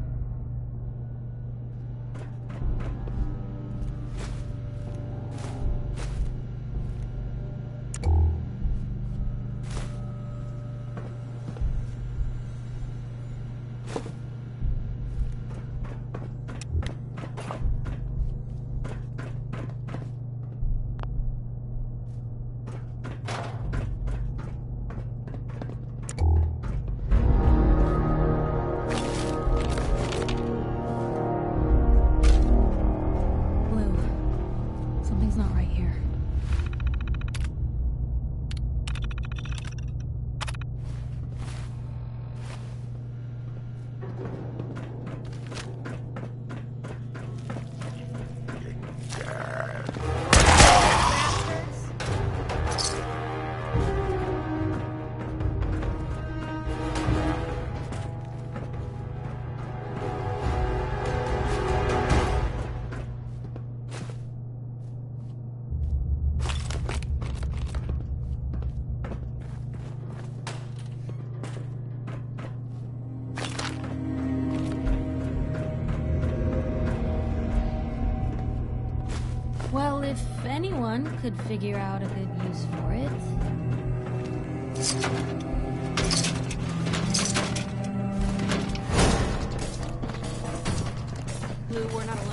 Well, if anyone could figure out a good use for it... Blue, we're not alone.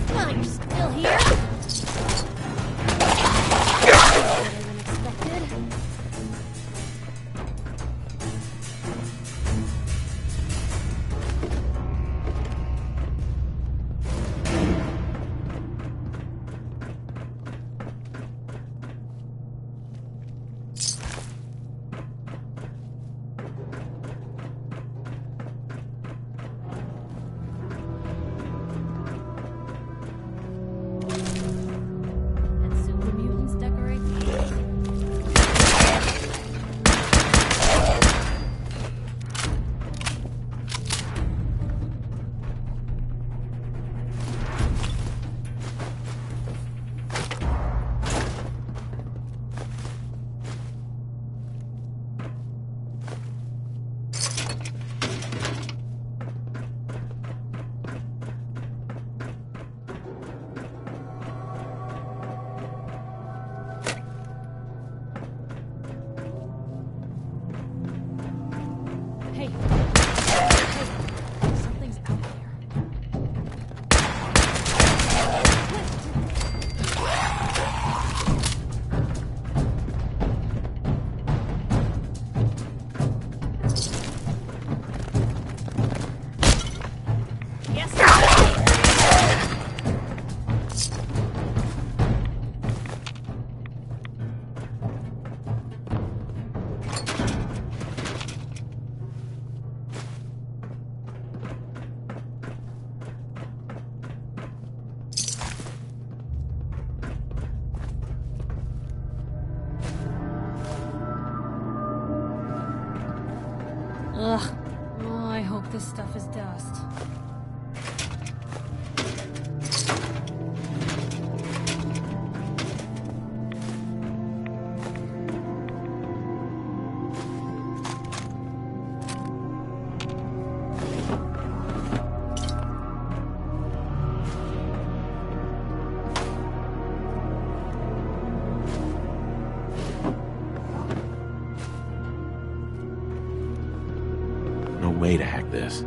Come on, you're still here? Ugh. Oh, I hope this stuff is dust. No way to hack this.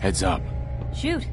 Heads up. Shoot.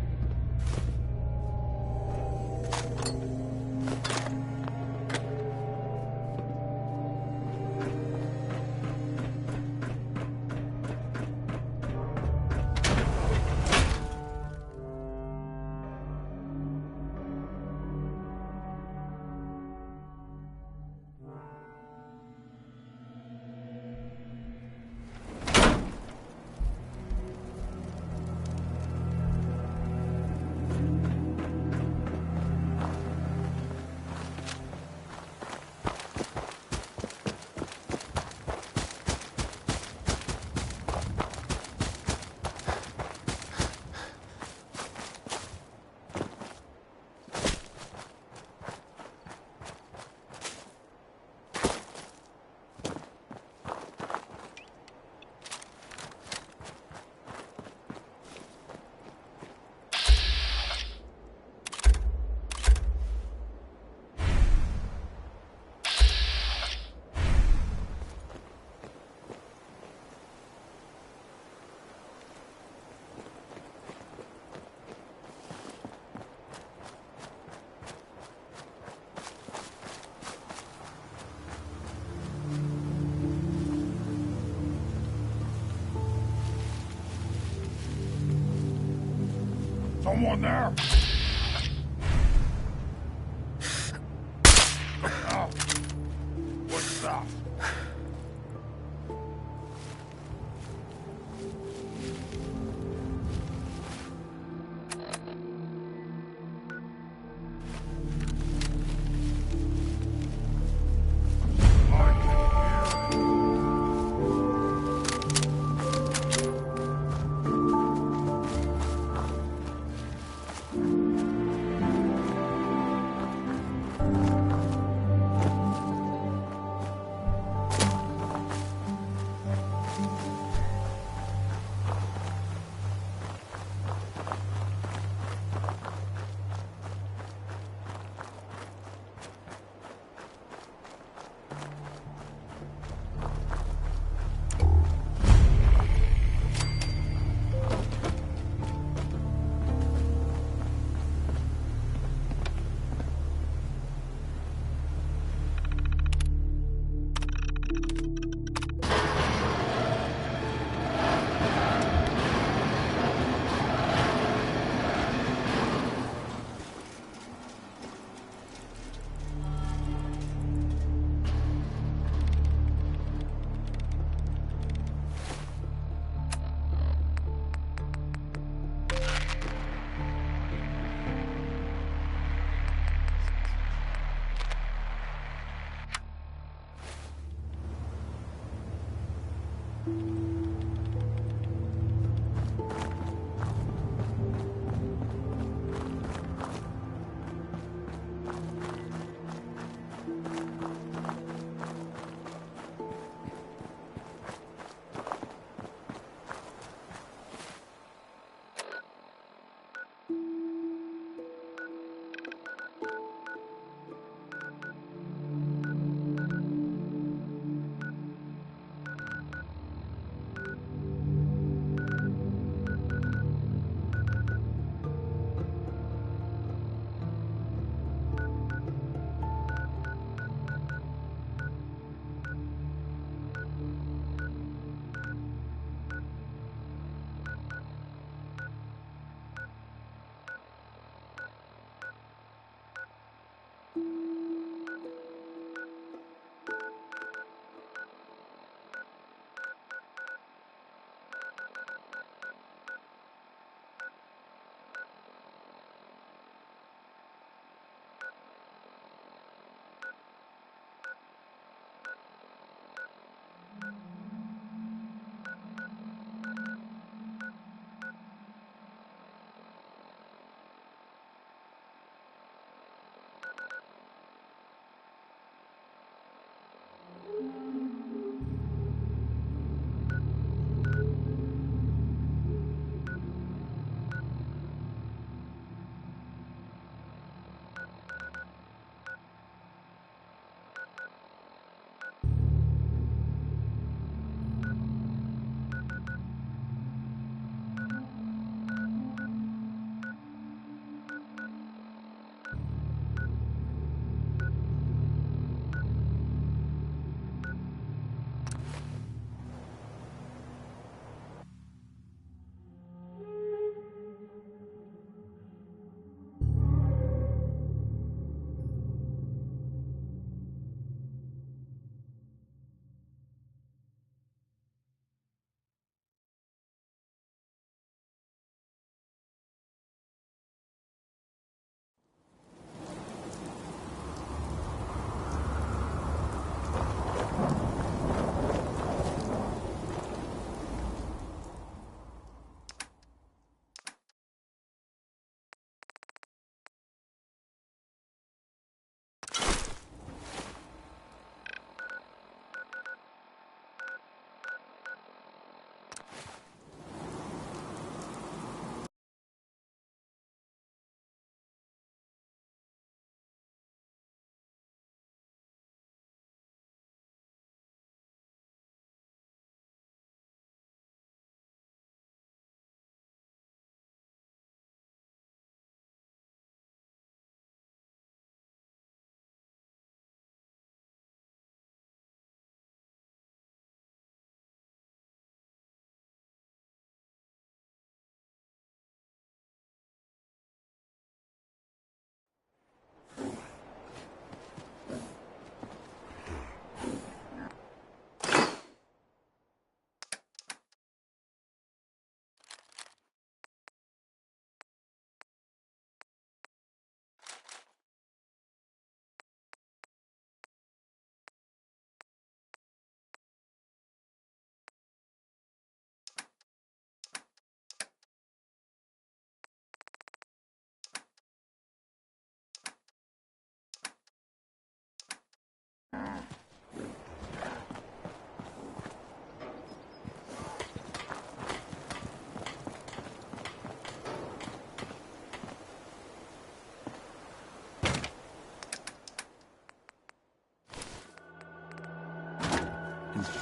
Someone there? Oh. What's that?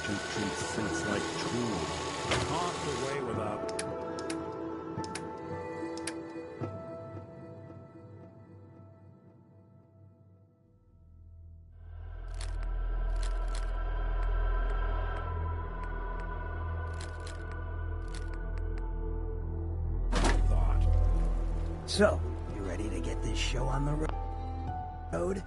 who treats synths like tools. Tossed away without... So, you ready to get this show on the road?